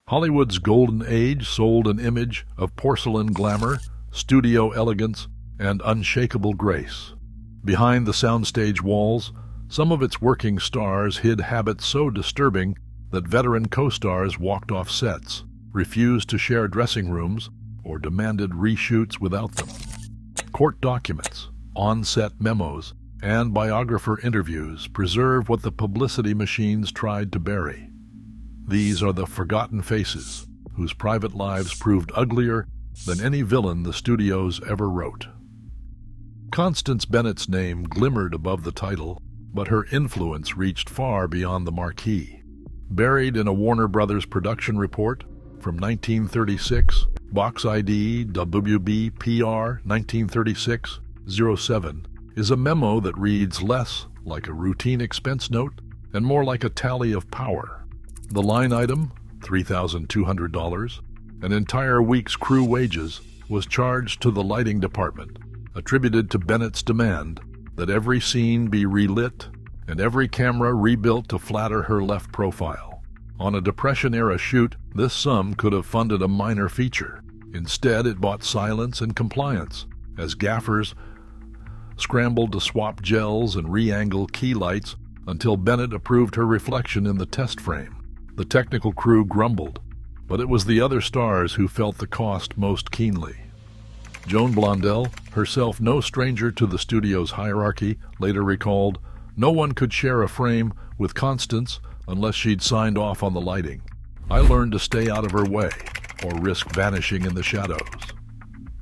Hollywood's golden age sold an image of porcelain glamour, studio elegance, and unshakable grace. Behind the soundstage walls, some of its working stars hid habits so disturbing that veteran co-stars walked off sets, refused to share dressing rooms, or demanded reshoots without them. Court documents, on-set memos, and biographer interviews preserve what the publicity machines tried to bury. These are the forgotten faces, whose private lives proved uglier than any villain the studios ever wrote. Constance Bennett's name glimmered above the title, but her influence reached far beyond the marquee. Buried in a Warner Brothers production report from 1936, Box ID WBPR 1936-07, is a memo that reads less like a routine expense note and more like a tally of power. The line item, $3,200, an entire week's crew wages, was charged to the lighting department, attributed to Bennett's demand that every scene be relit and every camera rebuilt to flatter her left profile. On a Depression-era shoot, this sum could have funded a minor feature. Instead, it bought silence and compliance, as gaffers scrambled to swap gels and re-angle key lights until Bennett approved her reflection in the test frame. The technical crew grumbled, but it was the other stars who felt the cost most keenly. Joan Blondell, herself no stranger to the studio's hierarchy, later recalled, "No one could share a frame with Constance unless she'd signed off on the lighting. I learned to stay out of her way, or risk vanishing in the shadows."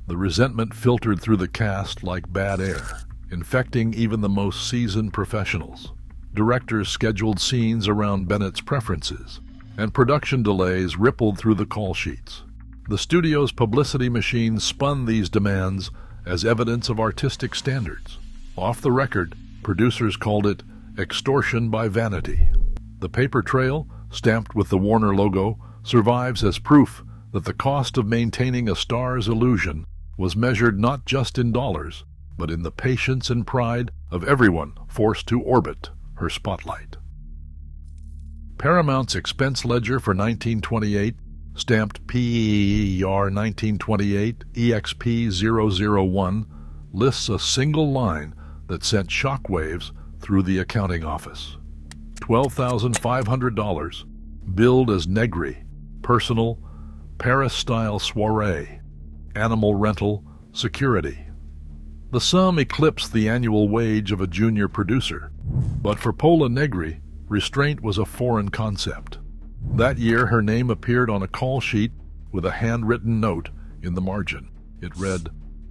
The resentment filtered through the cast like bad air, infecting even the most seasoned professionals. Directors scheduled scenes around Bennett's preferences, and production delays rippled through the call sheets. The studio's publicity machine spun these demands as evidence of artistic standards. Off the record, producers called it extortion by vanity. The paper trail, stamped with the Warner logo, survives as proof that the cost of maintaining a star's illusion was measured not just in dollars, but in the patience and pride of everyone forced to orbit her spotlight. Paramount's expense ledger for 1928, stamped PER 1928 EXP001, lists a single line that sent shockwaves through the accounting office. $12,500, billed as negri, personal, Paris-style soiree, animal rental, security. The sum eclipsed the annual wage of a junior producer, but for Pola Negri, restraint was a foreign concept. That year, her name appeared on a call sheet with a handwritten note in the margin. It read,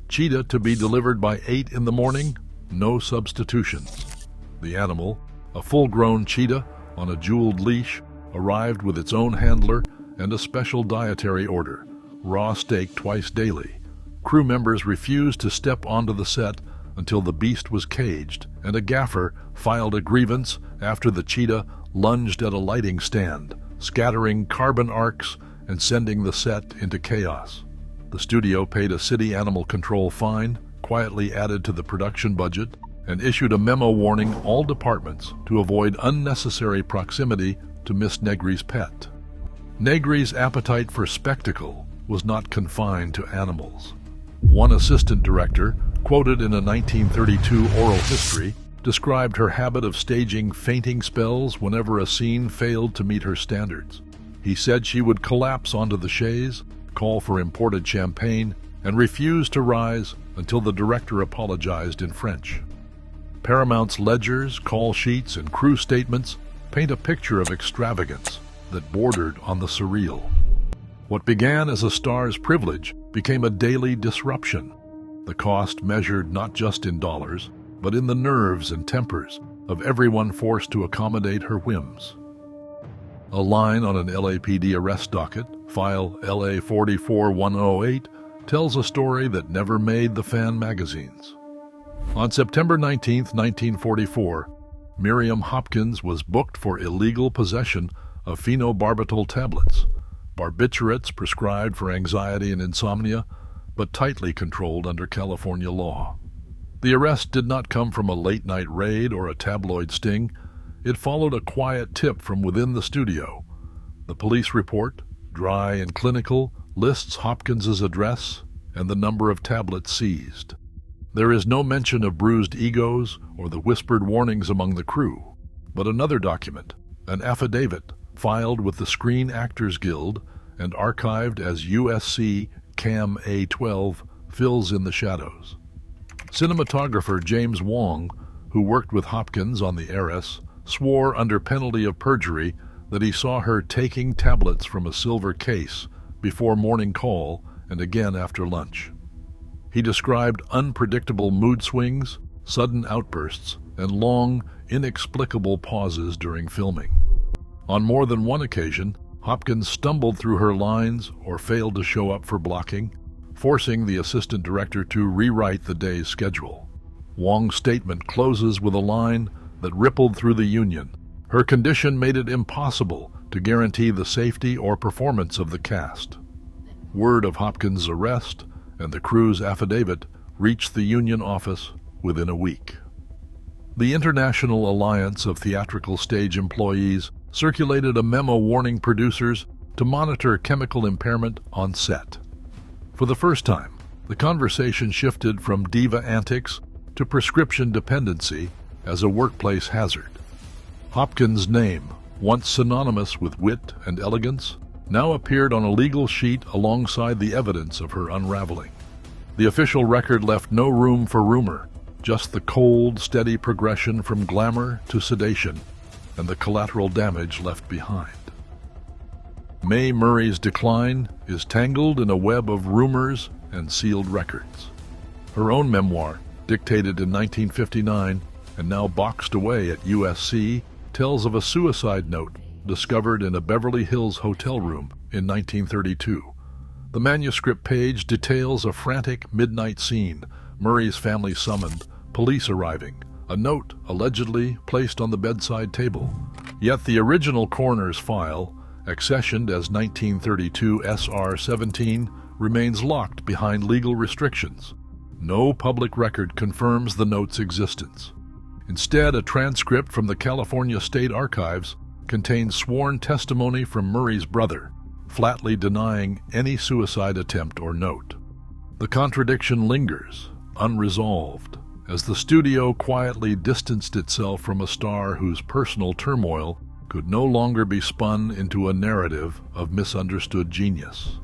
"Cheetah to be delivered by 8 in the morning, no substitutions." The animal, a full-grown cheetah on a jeweled leash, arrived with its own handler and a special dietary order, raw steak twice daily. Crew members refused to step onto the set until the beast was caged, and a gaffer filed a grievance after the cheetah lunged at a lighting stand, scattering carbon arcs and sending the set into chaos. The studio paid a city animal control fine, quietly added to the production budget, and issued a memo warning all departments to avoid unnecessary proximity to Miss Negri's pet. Negri's appetite for spectacle was not confined to animals. One assistant director, quoted in a 1932 oral history, described her habit of staging fainting spells whenever a scene failed to meet her standards. He said she would collapse onto the chaise, call for imported champagne, and refuse to rise until the director apologized in French. Paramount's ledgers, call sheets, and crew statements paint a picture of extravagance that bordered on the surreal. What began as a star's privilege became a daily disruption, the cost measured not just in dollars, but in the nerves and tempers of everyone forced to accommodate her whims. A line on an LAPD arrest docket, file LA 44108, tells a story that never made the fan magazines. On September 19, 1944, Miriam Hopkins was booked for illegal possession of phenobarbital tablets, barbiturates prescribed for anxiety and insomnia, but tightly controlled under California law. The arrest did not come from a late-night raid or a tabloid sting. It followed a quiet tip from within the studio. The police report, dry and clinical, lists Hopkins's address and the number of tablets seized. There is no mention of bruised egos or the whispered warnings among the crew, but another document, an affidavit filed with the Screen Actors Guild and archived as USC Cam A12, fills in the shadows. Cinematographer James Wong, who worked with Hopkins on The Heiress, swore under penalty of perjury that he saw her taking tablets from a silver case before morning call and again after lunch. He described unpredictable mood swings, sudden outbursts, and long, inexplicable pauses during filming. On more than one occasion, Hopkins stumbled through her lines or failed to show up for blocking, forcing the assistant director to rewrite the day's schedule. Wong's statement closes with a line that rippled through the union. Her condition made it impossible to guarantee the safety or performance of the cast. Word of Hopkins' arrest and the crew's affidavit reached the union office within a week. The International Alliance of Theatrical Stage Employees circulated a memo warning producers to monitor chemical impairment on set. For the first time, the conversation shifted from diva antics to prescription dependency as a workplace hazard. Hopkins' name, once synonymous with wit and elegance, now appeared on a legal sheet alongside the evidence of her unraveling. The official record left no room for rumor, just the cold, steady progression from glamour to sedation, and the collateral damage left behind. Mae Murray's decline is tangled in a web of rumors and sealed records. Her own memoir, dictated in 1959 and now boxed away at USC, tells of a suicide note discovered in a Beverly Hills hotel room in 1932. The manuscript page details a frantic midnight scene, Murray's family summoned, police arriving, a note allegedly placed on the bedside table. Yet the original coroner's file, accessioned as 1932 SR 17, remains locked behind legal restrictions. No public record confirms the note's existence. Instead, a transcript from the California State Archives contains sworn testimony from Murray's brother, flatly denying any suicide attempt or note. The contradiction lingers, unresolved, as the studio quietly distanced itself from a star whose personal turmoil could no longer be spun into a narrative of misunderstood genius.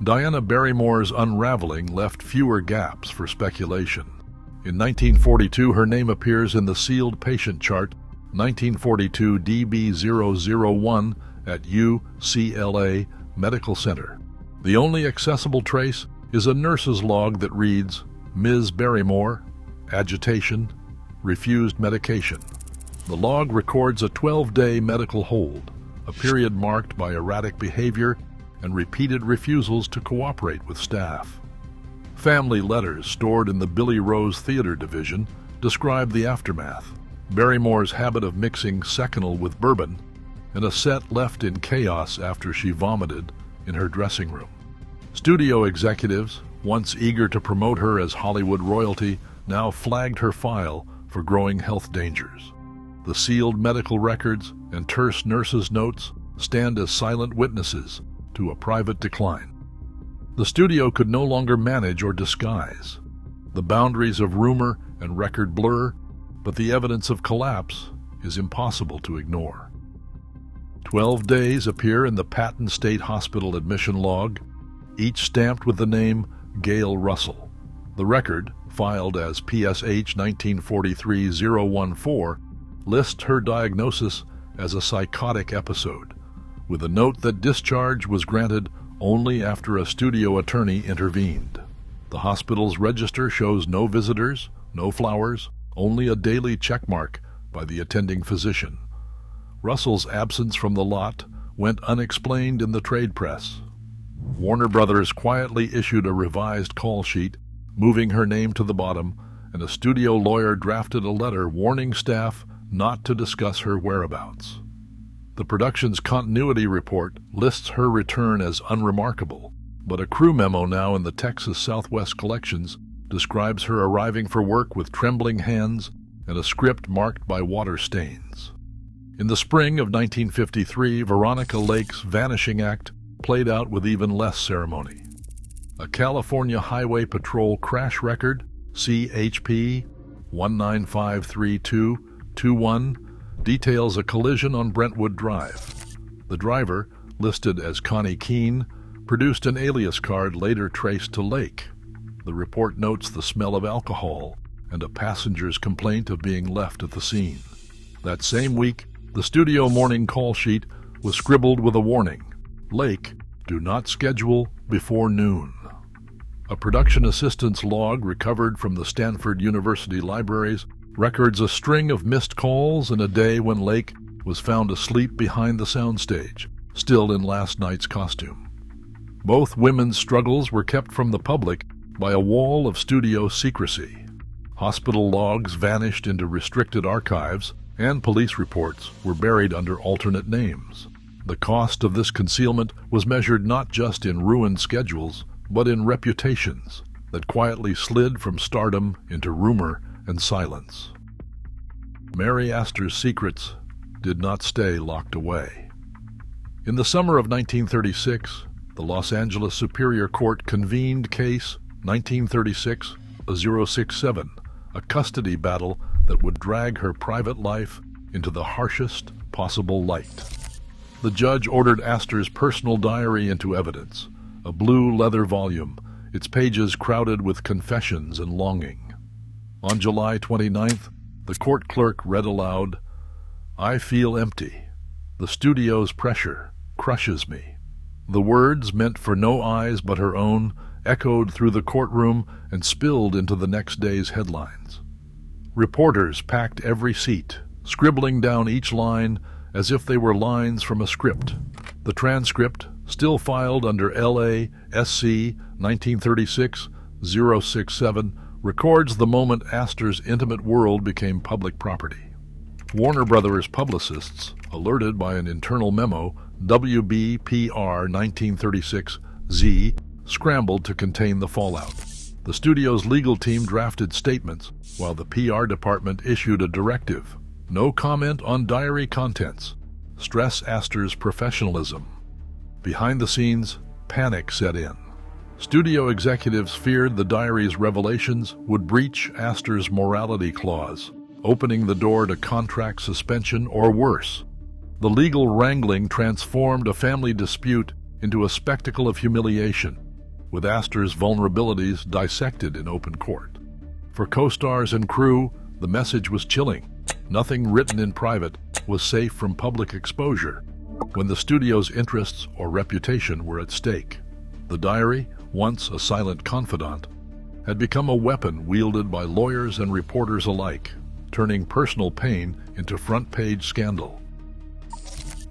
Diana Barrymore's unraveling left fewer gaps for speculation. In 1942, her name appears in the sealed patient chart 1942 DB001 at UCLA Medical Center. The only accessible trace is a nurse's log that reads, Ms. Barrymore, agitation, refused medication. The log records a 12-day medical hold, a period marked by erratic behavior and repeated refusals to cooperate with staff. Family letters stored in the Billy Rose Theater Division describe the aftermath: Barrymore's habit of mixing Seconal with bourbon, and a set left in chaos after she vomited in her dressing room. Studio executives, once eager to promote her as Hollywood royalty, now flagged her file for growing health dangers. The sealed medical records and terse nurses' notes stand as silent witnesses to a private decline. The studio could no longer manage or disguise. The boundaries of rumor and record blur, but the evidence of collapse is impossible to ignore. 12 days appear in the Patton State Hospital admission log, each stamped with the name Gail Russell. The record, filed as PSH 1943-014, lists her diagnosis as a psychotic episode, with a note that discharge was granted only after a studio attorney intervened. The hospital's register shows no visitors, no flowers, only a daily checkmark by the attending physician. Russell's absence from the lot went unexplained in the trade press. Warner Brothers quietly issued a revised call sheet, moving her name to the bottom, and a studio lawyer drafted a letter warning staff not to discuss her whereabouts. The production's continuity report lists her return as unremarkable, but a crew memo now in the Texas Southwest Collections describes her arriving for work with trembling hands and a script marked by water stains. In the spring of 1953, Veronica Lake's vanishing act played out with even less ceremony. A California Highway Patrol crash record, CHP 1953221, details a collision on Brentwood Drive. The driver, listed as Connie Keene, produced an alias card later traced to Lake. The report notes the smell of alcohol and a passenger's complaint of being left at the scene. That same week, the studio morning call sheet was scribbled with a warning: Lake, do not schedule before noon. A production assistant's log recovered from the Stanford University libraries records a string of missed calls and a day when Lake was found asleep behind the soundstage, still in last night's costume. Both women's struggles were kept from the public by a wall of studio secrecy. Hospital logs vanished into restricted archives, and police reports were buried under alternate names. The cost of this concealment was measured not just in ruined schedules, but in reputations that quietly slid from stardom into rumor and silence. Mary Astor's secrets did not stay locked away. In the summer of 1936, the Los Angeles Superior Court convened Case 1936-067, a custody battle that would drag her private life into the harshest possible light. The judge ordered Astor's personal diary into evidence, a blue leather volume, its pages crowded with confessions and longing. On July 29th, the court clerk read aloud, "I feel empty. The studio's pressure crushes me." The words, meant for no eyes but her own, echoed through the courtroom and spilled into the next day's headlines. Reporters packed every seat, scribbling down each line as if they were lines from a script. The transcript, still filed under LA-SC 1936-067, records the moment Astor's intimate world became public property. Warner Brothers publicists, alerted by an internal memo, WBPR 1936-Z, scrambled to contain the fallout. The studio's legal team drafted statements, while the PR department issued a directive: no comment on diary contents. Stress Astor's professionalism. Behind the scenes, panic set in. Studio executives feared the diary's revelations would breach Astor's morality clause, opening the door to contract suspension or worse. The legal wrangling transformed a family dispute into a spectacle of humiliation, with Astor's vulnerabilities dissected in open court. For co-stars and crew, the message was chilling. Nothing written in private was safe from public exposure when the studio's interests or reputation were at stake. The diary, once a silent confidant, had become a weapon wielded by lawyers and reporters alike, turning personal pain into front-page scandal.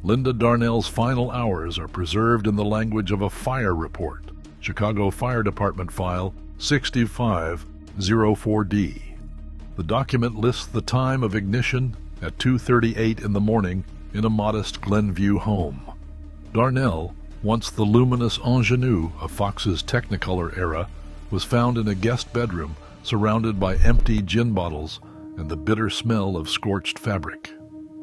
Linda Darnell's final hours are preserved in the language of a fire report, Chicago Fire Department File 6504D. The document lists the time of ignition at 2:38 in the morning in a modest Glenview home. Darnell, once the luminous ingenue of Fox's Technicolor era, was found in a guest bedroom surrounded by empty gin bottles and the bitter smell of scorched fabric.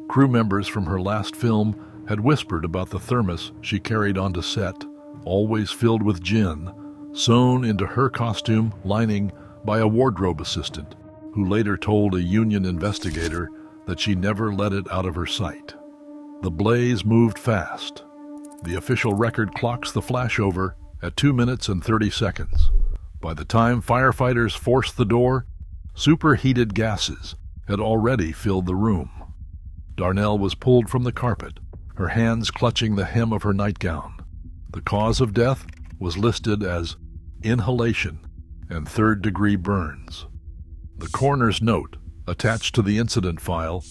Crew members from her last film had whispered about the thermos she carried onto set, always filled with gin, sewn into her costume lining by a wardrobe assistant, who later told a union investigator that she never let it out of her sight. The blaze moved fast. The official record clocks the flashover at 2 minutes and 30 seconds. By the time firefighters forced the door, superheated gases had already filled the room. Darnell was pulled from the carpet, her hands clutching the hem of her nightgown. The cause of death was listed as inhalation and third-degree burns. The coroner's note, attached to the incident file,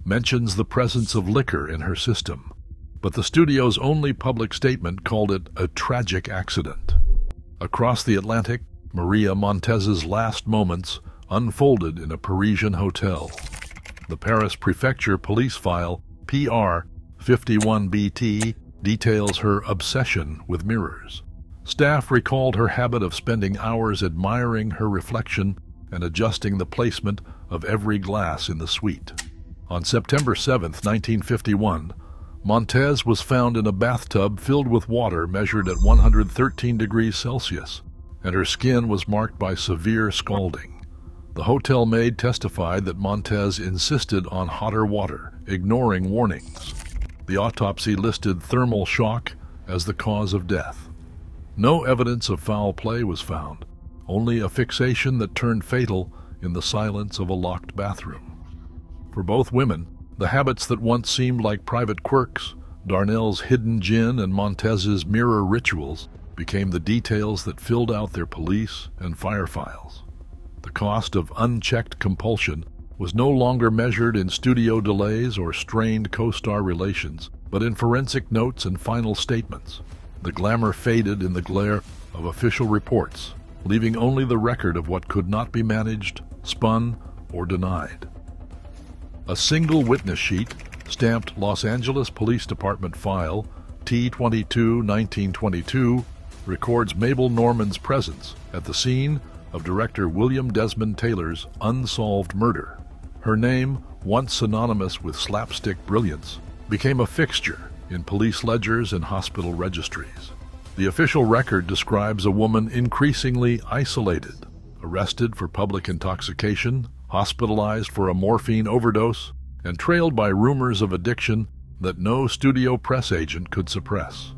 mentions the presence of liquor in her system, but the studio's only public statement called it a tragic accident. Across the Atlantic, Maria Montez's last moments unfolded in a Parisian hotel. The Paris Prefecture police file, PR 51BT, details her obsession with mirrors. Staff recalled her habit of spending hours admiring her reflection and adjusting the placement of every glass in the suite. On September 7, 1951, Montez was found in a bathtub filled with water measured at 113 degrees Celsius, and her skin was marked by severe scalding. The hotel maid testified that Montez insisted on hotter water, ignoring warnings. The autopsy listed thermal shock as the cause of death. No evidence of foul play was found, only a fixation that turned fatal in the silence of a locked bathroom. For both women, the habits that once seemed like private quirks, Darnell's hidden gin and Montez's mirror rituals, became the details that filled out their police and fire files. The cost of unchecked compulsion was no longer measured in studio delays or strained co-star relations, but in forensic notes and final statements. The glamour faded in the glare of official reports, leaving only the record of what could not be managed, spun, or denied. A single witness sheet, stamped Los Angeles Police Department file T-22-1922, records Mabel Norman's presence at the scene of director William Desmond Taylor's unsolved murder. Her name, once synonymous with slapstick brilliance, became a fixture in police ledgers and hospital registries. The official record describes a woman increasingly isolated, arrested for public intoxication, hospitalized for a morphine overdose, and trailed by rumors of addiction that no studio press agent could suppress.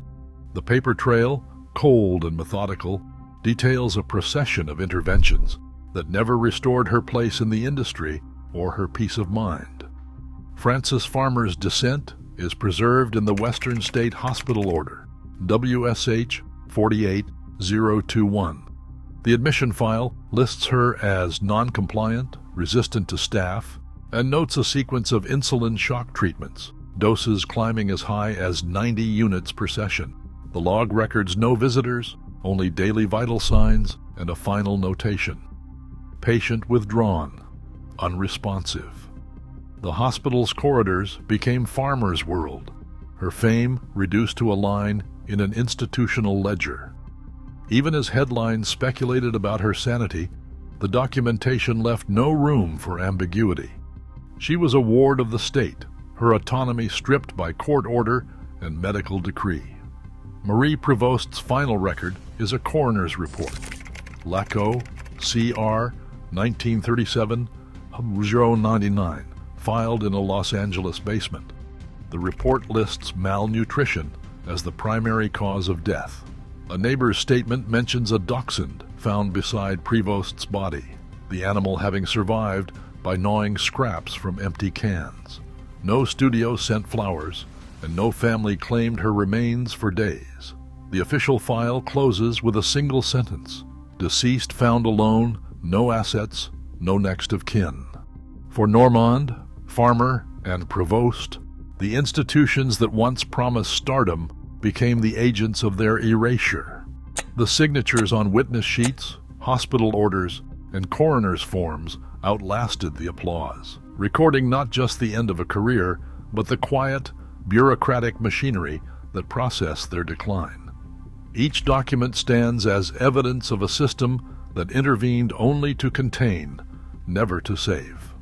The paper trail, cold and methodical, details a procession of interventions that never restored her place in the industry or her peace of mind. Frances Farmer's descent is preserved in the Western State Hospital Order, WSH 48021. The admission file lists her as non-compliant, resistant to staff, and notes a sequence of insulin shock treatments, doses climbing as high as 90 units per session. The log records no visitors, only daily vital signs, and a final notation. Patient withdrawn, unresponsive. The hospital's corridors became Farmer's world, her fame reduced to a line in an institutional ledger. Even as headlines speculated about her sanity, the documentation left no room for ambiguity. She was a ward of the state, her autonomy stripped by court order and medical decree. Marie Prevost's final record is a coroner's report, LACO CR 1937-099, filed in a Los Angeles basement. The report lists malnutrition as the primary cause of death. A neighbor's statement mentions a dachshund found beside Prevost's body, the animal having survived by gnawing scraps from empty cans. No studio sent flowers, and no family claimed her remains for days. The official file closes with a single sentence: deceased found alone, no assets, no next of kin. For Normand, Farmer, and Prevost, the institutions that once promised stardom became the agents of their erasure. The signatures on witness sheets, hospital orders, and coroner's forms outlasted the applause, recording not just the end of a career, but the quiet, bureaucratic machinery that processed their decline. Each document stands as evidence of a system that intervened only to contain, never to save.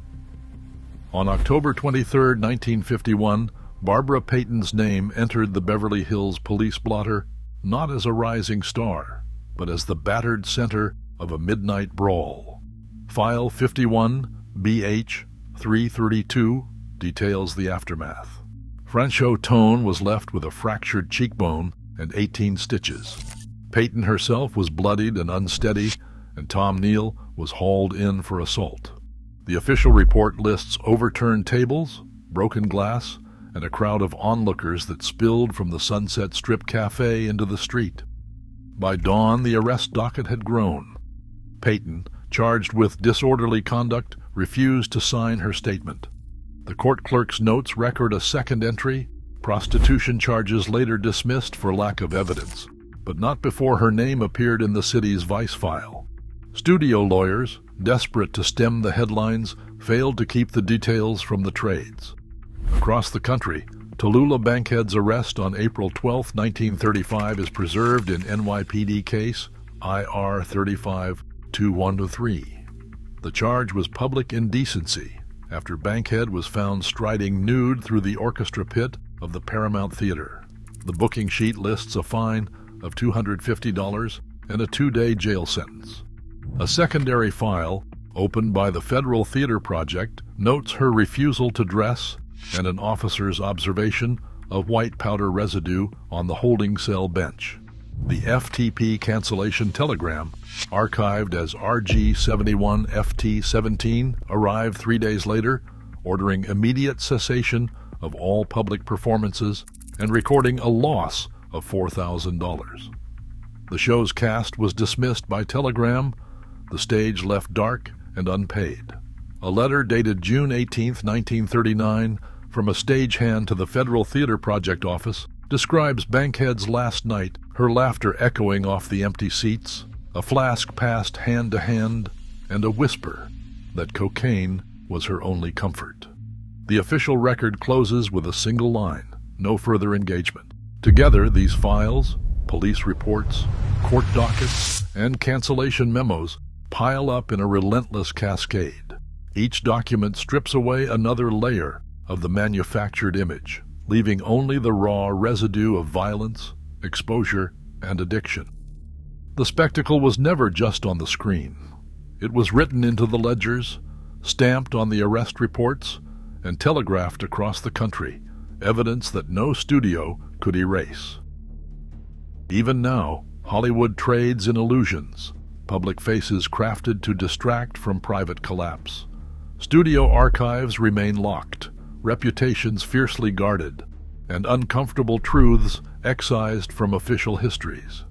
On October 23, 1951, Barbara Payton's name entered the Beverly Hills police blotter not as a rising star, but as the battered center of a midnight brawl. File 51-BH-332 details the aftermath. Franchot Tone was left with a fractured cheekbone and 18 stitches. Payton herself was bloodied and unsteady, and Tom Neal was hauled in for assault. The official report lists overturned tables, broken glass, and a crowd of onlookers that spilled from the Sunset Strip Cafe into the street. By dawn, the arrest docket had grown. Payton, charged with disorderly conduct, refused to sign her statement. The court clerk's notes record a second entry, prostitution charges later dismissed for lack of evidence, but not before her name appeared in the city's vice file. Studio lawyers, desperate to stem the headlines, failed to keep the details from the trades. Across the country, Tallulah Bankhead's arrest on April 12, 1935 is preserved in NYPD case IR 35-21-3. The charge was public indecency after Bankhead was found striding nude through the orchestra pit of the Paramount Theater. The booking sheet lists a fine of $250 and a 2-day jail sentence. A secondary file, opened by the Federal Theater Project, notes her refusal to dress and an officer's observation of white powder residue on the holding cell bench. The FTP cancellation telegram, archived as RG71FT17, arrived 3 days later, ordering immediate cessation of all public performances and recording a loss of $4,000. The show's cast was dismissed by telegram, the stage left dark and unpaid. A letter dated June 18, 1939, from a stagehand to the Federal Theater Project office describes Bankhead's last night, her laughter echoing off the empty seats, a flask passed hand to hand, and a whisper that cocaine was her only comfort. The official record closes with a single line, no further engagement. Together, these files, police reports, court dockets, and cancellation memos pile up in a relentless cascade. Each document strips away another layer of the manufactured image, leaving only the raw residue of violence, exposure, and addiction. The spectacle was never just on the screen. It was written into the ledgers, stamped on the arrest reports, and telegraphed across the country, evidence that no studio could erase. Even now, Hollywood trades in illusions, public faces crafted to distract from private collapse. Studio archives remain locked, reputations fiercely guarded, and uncomfortable truths excised from official histories.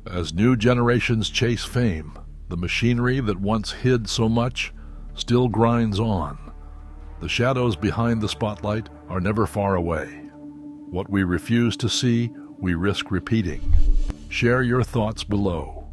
As new generations chase fame, the machinery that once hid so much still grinds on. The shadows behind the spotlight are never far away. What we refuse to see, we risk repeating. Share your thoughts below.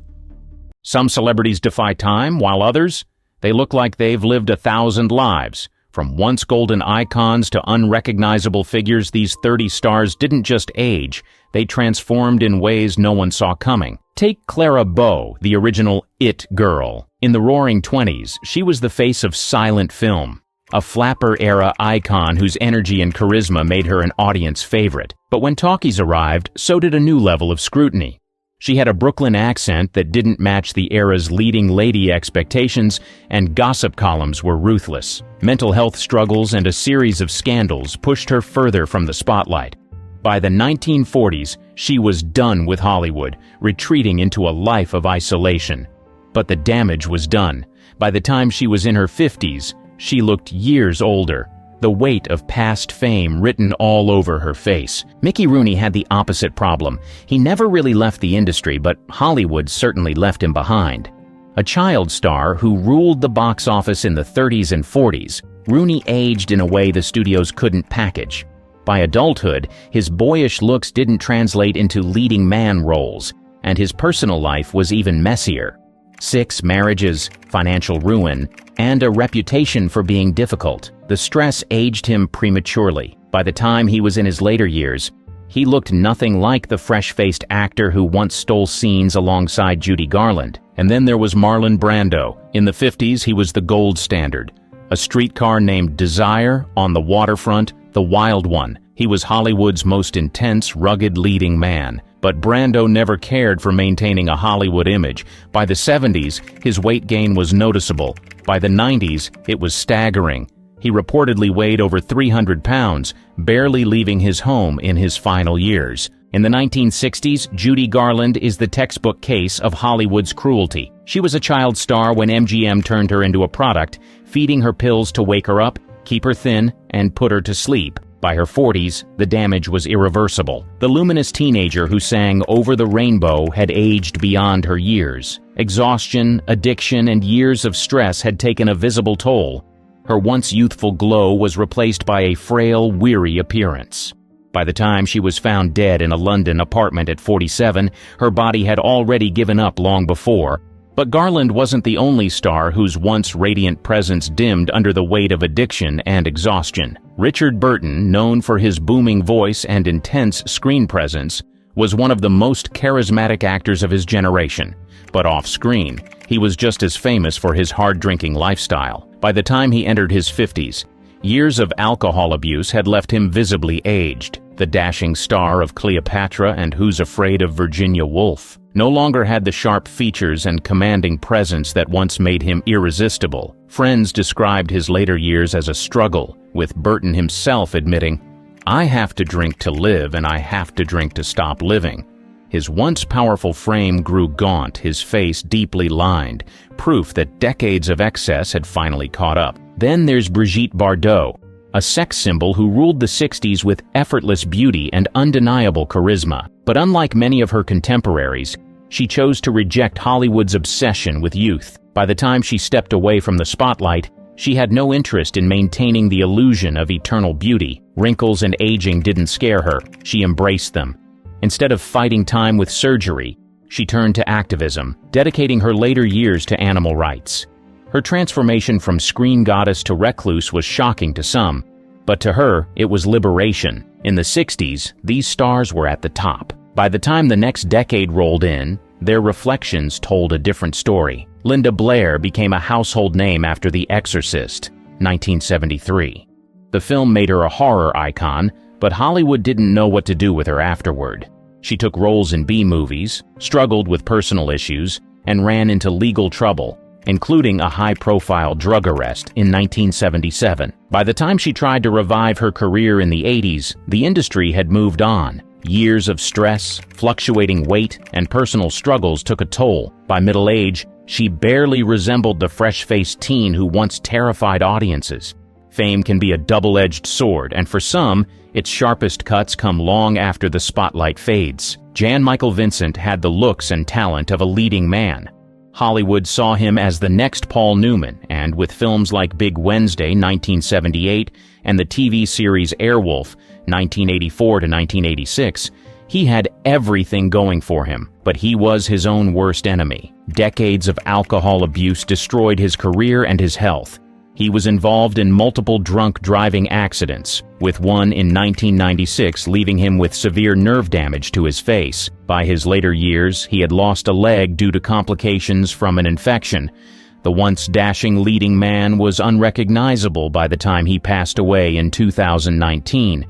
Some celebrities defy time, while others, they look like they've lived 1,000 lives. From once golden icons to unrecognizable figures, these 30 stars didn't just age, they transformed in ways no one saw coming. Take Clara Bow, the original It girl. In the Roaring '20s, she was the face of silent film, a flapper-era icon whose energy and charisma made her an audience favorite. But when talkies arrived, so did a new level of scrutiny. She had a Brooklyn accent that didn't match the era's leading lady expectations, and gossip columns were ruthless. Mental health struggles and a series of scandals pushed her further from the spotlight. By the 1940s, she was done with Hollywood, retreating into a life of isolation. But the damage was done. By the time she was in her 50s, she looked years older, the weight of past fame written all over her face. Mickey Rooney had the opposite problem. He never really left the industry, but Hollywood certainly left him behind. A child star who ruled the box office in the 30s and 40s, Rooney aged in a way the studios couldn't package. By adulthood, his boyish looks didn't translate into leading man roles, and his personal life was even messier. 6 marriages, financial ruin, and a reputation for being difficult. The stress aged him prematurely. By the time he was in his later years, he looked nothing like the fresh-faced actor who once stole scenes alongside Judy Garland. And then there was Marlon Brando. In the 50s, he was the gold standard. A streetcar named Desire, On the Waterfront, The Wild One. He was Hollywood's most intense, rugged leading man. But Brando never cared for maintaining a Hollywood image. By the 70s, his weight gain was noticeable. By the 90s, it was staggering. He reportedly weighed over 300 pounds, barely leaving his home in his final years. In the 1960s, Judy Garland is the textbook case of Hollywood's cruelty. She was a child star when MGM turned her into a product, feeding her pills to wake her up, keep her thin, and put her to sleep. By her 40s, the damage was irreversible. The luminous teenager who sang Over the Rainbow had aged beyond her years. Exhaustion, addiction, and years of stress had taken a visible toll. Her once youthful glow was replaced by a frail, weary appearance. By the time she was found dead in a London apartment at 47, her body had already given up long before. But Garland wasn't the only star whose once radiant presence dimmed under the weight of addiction and exhaustion. Richard Burton, known for his booming voice and intense screen presence, was one of the most charismatic actors of his generation. But off-screen, he was just as famous for his hard-drinking lifestyle. By the time he entered his 50s, years of alcohol abuse had left him visibly aged. the dashing star of Cleopatra and Who's Afraid of Virginia Woolf, no longer had the sharp features and commanding presence that once made him irresistible. Friends described his later years as a struggle, with Burton himself admitting, "I have to drink to live and I have to drink to stop living." His once powerful frame grew gaunt, his face deeply lined, proof that decades of excess had finally caught up. Then there's Brigitte Bardot, a sex symbol who ruled the 60s with effortless beauty and undeniable charisma. But unlike many of her contemporaries, she chose to reject Hollywood's obsession with youth. By the time she stepped away from the spotlight, she had no interest in maintaining the illusion of eternal beauty. Wrinkles and aging didn't scare her. She embraced them. Instead of fighting time with surgery, she turned to activism, dedicating her later years to animal rights. Her transformation from screen goddess to recluse was shocking to some, but to her, it was liberation. In the 60s, these stars were at the top. By the time the next decade rolled in, their reflections told a different story. Linda Blair became a household name after The Exorcist, 1973. The film made her a horror icon, but Hollywood didn't know what to do with her afterward. She took roles in B-movies, struggled with personal issues, and ran into legal trouble, including a high-profile drug arrest in 1977. By the time she tried to revive her career in the 80s, the industry had moved on. Years of stress, fluctuating weight, and personal struggles took a toll. By middle age, she barely resembled the fresh-faced teen who once terrified audiences. Fame can be a double-edged sword, and for some, its sharpest cuts come long after the spotlight fades. Jan Michael Vincent had the looks and talent of a leading man. Hollywood saw him as the next Paul Newman, and with films like Big Wednesday, 1978, and the TV series Airwolf, 1984 to 1986, he had everything going for him, but he was his own worst enemy. Decades of alcohol abuse destroyed his career and his health. He was involved in multiple drunk driving accidents, with one in 1996 leaving him with severe nerve damage to his face. By his later years, he had lost a leg due to complications from an infection. The once dashing leading man was unrecognizable by the time he passed away in 2019.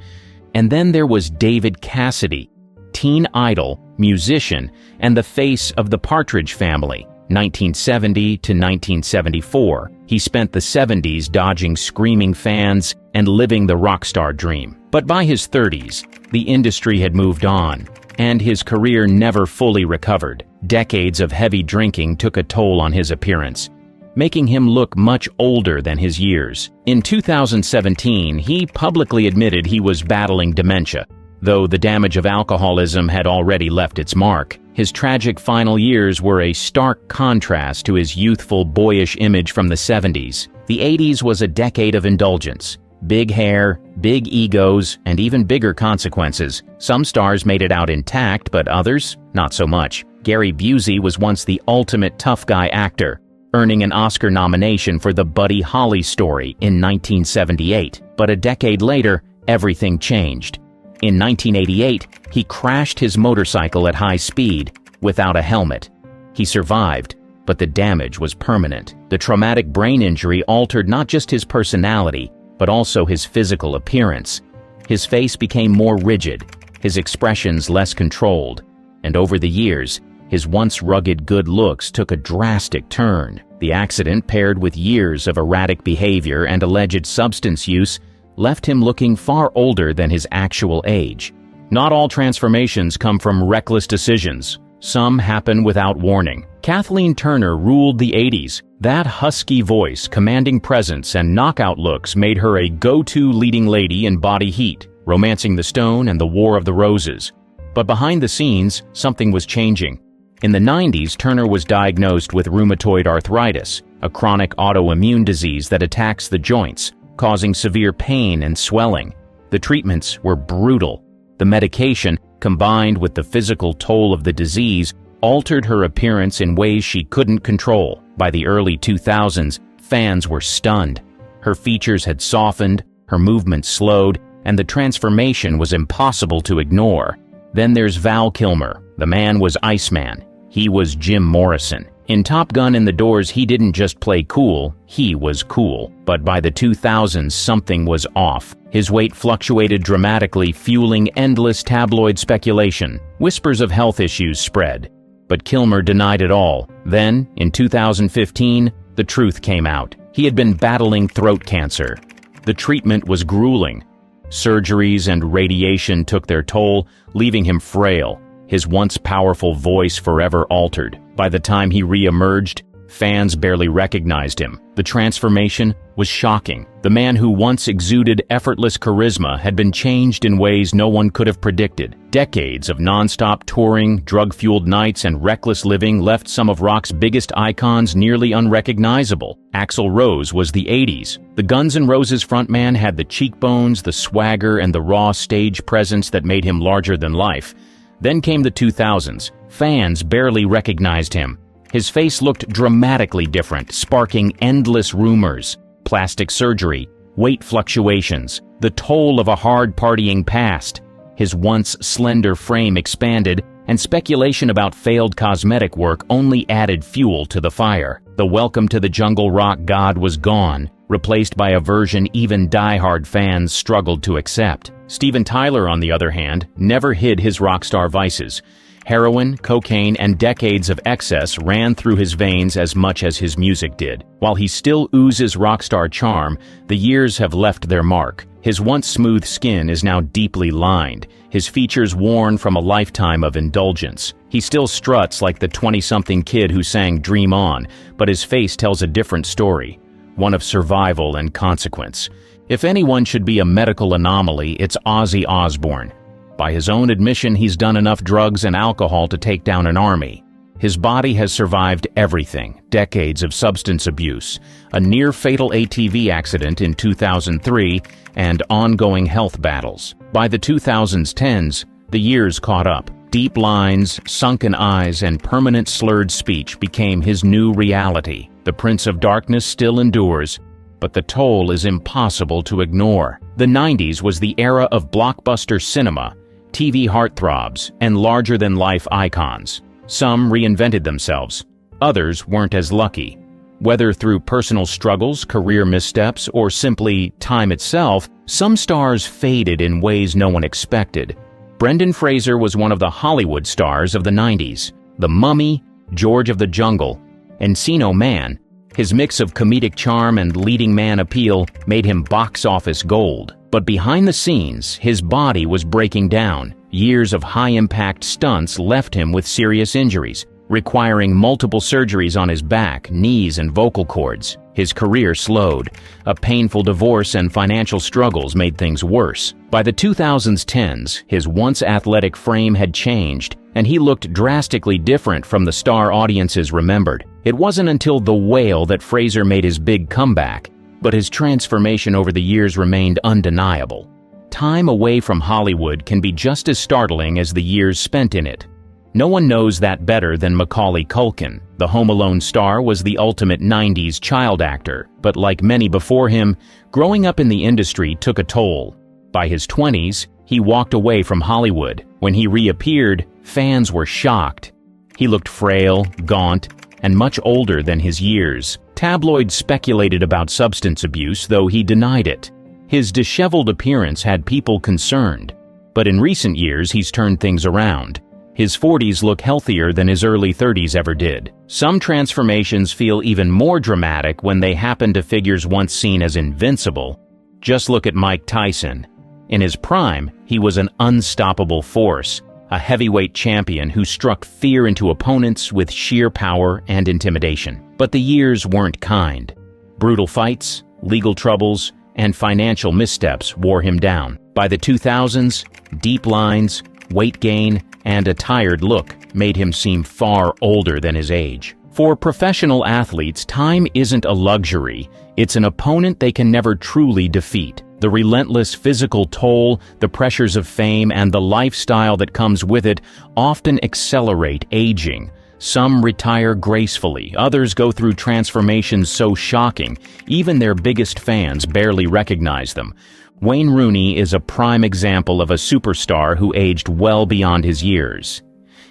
And then there was David Cassidy, teen idol, musician, and the face of the Partridge Family. 1970 to 1974, he spent the 70s dodging screaming fans and living the rockstar dream. But by his 30s, the industry had moved on, and his career never fully recovered. Decades of heavy drinking took a toll on his appearance, making him look much older than his years. In 2017, he publicly admitted he was battling dementia, though the damage of alcoholism had already left its mark. His tragic final years were a stark contrast to his youthful, boyish image from the 70s. The 80s was a decade of indulgence. Big hair, big egos, and even bigger consequences. Some stars made it out intact, but others, not so much. Gary Busey was once the ultimate tough guy actor, earning an Oscar nomination for the Buddy Holly story in 1978. But a decade later, everything changed. In 1988, he crashed his motorcycle at high speed without a helmet. He survived, but the damage was permanent. The traumatic brain injury altered not just his personality, but also his physical appearance. His face became more rigid, his expressions less controlled, and over the years, his once rugged good looks took a drastic turn. The accident, paired with years of erratic behavior and alleged substance use, left him looking far older than his actual age. Not all transformations come from reckless decisions. Some happen without warning. Kathleen Turner ruled the 80s. That husky voice, commanding presence, and knockout looks made her a go-to leading lady in Body Heat, Romancing the Stone, and The War of the Roses. But behind the scenes, something was changing. In the 90s, Turner was diagnosed with rheumatoid arthritis, a chronic autoimmune disease that attacks the joints, causing severe pain and swelling. The treatments were brutal. The medication, combined with the physical toll of the disease, altered her appearance in ways she couldn't control. By the early 2000s, fans were stunned. Her features had softened, her movements slowed, and the transformation was impossible to ignore. Then there's Val Kilmer. The man was Iceman. He was Jim Morrison. In Top Gun and The Doors, he didn't just play cool, he was cool. But by the 2000s, something was off. His weight fluctuated dramatically, fueling endless tabloid speculation. Whispers of health issues spread. But Kilmer denied it all. Then, in 2015, the truth came out. He had been battling throat cancer. The treatment was grueling. Surgeries and radiation took their toll, leaving him frail, his once powerful voice forever altered. By the time he re-emerged, fans barely recognized him. The transformation was shocking. The man who once exuded effortless charisma had been changed in ways no one could have predicted. Decades of non-stop touring, drug-fueled nights, and reckless living left some of rock's biggest icons nearly unrecognizable. Axl Rose was the 80s. The Guns N' Roses frontman had the cheekbones, the swagger, and the raw stage presence that made him larger than life. Then came the 2000s. Fans barely recognized him. His face looked dramatically different, sparking endless rumors. Plastic surgery, weight fluctuations, the toll of a hard-partying past. His once slender frame expanded, and speculation about failed cosmetic work only added fuel to the fire. The welcome to the jungle rock god was gone, replaced by a version even die-hard fans struggled to accept. Steven Tyler, on the other hand, never hid his rock star vices. Heroin, cocaine, and decades of excess ran through his veins as much as his music did. While he still oozes rock star charm, the years have left their mark. His once smooth skin is now deeply lined, his features worn from a lifetime of indulgence. He still struts like the 20-something kid who sang Dream On, but his face tells a different story, one of survival and consequence. If anyone should be a medical anomaly, it's Ozzy Osbourne. By his own admission, he's done enough drugs and alcohol to take down an army. His body has survived everything: decades of substance abuse, a near-fatal ATV accident in 2003, and ongoing health battles. By the 2010s, the years caught up. Deep lines, sunken eyes, and permanent slurred speech became his new reality. The Prince of Darkness still endures, but the toll is impossible to ignore. The 90s was the era of blockbuster cinema, TV heartthrobs, and larger-than-life icons. Some reinvented themselves. Others weren't as lucky. Whether through personal struggles, career missteps, or simply time itself, some stars faded in ways no one expected. Brendan Fraser was one of the Hollywood stars of the 90s. The Mummy, George of the Jungle, Encino Man. His mix of comedic charm and leading man appeal made him box office gold. But behind the scenes, his body was breaking down. Years of high-impact stunts left him with serious injuries, requiring multiple surgeries on his back, knees, and vocal cords. His career slowed. A painful divorce and financial struggles made things worse. By the 2010s, his once athletic frame had changed, and he looked drastically different from the star audiences remembered. It wasn't until The Whale that Fraser made his big comeback, but his transformation over the years remained undeniable. Time away from Hollywood can be just as startling as the years spent in it. No one knows that better than Macaulay Culkin. The Home Alone star was the ultimate 90s child actor, but like many before him, growing up in the industry took a toll. By his 20s, he walked away from Hollywood. When he reappeared, fans were shocked. He looked frail, gaunt, and much older than his years. Tabloids speculated about substance abuse, though he denied it. His disheveled appearance had people concerned, but in recent years he's turned things around. His 40s look healthier than his early 30s ever did. Some transformations feel even more dramatic when they happen to figures once seen as invincible. Just look at Mike Tyson. In his prime, he was an unstoppable force, a heavyweight champion who struck fear into opponents with sheer power and intimidation. But the years weren't kind. Brutal fights, legal troubles, and financial missteps wore him down. By the 2000s, deep lines, weight gain, and a tired look made him seem far older than his age. For professional athletes, time isn't a luxury. It's an opponent they can never truly defeat. The relentless physical toll, the pressures of fame, and the lifestyle that comes with it often accelerate aging. Some retire gracefully, others go through transformations so shocking, even their biggest fans barely recognize them. Wayne Rooney is a prime example of a superstar who aged well beyond his years.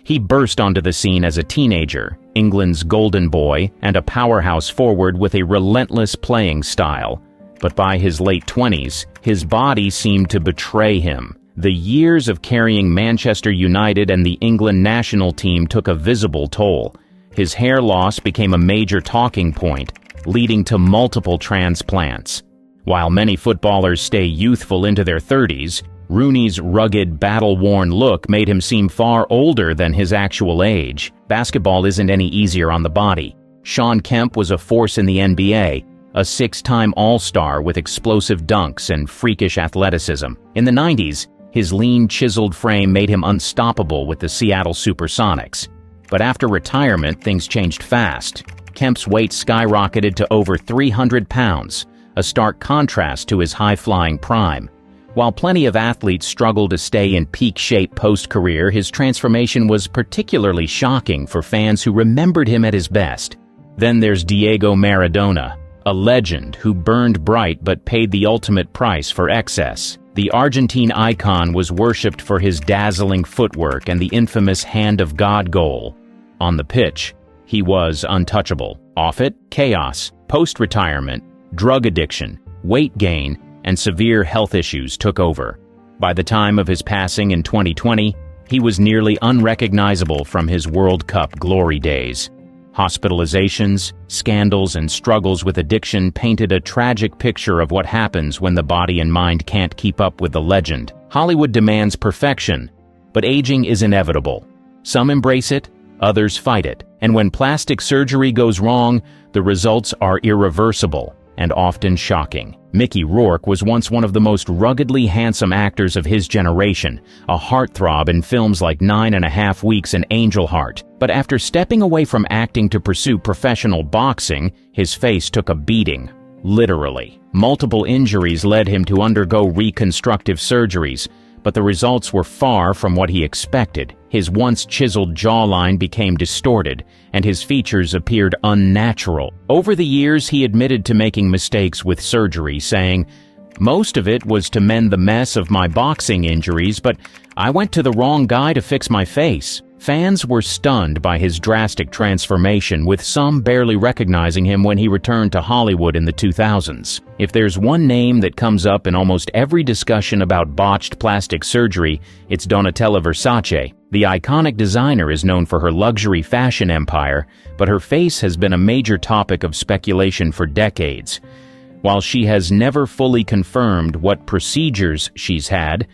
He burst onto the scene as a teenager, England's golden boy and a powerhouse forward with a relentless playing style. But by his late 20s, his body seemed to betray him. The years of carrying Manchester United and the England national team took a visible toll. His hair loss became a major talking point, leading to multiple transplants. While many footballers stay youthful into their 30s, Rooney's rugged, battle-worn look made him seem far older than his actual age. Basketball isn't any easier on the body. Shawn Kemp was a force in the NBA, a 6-time All-Star with explosive dunks and freakish athleticism. In the 90s, his lean, chiseled frame made him unstoppable with the Seattle Supersonics. But after retirement, things changed fast. Kemp's weight skyrocketed to over 300 pounds, a stark contrast to his high-flying prime. While plenty of athletes struggle to stay in peak shape post-career, his transformation was particularly shocking for fans who remembered him at his best. Then there's Diego Maradona, a legend who burned bright but paid the ultimate price for excess. The Argentine icon was worshipped for his dazzling footwork and the infamous Hand of God goal. On the pitch, he was untouchable. Off it, chaos, post-retirement, drug addiction, weight gain, and severe health issues took over. By the time of his passing in 2020, he was nearly unrecognizable from his World Cup glory days. Hospitalizations, scandals, and struggles with addiction painted a tragic picture of what happens when the body and mind can't keep up with the legend. Hollywood demands perfection, but aging is inevitable. Some embrace it, others fight it, and when plastic surgery goes wrong, the results are irreversible and often shocking. Mickey Rourke was once one of the most ruggedly handsome actors of his generation, a heartthrob in films like 9.5 Weeks and Angel Heart. But after stepping away from acting to pursue professional boxing, his face took a beating. Literally. Multiple injuries led him to undergo reconstructive surgeries, but the results were far from what he expected. His once chiseled jawline became distorted, and his features appeared unnatural. Over the years, he admitted to making mistakes with surgery, saying, "Most of it was to mend the mess of my boxing injuries, but I went to the wrong guy to fix my face." Fans were stunned by his drastic transformation, with some barely recognizing him when he returned to Hollywood in the 2000s. If there's one name that comes up in almost every discussion about botched plastic surgery, it's Donatella Versace. The iconic designer is known for her luxury fashion empire, but her face has been a major topic of speculation for decades. While she has never fully confirmed what procedures she's had,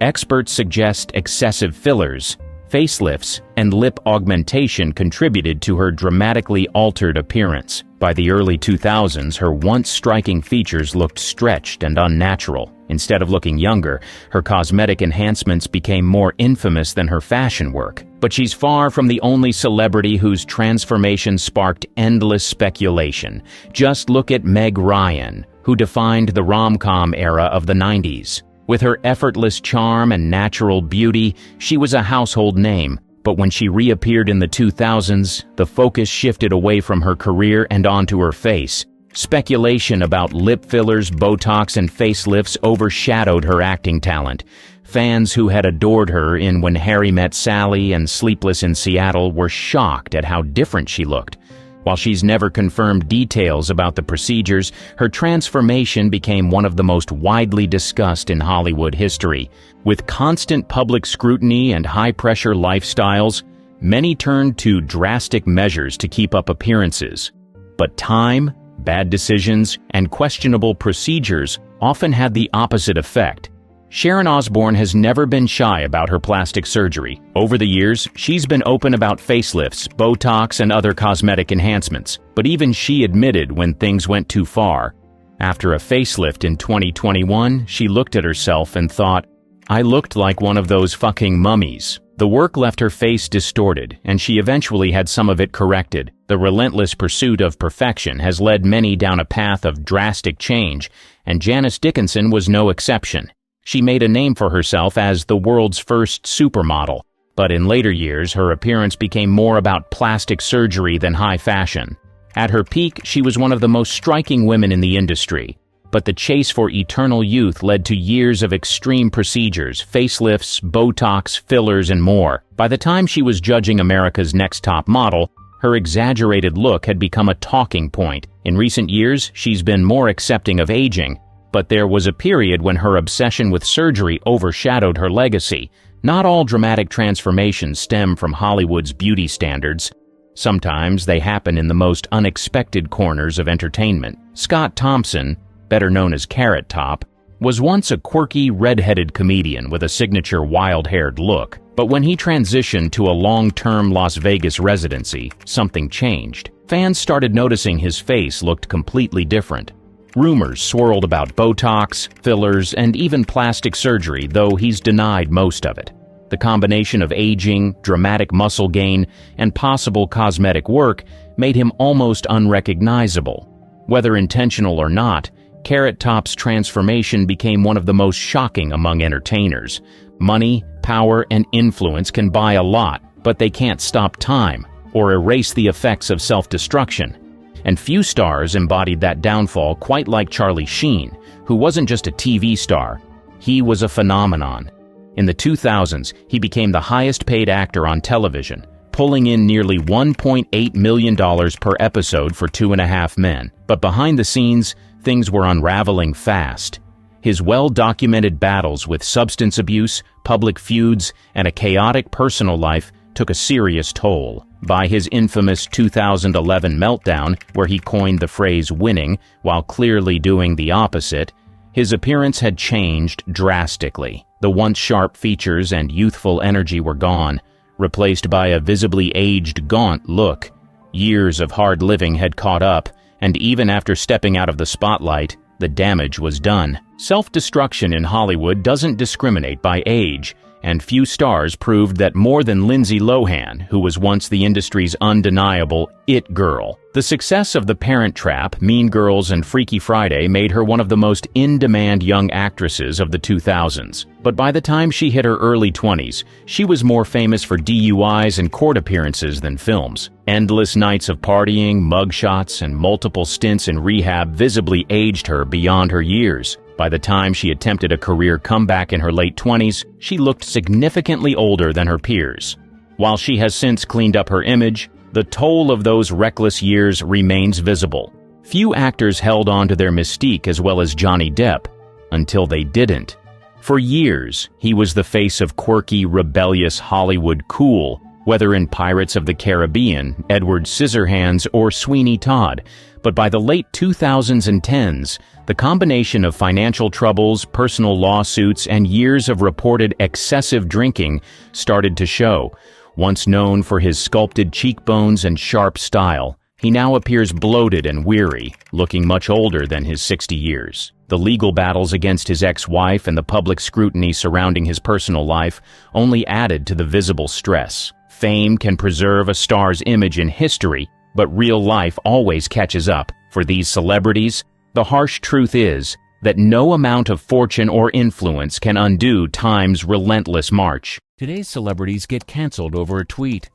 experts suggest excessive fillers, facelifts, and lip augmentation contributed to her dramatically altered appearance. By the early 2000s, her once striking features looked stretched and unnatural. Instead of looking younger, her cosmetic enhancements became more infamous than her fashion work. But she's far from the only celebrity whose transformation sparked endless speculation. Just look at Meg Ryan, who defined the rom-com era of the 90s. With her effortless charm and natural beauty, she was a household name. But when she reappeared in the 2000s, the focus shifted away from her career and onto her face. Speculation about lip fillers, Botox, and facelifts overshadowed her acting talent. Fans who had adored her in When Harry Met Sally and Sleepless in Seattle were shocked at how different she looked. While she's never confirmed details about the procedures, her transformation became one of the most widely discussed in Hollywood history. With constant public scrutiny and high-pressure lifestyles, many turned to drastic measures to keep up appearances. But time, bad decisions, and questionable procedures often had the opposite effect. Sharon Osbourne has never been shy about her plastic surgery. Over the years, she's been open about facelifts, Botox, and other cosmetic enhancements. But even she admitted when things went too far. After a facelift in 2021, she looked at herself and thought, "I looked like one of those fucking mummies." The work left her face distorted, and she eventually had some of it corrected. The relentless pursuit of perfection has led many down a path of drastic change, and Janice Dickinson was no exception. She made a name for herself as the world's first supermodel, but in later years her appearance became more about plastic surgery than high fashion. At her peak, she was one of the most striking women in the industry, but the chase for eternal youth led to years of extreme procedures, facelifts, Botox, fillers, and more. By the time she was judging America's Next Top Model, Her exaggerated look had become a talking point. In recent years, she's been more accepting of aging, but there was a period when her obsession with surgery overshadowed her legacy. Not all dramatic transformations stem from Hollywood's beauty standards. Sometimes they happen in the most unexpected corners of entertainment. Scott Thompson, better known as Carrot Top, was once a quirky, red-headed comedian with a signature wild-haired look. But when he transitioned to a long-term Las Vegas residency, something changed. Fans started noticing his face looked completely different. Rumors swirled about Botox, fillers, and even plastic surgery, though he's denied most of it. The combination of aging, dramatic muscle gain, and possible cosmetic work made him almost unrecognizable. Whether intentional or not, Carrot Top's transformation became one of the most shocking among entertainers. Money, power, and influence can buy a lot, but they can't stop time or erase the effects of self-destruction. And few stars embodied that downfall quite like Charlie Sheen, who wasn't just a TV star. He was a phenomenon. In the 2000s, he became the highest-paid actor on television, pulling in nearly $1.8 million per episode for 2.5 Men. But behind the scenes, things were unraveling fast. His well-documented battles with substance abuse, public feuds, and a chaotic personal life took a serious toll. By his infamous 2011 meltdown, where he coined the phrase winning while clearly doing the opposite, his appearance had changed drastically. The once sharp features and youthful energy were gone, replaced by a visibly aged, gaunt look. Years of hard living had caught up, and even after stepping out of the spotlight, the damage was done. Self-destruction in Hollywood doesn't discriminate by age, and few stars proved that more than Lindsay Lohan, who was once the industry's undeniable it girl. The success of The Parent Trap, Mean Girls, and Freaky Friday made her one of the most in-demand young actresses of the 2000s. But by the time she hit her early 20s, she was more famous for DUIs and court appearances than films. Endless nights of partying, mugshots, and multiple stints in rehab visibly aged her beyond her years. By the time she attempted a career comeback in her late 20s, she looked significantly older than her peers. While she has since cleaned up her image, the toll of those reckless years remains visible. Few actors held on to their mystique as well as Johnny Depp, until they didn't. For years, he was the face of quirky, rebellious Hollywood cool, whether in Pirates of the Caribbean, Edward Scissorhands, or Sweeney Todd. But by the late 2000s and 10s, the combination of financial troubles, personal lawsuits, and years of reported excessive drinking started to show. Once known for his sculpted cheekbones and sharp style, he now appears bloated and weary, looking much older than his 60 years. The legal battles against his ex-wife and the public scrutiny surrounding his personal life only added to the visible stress. Fame can preserve a star's image in history, but real life always catches up. For these celebrities, the harsh truth is that no amount of fortune or influence can undo time's relentless march. Today's celebrities get canceled over a tweet.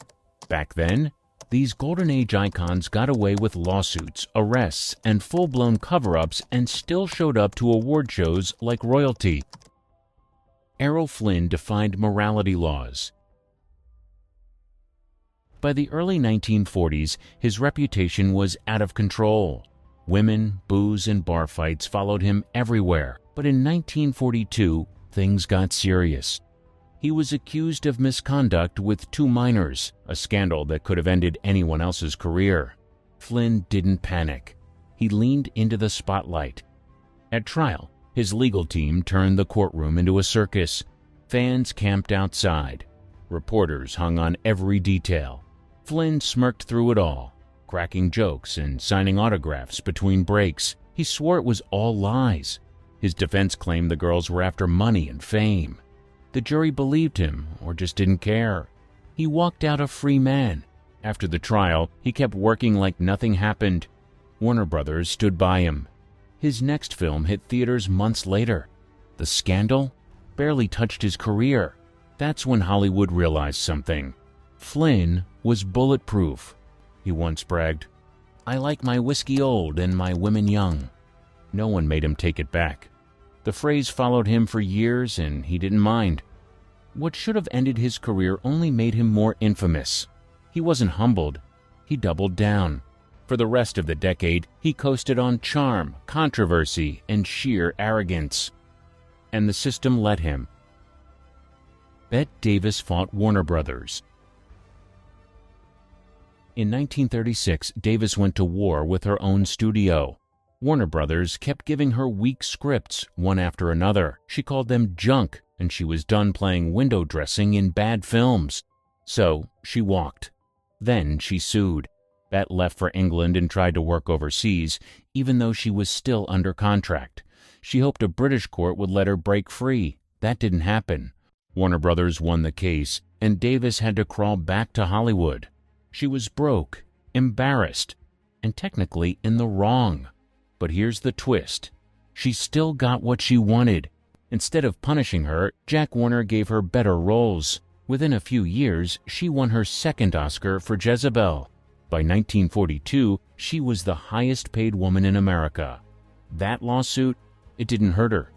Back then, these golden age icons got away with lawsuits, arrests, and full-blown cover-ups and still showed up to award shows like royalty. Errol Flynn defied morality laws. By the early 1940s, his reputation was out of control. Women, booze, and bar fights followed him everywhere. But in 1942, things got serious. He was accused of misconduct with 2 minors, a scandal that could have ended anyone else's career. Flynn didn't panic. He leaned into the spotlight. At trial, his legal team turned the courtroom into a circus. Fans camped outside. Reporters hung on every detail. Flynn smirked through it all, cracking jokes and signing autographs between breaks. He swore it was all lies. His defense claimed the girls were after money and fame. The jury believed him, or just didn't care. He walked out a free man. After the trial, he kept working like nothing happened. Warner Brothers stood by him. His next film hit theaters months later. The scandal barely touched his career. That's when Hollywood realized something. Flynn was bulletproof. He once bragged, "I like my whiskey old and my women young." No one made him take it back. The phrase followed him for years, and he didn't mind. What should have ended his career only made him more infamous. He wasn't humbled. he doubled down. For the rest of the decade, he coasted on charm, controversy, and sheer arrogance. And the system let him. Bette Davis fought Warner Brothers. In 1936, Davis went to war with her own studio. Warner Brothers kept giving her weak scripts, one after another. She called them junk, and she was done playing window dressing in bad films. So she walked. Then she sued. Bette left for England and tried to work overseas, even though she was still under contract. She hoped a British court would let her break free. That didn't happen. Warner Brothers won the case, and Davis had to crawl back to Hollywood. She was broke, embarrassed, and technically in the wrong. But here's the twist. She still got what she wanted. Instead of punishing her, Jack Warner gave her better roles. Within a few years, she won her second Oscar for Jezebel. By 1942, she was the highest-paid woman in America. That lawsuit, it didn't hurt her.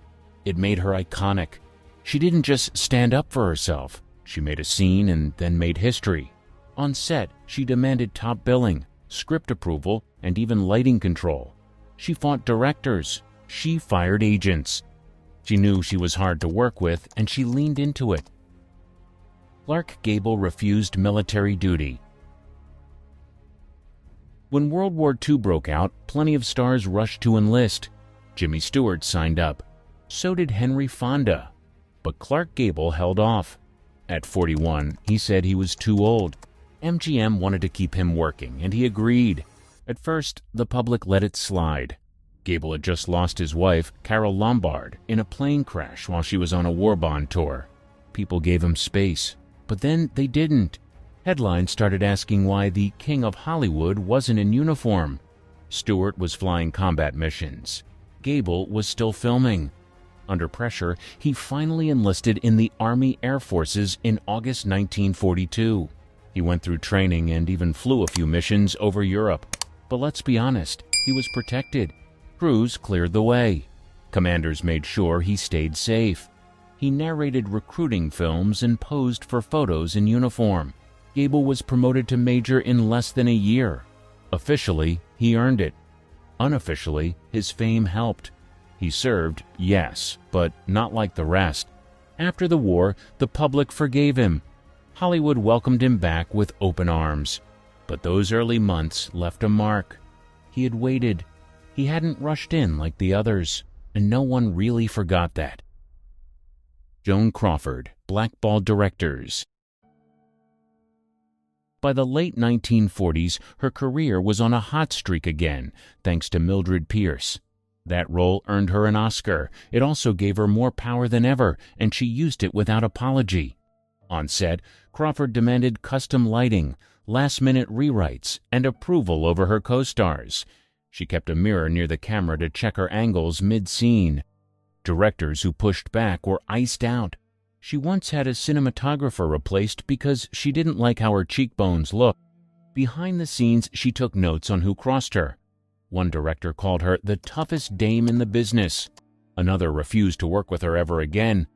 It made her iconic. She didn't just stand up for herself. She made a scene and then made history. On set, she demanded top billing, script approval, and even lighting control. She fought directors. She fired agents. She knew she was hard to work with, and she leaned into it. Clark Gable refused military duty. When World War II broke out, plenty of stars rushed to enlist. Jimmy Stewart signed up. So did Henry Fonda. But Clark Gable held off. At 41, he said he was too old. MGM wanted to keep him working, and he agreed. At first, the public let it slide. Gable had just lost his wife, Carol Lombard, in a plane crash while she was on a war bond tour. People gave him space. But then they didn't. Headlines started asking why the King of Hollywood wasn't in uniform. Stewart was flying combat missions. Gable was still filming. Under pressure, he finally enlisted in the Army Air Forces in August 1942. He went through training and even flew a few missions over Europe. But let's be honest, he was protected. Crews cleared the way. Commanders made sure he stayed safe. He narrated recruiting films and posed for photos in uniform. Gable was promoted to major in less than a year. Officially, he earned it. Unofficially, his fame helped. He served, yes, but not like the rest. After the war, the public forgave him. Hollywood welcomed him back with open arms. But those early months left a mark. He had waited. He hadn't rushed in like the others, and no one really forgot that. Joan Crawford, blackballed directors. By the late 1940s, her career was on a hot streak again, thanks to Mildred Pierce. That role earned her an Oscar. It also gave her more power than ever, and she used it without apology. On set, Crawford demanded custom lighting, last-minute rewrites, and approval over her co-stars. She kept a mirror near the camera to check her angles mid-scene. Directors who pushed back were iced out. She once had a cinematographer replaced because she didn't like how her cheekbones looked. Behind the scenes, she took notes on who crossed her. One director called her the toughest dame in the business. Another refused to work with her ever again.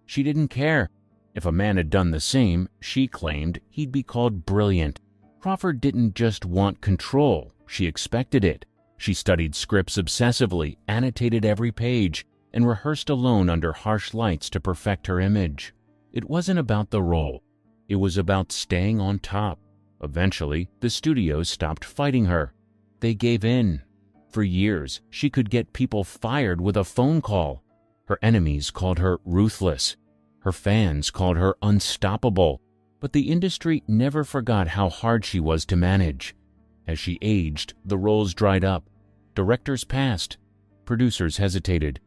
She didn't care. If a man had done the same, she claimed he'd be called brilliant. Crawford didn't just want control, she expected it. She studied scripts obsessively, annotated every page, and rehearsed alone under harsh lights to perfect her image. It wasn't about the role. It was about staying on top. Eventually, the studios stopped fighting her. They gave in. For years, she could get people fired with a phone call. Her enemies called her ruthless. Her fans called her unstoppable. But the industry never forgot how hard she was to manage. As she aged, the roles dried up. Directors passed. Producers hesitated.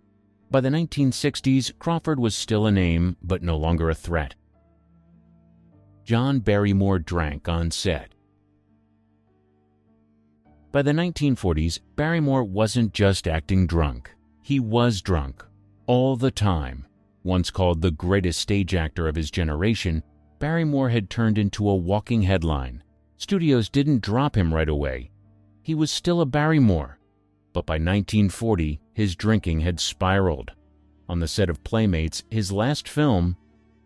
By the 1960s, Crawford was still a name, but no longer a threat. John Barrymore drank on set. By the 1940s, Barrymore wasn't just acting drunk. He was drunk. All the time. Once called the greatest stage actor of his generation, Barrymore had turned into a walking headline. Studios didn't drop him right away. He was still a Barrymore. But by 1940, his drinking had spiraled. On the set of Playmates, his last film,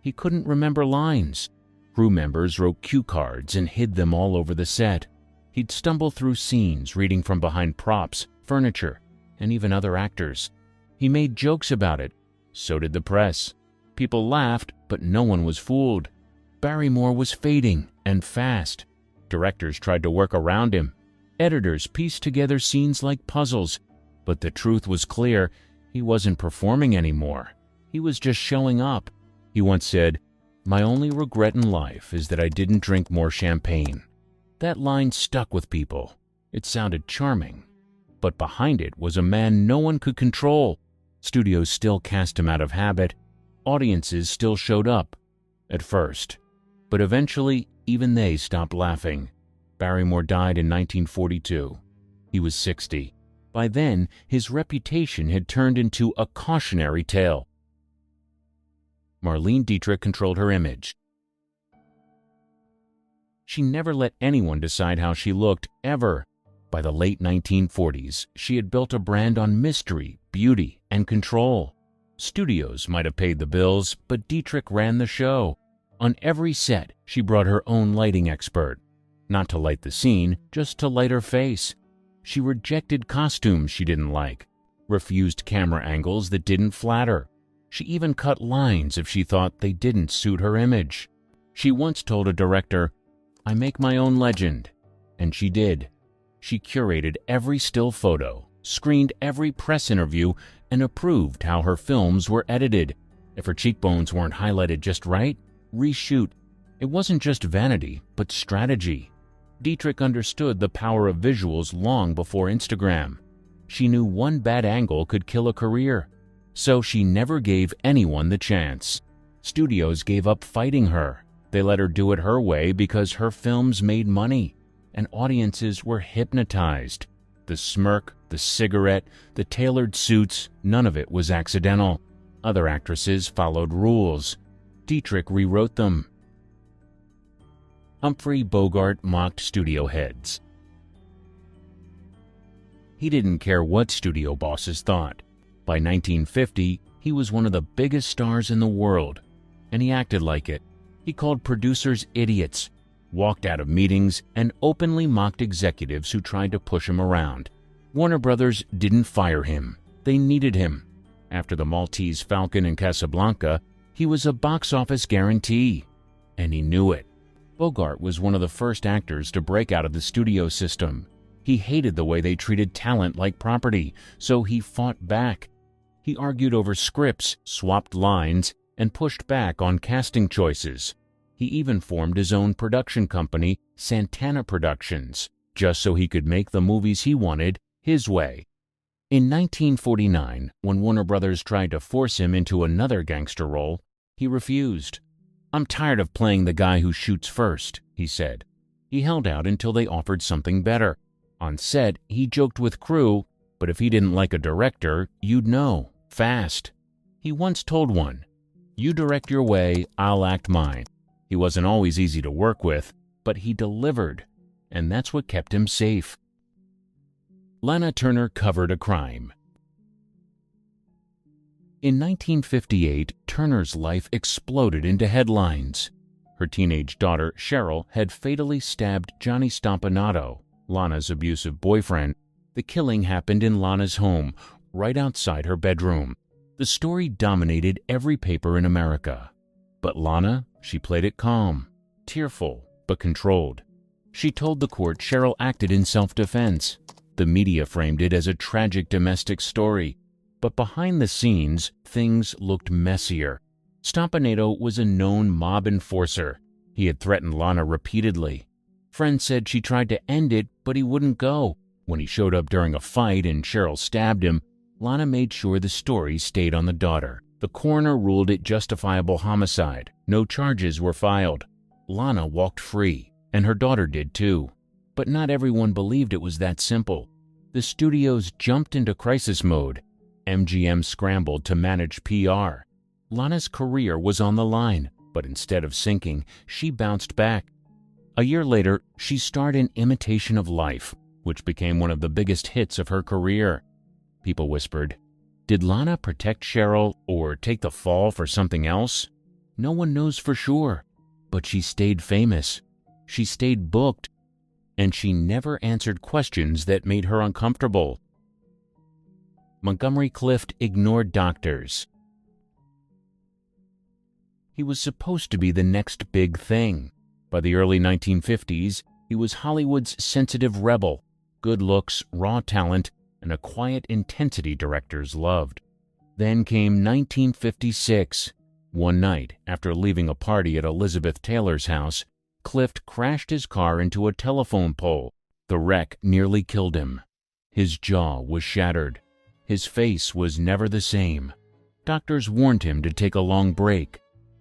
he couldn't remember lines. Crew members wrote cue cards and hid them all over the set. He'd stumble through scenes, reading from behind props, furniture, and even other actors. He made jokes about it. So did the press. People laughed, but no one was fooled. Barrymore was fading, and fast. Directors tried to work around him. Editors pieced together scenes like puzzles. But the truth was clear. He wasn't performing anymore. He was just showing up. He once said, "My only regret in life is that I didn't drink more champagne." That line stuck with people. It sounded charming. But behind it was a man no one could control. Studios still cast him out of habit. Audiences still showed up. At first. But eventually, even they stopped laughing. Barrymore died in 1942. He was 60. By then, his reputation had turned into a cautionary tale. Marlene Dietrich controlled her image. She never let anyone decide how she looked, ever. By the late 1940s, she had built a brand on mystery, beauty, and control. Studios might have paid the bills, but Dietrich ran the show. On every set, she brought her own lighting expert. Not to light the scene, just to light her face. She rejected costumes she didn't like, refused camera angles that didn't flatter. She even cut lines if she thought they didn't suit her image. She once told a director, "I make my own legend." And she did. She curated every still photo, screened every press interview, and approved how her films were edited. If her cheekbones weren't highlighted just right, reshoot. It wasn't just vanity, but strategy. Dietrich understood the power of visuals long before Instagram. She knew one bad angle could kill a career. So she never gave anyone the chance. Studios gave up fighting her. They let her do it her way because her films made money, and audiences were hypnotized. The smirk, the cigarette, the tailored suits, none of it was accidental. Other actresses followed rules. Dietrich rewrote them. Humphrey Bogart mocked studio heads. He didn't care what studio bosses thought. By 1950, he was one of the biggest stars in the world, and he acted like it. He called producers idiots, walked out of meetings, and openly mocked executives who tried to push him around. Warner Brothers didn't fire him. They needed him. After The Maltese Falcon and Casablanca, he was a box office guarantee, and he knew it. Bogart was one of the first actors to break out of the studio system. He hated the way they treated talent like property, so he fought back. He argued over scripts, swapped lines, and pushed back on casting choices. He even formed his own production company, Santana Productions, just so he could make the movies he wanted his way. In 1949, when Warner Brothers tried to force him into another gangster role, he refused. "I'm tired of playing the guy who shoots first," he said. He held out until they offered something better. On set, he joked with crew, but if he didn't like a director, you'd know, fast. He once told one, "You direct your way, I'll act mine." He wasn't always easy to work with, but he delivered, and that's what kept him safe. Lana Turner covered a crime. In 1958, Turner's life exploded into headlines. Her teenage daughter, Cheryl, had fatally stabbed Johnny Stompanato, Lana's abusive boyfriend. The killing happened in Lana's home, right outside her bedroom. The story dominated every paper in America. But Lana, she played it calm, tearful, but controlled. She told the court Cheryl acted in self-defense. The media framed it as a tragic domestic story. But behind the scenes, things looked messier. Stompanato was a known mob enforcer. He had threatened Lana repeatedly. Friends said she tried to end it, but he wouldn't go. When he showed up during a fight and Cheryl stabbed him, Lana made sure the story stayed on the daughter. The coroner ruled it justifiable homicide. No charges were filed. Lana walked free, and her daughter did too. But not everyone believed it was that simple. The studios jumped into crisis mode. MGM scrambled to manage PR. Lana's career was on the line, but instead of sinking, she bounced back. A year later, she starred in Imitation of Life, which became one of the biggest hits of her career. People whispered, "Did Lana protect Cheryl or take the fall for something else?" No one knows for sure, but she stayed famous. She stayed booked. and she never answered questions that made her uncomfortable. Montgomery Clift ignored doctors. He was supposed to be the next big thing. By the early 1950s, he was Hollywood's sensitive rebel, good looks, raw talent, and a quiet intensity directors loved. Then came 1956. One night, after leaving a party at Elizabeth Taylor's house, Clift crashed his car into a telephone pole. The wreck nearly killed him. His jaw was shattered. His face was never the same. Doctors warned him to take a long break,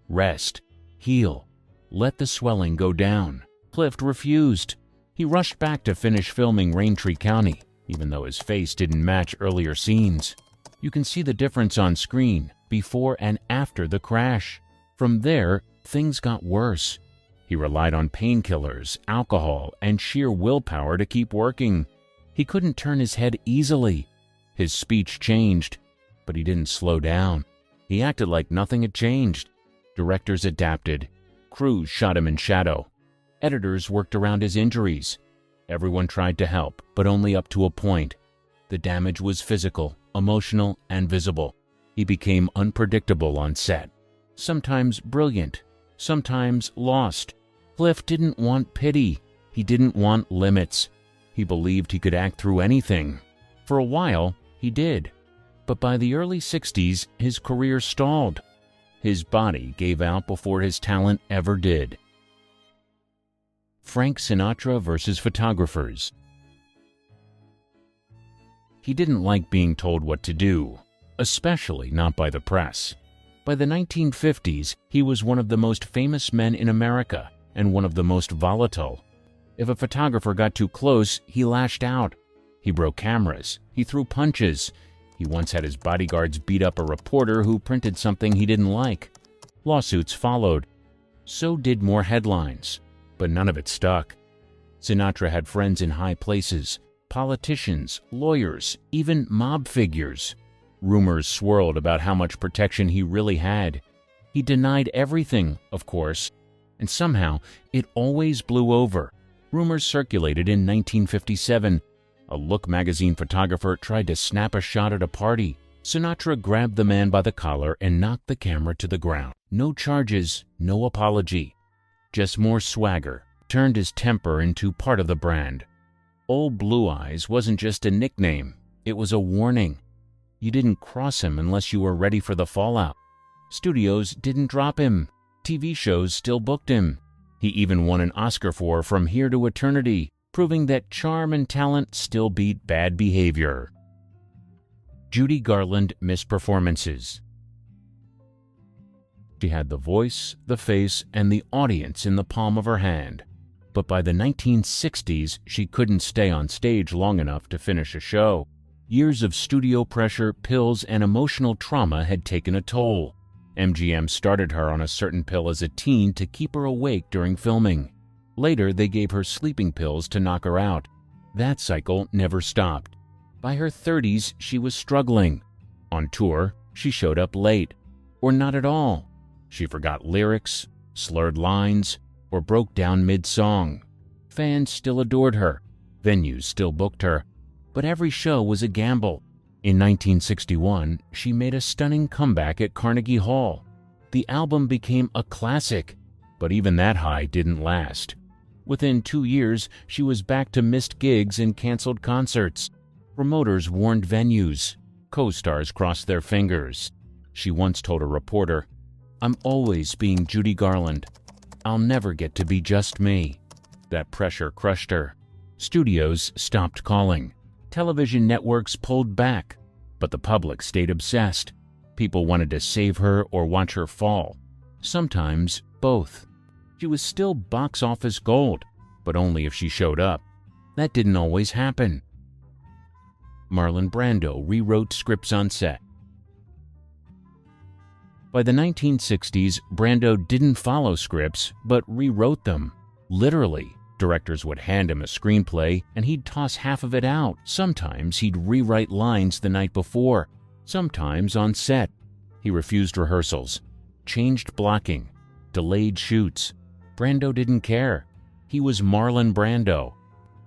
rest, heal, let the swelling go down. Clift refused. He rushed back to finish filming Raintree County, even though his face didn't match earlier scenes. You can see the difference on screen, before and after the crash. From there, things got worse. He relied on painkillers, alcohol, and sheer willpower to keep working. He couldn't turn his head easily. His speech changed, but he didn't slow down. He acted like nothing had changed. Directors adapted. Crews shot him in shadow. Editors worked around his injuries. Everyone tried to help, but only up to a point. The damage was physical, emotional, and visible. He became unpredictable on set. Sometimes brilliant, sometimes lost. Clift didn't want pity. He didn't want limits. He believed he could act through anything. For a while, he did. But by the early 60s, his career stalled. His body gave out before his talent ever did. Frank Sinatra versus photographers. He didn't like being told what to do, especially not by the press. By the 1950s, he was one of the most famous men in America and one of the most volatile. If a photographer got too close, he lashed out. He broke cameras. He threw punches. He once had his bodyguards beat up a reporter who printed something he didn't like. Lawsuits followed. So did more headlines, but none of it stuck. Sinatra had friends in high places, politicians, lawyers, even mob figures. Rumors swirled about how much protection he really had. He denied everything, of course, and somehow it always blew over. Rumors circulated in 1957. A Look magazine photographer tried to snap a shot at a party. Sinatra grabbed the man by the collar and knocked the camera to the ground. No charges, no apology. Just more swagger. Turned his temper into part of the brand. Old Blue Eyes wasn't just a nickname. It was a warning. You didn't cross him unless you were ready for the fallout. Studios didn't drop him. TV shows still booked him. He even won an Oscar for From Here to Eternity, proving that charm and talent still beat bad behavior. Judy Garland misperformances. She had the voice, the face, and the audience in the palm of her hand. But by the 1960s, she couldn't stay on stage long enough to finish a show. Years of studio pressure, pills, and emotional trauma had taken a toll. MGM started her on a certain pill as a teen to keep her awake during filming. Later, they gave her sleeping pills to knock her out. That cycle never stopped. By her 30s, she was struggling. On tour, she showed up late, or not at all. She forgot lyrics, slurred lines, or broke down mid-song. Fans still adored her. Venues still booked her. But every show was a gamble. In 1961, she made a stunning comeback at Carnegie Hall. The album became a classic, but even that high didn't last. Within 2 years, she was back to missed gigs and canceled concerts. Promoters warned venues. Co-stars crossed their fingers. She once told a reporter, "I'm always being Judy Garland. I'll never get to be just me." That pressure crushed her. Studios stopped calling. Television networks pulled back, but the public stayed obsessed. People wanted to save her or watch her fall. Sometimes both. She was still box office gold, but only if she showed up. That didn't always happen. Marlon Brando rewrote scripts on set. By the 1960s, Brando didn't follow scripts, but rewrote them. Literally. Directors would hand him a screenplay, and he'd toss half of it out. Sometimes he'd rewrite lines the night before, sometimes on set. He refused rehearsals, changed blocking, delayed shoots. Brando didn't care. He was Marlon Brando.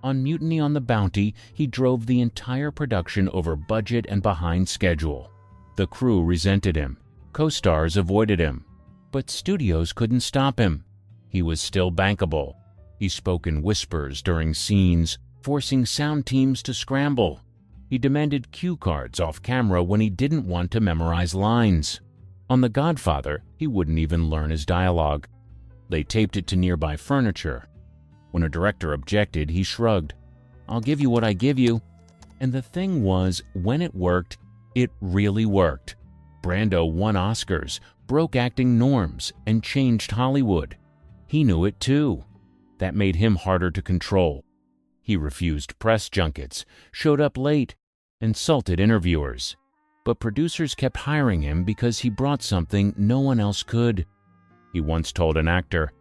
On Mutiny on the Bounty, he drove the entire production over budget and behind schedule. The crew resented him. Co-stars avoided him. But studios couldn't stop him. He was still bankable. He spoke in whispers during scenes, forcing sound teams to scramble. He demanded cue cards off camera when he didn't want to memorize lines. On The Godfather, he wouldn't even learn his dialogue. They taped it to nearby furniture. When a director objected, he shrugged. "I'll give you what I give you." And the thing was, when it worked, it really worked. Brando won Oscars, broke acting norms, and changed Hollywood. He knew it too. That made him harder to control. He refused press junkets, showed up late, insulted interviewers. But producers kept hiring him because he brought something no one else could. He once told an actor,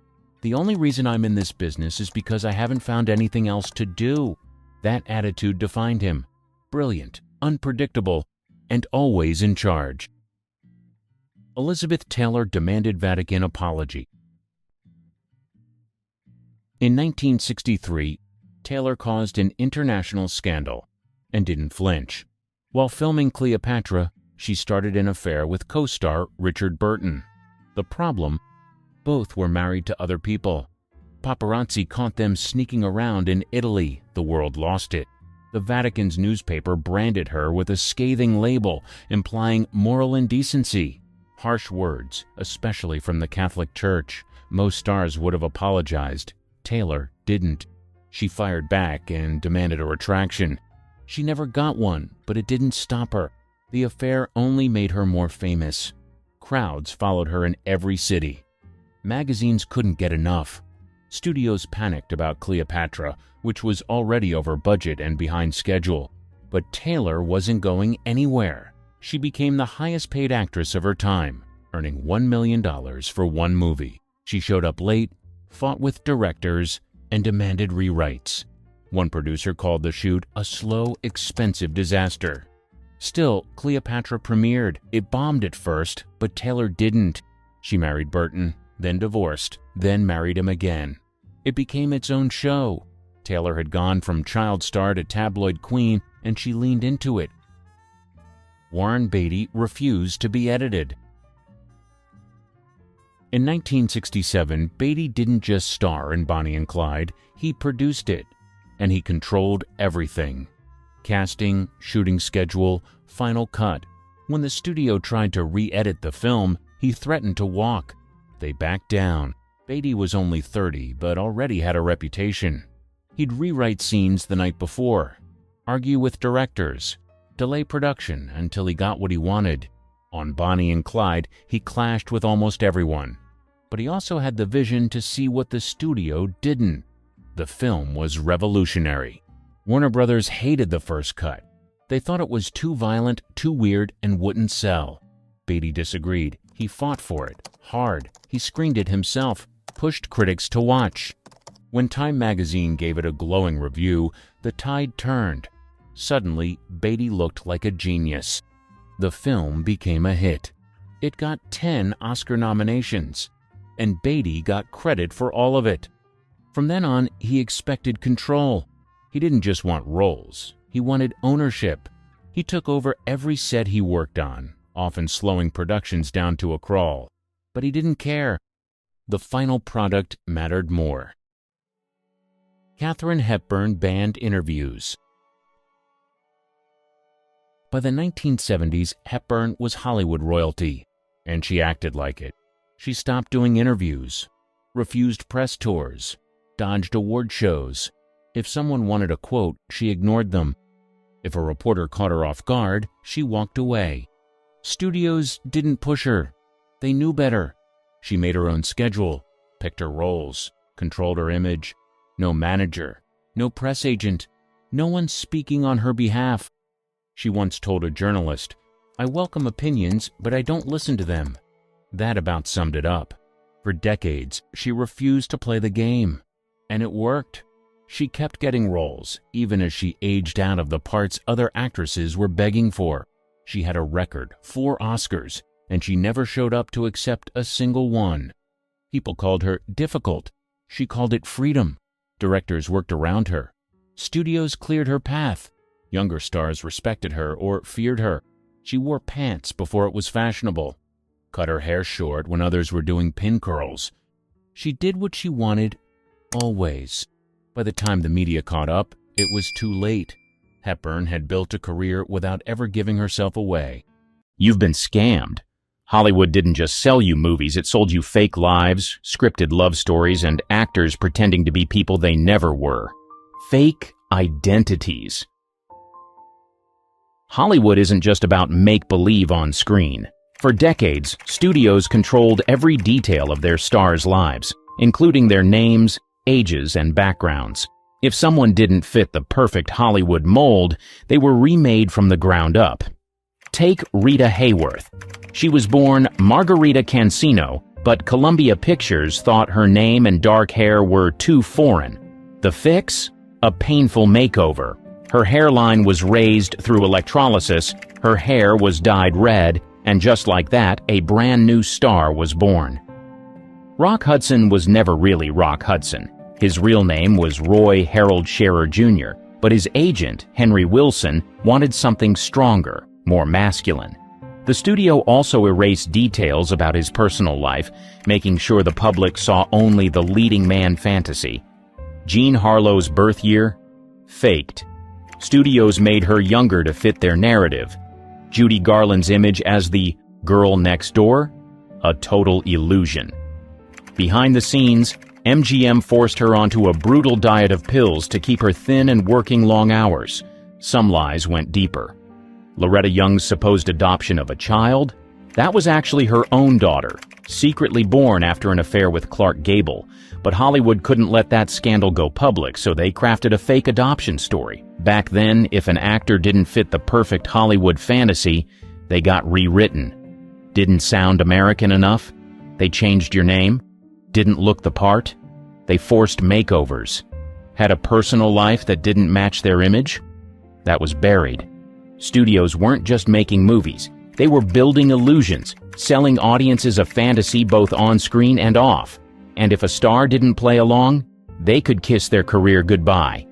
"The only reason I'm in this business is because I haven't found anything else to do." That attitude defined him. Brilliant, unpredictable, and always in charge. Elizabeth Taylor demanded Vatican apology. In 1963, Taylor caused an international scandal and didn't flinch. While filming Cleopatra, she started an affair with co-star Richard Burton. The problem? Both were married to other people. Paparazzi caught them sneaking around in Italy. The world lost it. The Vatican's newspaper branded her with a scathing label implying moral indecency. Harsh words, especially from the Catholic Church. Most stars would have apologized. Taylor didn't. She fired back and demanded a retraction. She never got one, but it didn't stop her. The affair only made her more famous. Crowds followed her in every city. Magazines couldn't get enough. Studios panicked about Cleopatra, which was already over budget and behind schedule. But Taylor wasn't going anywhere. She became the highest-paid actress of her time, earning $1 million for one movie. She showed up late, fought with directors, and demanded rewrites. One producer called the shoot a slow, expensive disaster. Still, Cleopatra premiered. It bombed at first, but Taylor didn't. She married Burton, then divorced, then married him again. It became its own show. Taylor had gone from child star to tabloid queen, and she leaned into it. Warren Beatty refused to be edited. In 1967, Beatty didn't just star in Bonnie and Clyde, he produced it. And he controlled everything. Casting, shooting schedule, final cut. When the studio tried to re-edit the film, he threatened to walk. They backed down. Beatty was only 30, but already had a reputation. He'd rewrite scenes the night before, argue with directors, delay production until he got what he wanted. On Bonnie and Clyde, he clashed with almost everyone. But he also had the vision to see what the studio didn't. The film was revolutionary. Warner Brothers hated the first cut. They thought it was too violent, too weird, and wouldn't sell. Beatty disagreed. He fought for it, hard. He screened it himself, pushed critics to watch. When Time magazine gave it a glowing review, the tide turned. Suddenly, Beatty looked like a genius. The film became a hit. It got 10 Oscar nominations, and Beatty got credit for all of it. From then on, he expected control. He didn't just want roles. He wanted ownership. He took over every set he worked on, often slowing productions down to a crawl. But he didn't care. The final product mattered more. Katharine Hepburn banned interviews. By the 1970s, Hepburn was Hollywood royalty, and she acted like it. She stopped doing interviews, refused press tours, dodged award shows. If someone wanted a quote, she ignored them. If a reporter caught her off guard, she walked away. Studios didn't push her. They knew better. She made her own schedule, picked her roles, controlled her image. No manager, no press agent, no one speaking on her behalf. She once told a journalist, "I welcome opinions, but I don't listen to them." That about summed it up. For decades, she refused to play the game. And it worked. She kept getting roles, even as she aged out of the parts other actresses were begging for. She had a record, 4 Oscars, and she never showed up to accept a single one. People called her difficult. She called it freedom. Directors worked around her. Studios cleared her path. Younger stars respected her or feared her. She wore pants before it was fashionable, cut her hair short when others were doing pin curls. She did what she wanted, always. By the time the media caught up, it was too late. Hepburn had built a career without ever giving herself away. You've been scammed. Hollywood didn't just sell you movies, it sold you fake lives, scripted love stories, and actors pretending to be people they never were. Fake identities. Hollywood isn't just about make-believe on screen. For decades, studios controlled every detail of their stars' lives, including their names, ages, and backgrounds. If someone didn't fit the perfect Hollywood mold, they were remade from the ground up. Take Rita Hayworth. She was born Margarita Cancino, but Columbia Pictures thought her name and dark hair were too foreign. The fix? A painful makeover. Her hairline was raised through electrolysis, her hair was dyed red, and just like that, a brand new star was born. Rock Hudson was never really Rock Hudson. His real name was Roy Harold Scherer Jr., but his agent, Henry Wilson, wanted something stronger, more masculine. The studio also erased details about his personal life, making sure the public saw only the leading man fantasy. Jean Harlow's birth year? Faked. Studios made her younger to fit their narrative. Judy Garland's image as the girl next door? A total illusion. Behind the scenes, MGM forced her onto a brutal diet of pills to keep her thin and working long hours. Some lies went deeper. Loretta Young's supposed adoption of a child? That was actually her own daughter, secretly born after an affair with Clark Gable. But Hollywood couldn't let that scandal go public, so they crafted a fake adoption story. Back then, if an actor didn't fit the perfect Hollywood fantasy, they got rewritten. Didn't sound American enough? They changed your name? Didn't look the part? They forced makeovers. Had a personal life that didn't match their image? That was buried. Studios weren't just making movies. They were building illusions, selling audiences a fantasy both on screen and off. And if a star didn't play along, they could kiss their career goodbye.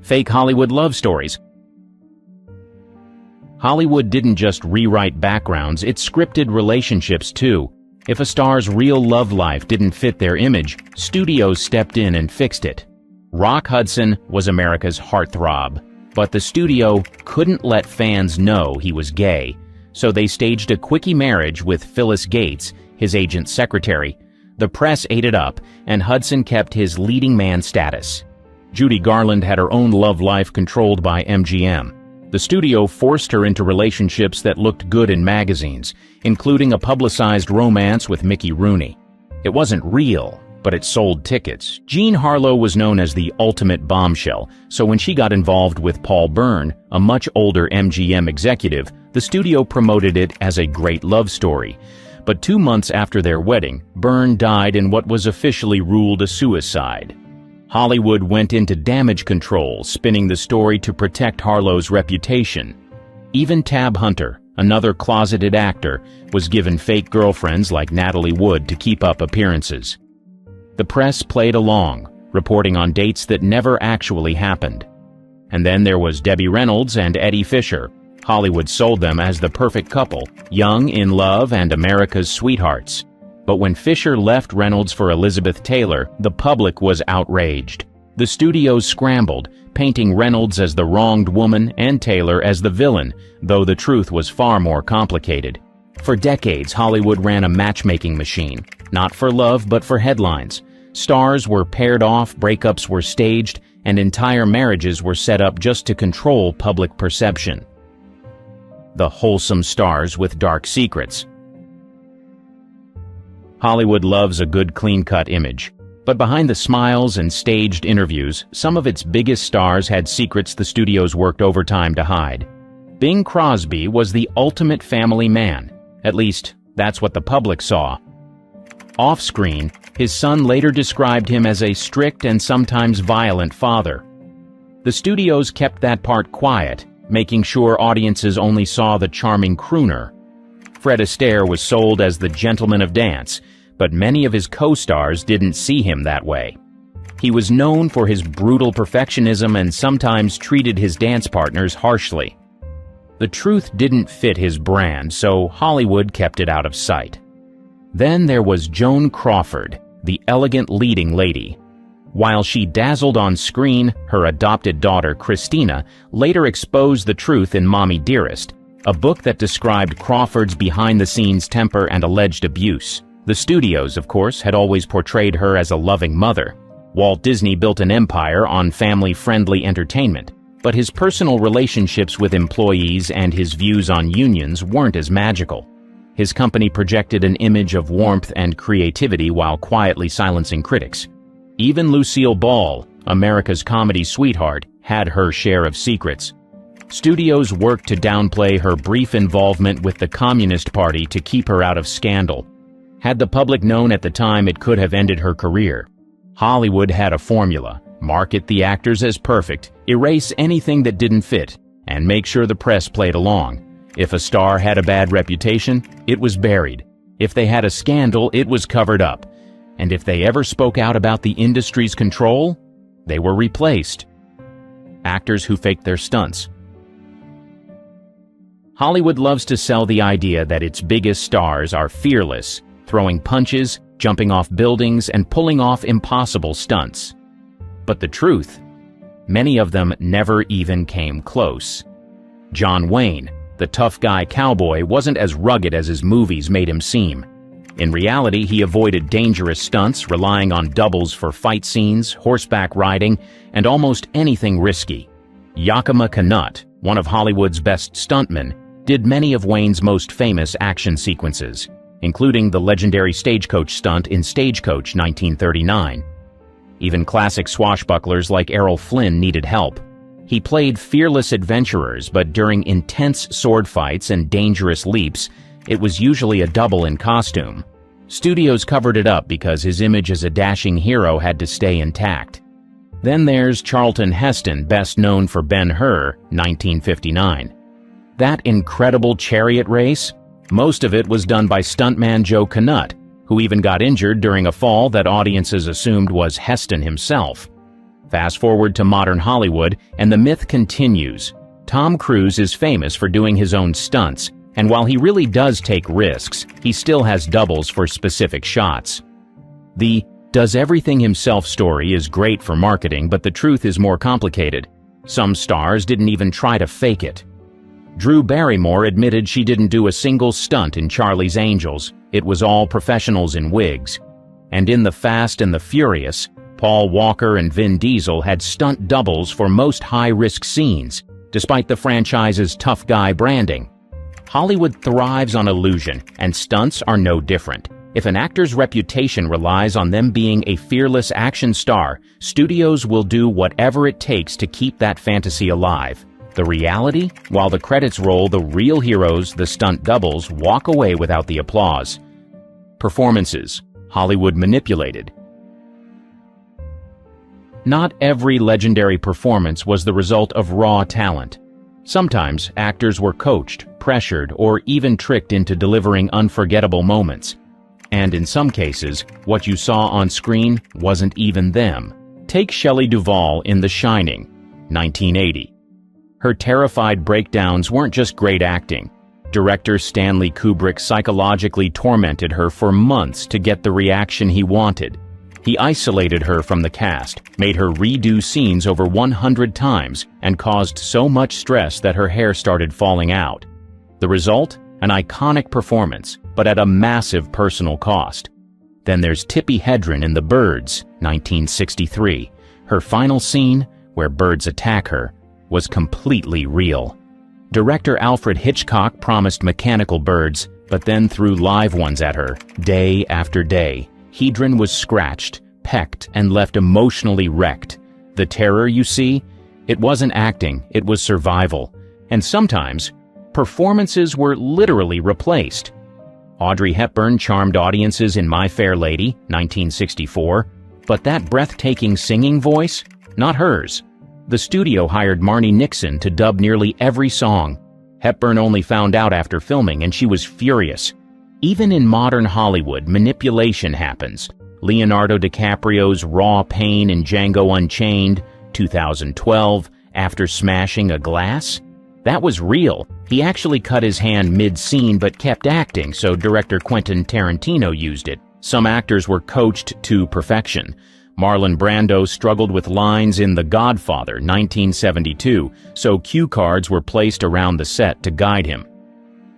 Fake Hollywood love stories. Hollywood didn't just rewrite backgrounds, it scripted relationships too. If a star's real love life didn't fit their image, studios stepped in and fixed it. Rock Hudson was America's heartthrob, but the studio couldn't let fans know he was gay, so they staged a quickie marriage with Phyllis Gates, his agent's secretary. The press ate it up, and Hudson kept his leading man status. Judy Garland had her own love life controlled by MGM. The studio forced her into relationships that looked good in magazines, including a publicized romance with Mickey Rooney. It wasn't real, but it sold tickets. Jean Harlow was known as the ultimate bombshell, so when she got involved with Paul Byrne, a much older MGM executive, the studio promoted it as a great love story. But 2 months after their wedding, Byrne died in what was officially ruled a suicide. Hollywood went into damage control, spinning the story to protect Harlow's reputation. Even Tab Hunter, another closeted actor, was given fake girlfriends like Natalie Wood to keep up appearances. The press played along, reporting on dates that never actually happened. And then there was Debbie Reynolds and Eddie Fisher. Hollywood sold them as the perfect couple, young, in love, and America's sweethearts. But when Fisher left Reynolds for Elizabeth Taylor, the public was outraged. The studios scrambled, painting Reynolds as the wronged woman and Taylor as the villain, though the truth was far more complicated. For decades, Hollywood ran a matchmaking machine, not for love but for headlines. Stars were paired off, breakups were staged, and entire marriages were set up just to control public perception. The wholesome stars with dark secrets. Hollywood loves a good clean-cut image. But behind the smiles and staged interviews, some of its biggest stars had secrets the studios worked overtime to hide. Bing Crosby was the ultimate family man. At least, that's what the public saw. Off-screen, his son later described him as a strict and sometimes violent father. The studios kept that part quiet, making sure audiences only saw the charming crooner. Fred Astaire was sold as the gentleman of dance, but many of his co-stars didn't see him that way. He was known for his brutal perfectionism and sometimes treated his dance partners harshly. The truth didn't fit his brand, so Hollywood kept it out of sight. Then there was Joan Crawford, the elegant leading lady. While she dazzled on screen, her adopted daughter, Christina, later exposed the truth in Mommy Dearest, a book that described Crawford's behind-the-scenes temper and alleged abuse. The studios, of course, had always portrayed her as a loving mother. Walt Disney built an empire on family-friendly entertainment, but his personal relationships with employees and his views on unions weren't as magical. His company projected an image of warmth and creativity while quietly silencing critics. Even Lucille Ball, America's comedy sweetheart, had her share of secrets. Studios worked to downplay her brief involvement with the Communist Party to keep her out of scandal. Had the public known at the time, it could have ended her career. Hollywood had a formula: market the actors as perfect, erase anything that didn't fit, and make sure the press played along. If a star had a bad reputation, it was buried. If they had a scandal, it was covered up. And if they ever spoke out about the industry's control, they were replaced. Actors who faked their stunts. Hollywood loves to sell the idea that its biggest stars are fearless, throwing punches, jumping off buildings, and pulling off impossible stunts. But the truth, many of them never even came close. John Wayne, the tough guy cowboy, wasn't as rugged as his movies made him seem. In reality, he avoided dangerous stunts, relying on doubles for fight scenes, horseback riding, and almost anything risky. Yakima Canutt, one of Hollywood's best stuntmen, did many of Wayne's most famous action sequences, including the legendary stagecoach stunt in Stagecoach 1939. Even classic swashbucklers like Errol Flynn needed help. He played fearless adventurers, but during intense sword fights and dangerous leaps, it was usually a double in costume. Studios covered it up because his image as a dashing hero had to stay intact. Then there's Charlton Heston, best known for Ben-Hur, 1959. That incredible chariot race? Most of it was done by stuntman Joe Canutt, who even got injured during a fall that audiences assumed was Heston himself. Fast forward to modern Hollywood, and the myth continues. Tom Cruise is famous for doing his own stunts, and while he really does take risks, he still has doubles for specific shots. The does everything himself story is great for marketing, but the truth is more complicated. Some stars didn't even try to fake it. Drew Barrymore admitted she didn't do a single stunt in Charlie's Angels. It was all professionals in wigs. And in The Fast and the Furious, Paul Walker and Vin Diesel had stunt doubles for most high-risk scenes, despite the franchise's tough guy branding. Hollywood thrives on illusion, and stunts are no different. If an actor's reputation relies on them being a fearless action star, studios will do whatever it takes to keep that fantasy alive. The reality? While the credits roll, the real heroes, the stunt doubles, walk away without the applause. Performances. Hollywood manipulated. Not every legendary performance was the result of raw talent. Sometimes actors were coached, pressured, or even tricked into delivering unforgettable moments. And in some cases, what you saw on screen wasn't even them. Take Shelley Duvall in The Shining, 1980. Her terrified breakdowns weren't just great acting. Director Stanley Kubrick psychologically tormented her for months to get the reaction he wanted. He isolated her from the cast, made her redo scenes over 100 times, and caused so much stress that her hair started falling out. The result? An iconic performance, but at a massive personal cost. Then there's Tippi Hedren in The Birds, 1963. Her final scene, where birds attack her, was completely real. Director Alfred Hitchcock promised mechanical birds, but then threw live ones at her, day after day. Hedren was scratched, pecked, and left emotionally wrecked. The terror you see? It wasn't acting, it was survival. And sometimes, performances were literally replaced. Audrey Hepburn charmed audiences in My Fair Lady, 1964, but that breathtaking singing voice? Not hers. The studio hired Marni Nixon to dub nearly every song. Hepburn only found out after filming, and she was furious. Even in modern Hollywood, manipulation happens. Leonardo DiCaprio's raw pain in Django Unchained, 2012, after smashing a glass? That was real. He actually cut his hand mid-scene but kept acting, so director Quentin Tarantino used it. Some actors were coached to perfection. Marlon Brando struggled with lines in The Godfather, 1972, so cue cards were placed around the set to guide him.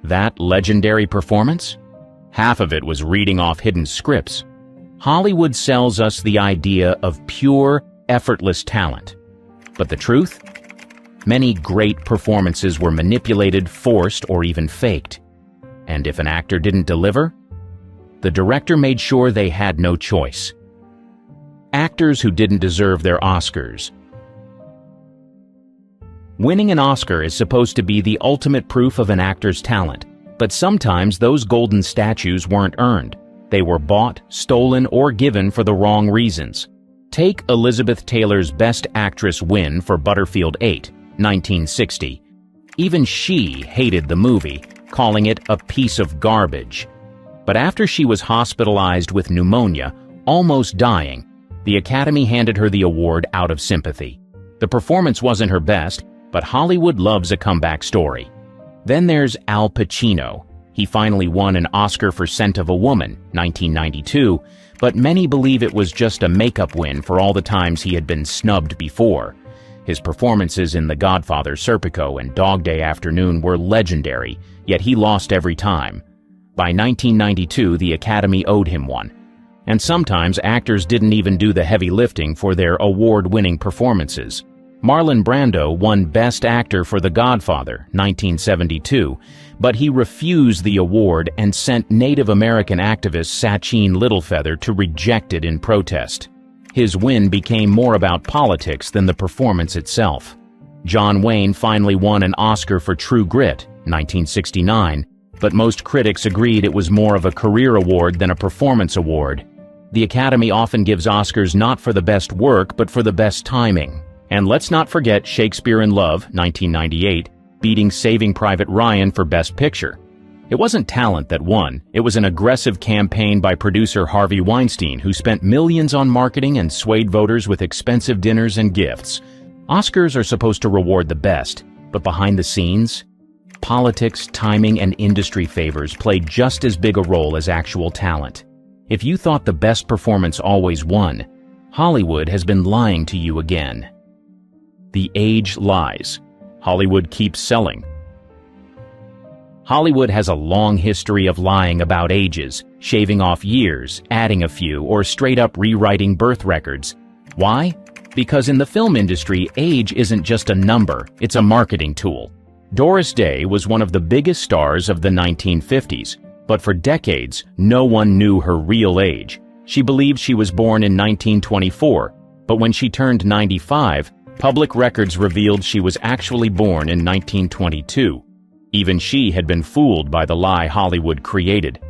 That legendary performance? Half of it was reading off hidden scripts. Hollywood sells us the idea of pure, effortless talent. But the truth? Many great performances were manipulated, forced, or even faked. And if an actor didn't deliver, the director made sure they had no choice. Actors who didn't deserve their Oscars. Winning an Oscar is supposed to be the ultimate proof of an actor's talent, but sometimes those golden statues weren't earned. They were bought, stolen, or given for the wrong reasons. Take Elizabeth Taylor's Best Actress win for Butterfield 8, 1960. Even she hated the movie, calling it a piece of garbage. But after she was hospitalized with pneumonia, almost dying, the Academy handed her the award out of sympathy. The performance wasn't her best, but Hollywood loves a comeback story. Then there's Al Pacino. He finally won an Oscar for Scent of a Woman, 1992, but many believe it was just a makeup win for all the times he had been snubbed before. His performances in The Godfather, Serpico, and Dog Day Afternoon were legendary, yet he lost every time. By 1992, the Academy owed him one. And sometimes actors didn't even do the heavy lifting for their award-winning performances. Marlon Brando won Best Actor for The Godfather, 1972, but he refused the award and sent Native American activist Sachin Littlefeather to reject it in protest. His win became more about politics than the performance itself. John Wayne finally won an Oscar for True Grit, 1969, but most critics agreed it was more of a career award than a performance award. The Academy often gives Oscars not for the best work, but for the best timing. And let's not forget Shakespeare in Love, 1998, beating Saving Private Ryan for Best Picture. It wasn't talent that won, it was an aggressive campaign by producer Harvey Weinstein, who spent millions on marketing and swayed voters with expensive dinners and gifts. Oscars are supposed to reward the best, but behind the scenes, politics, timing, and industry favors play just as big a role as actual talent. If you thought the best performance always won, Hollywood has been lying to you again. The age lies. Hollywood keeps selling. Hollywood has a long history of lying about ages, shaving off years, adding a few, or straight up rewriting birth records. Why? Because in the film industry, age isn't just a number, it's a marketing tool. Doris Day was one of the biggest stars of the 1950s, but for decades, no one knew her real age. She believed she was born in 1924, but when she turned 95, public records revealed she was actually born in 1922. Even she had been fooled by the lie Hollywood created.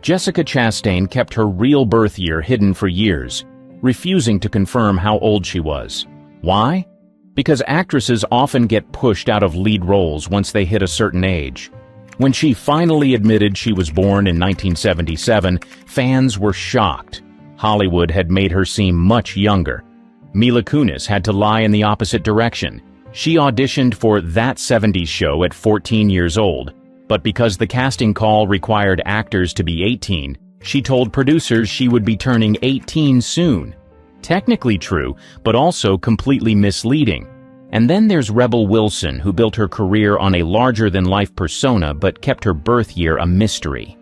Jessica Chastain kept her real birth year hidden for years, refusing to confirm how old she was. Why? Because actresses often get pushed out of lead roles once they hit a certain age. When she finally admitted she was born in 1977, fans were shocked. Hollywood had made her seem much younger. Mila Kunis had to lie in the opposite direction. She auditioned for That 70s Show at 14 years old, but because the casting call required actors to be 18, she told producers she would be turning 18 soon. Technically true, but also completely misleading. And then there's Rebel Wilson, who built her career on a larger-than-life persona but kept her birth year a mystery.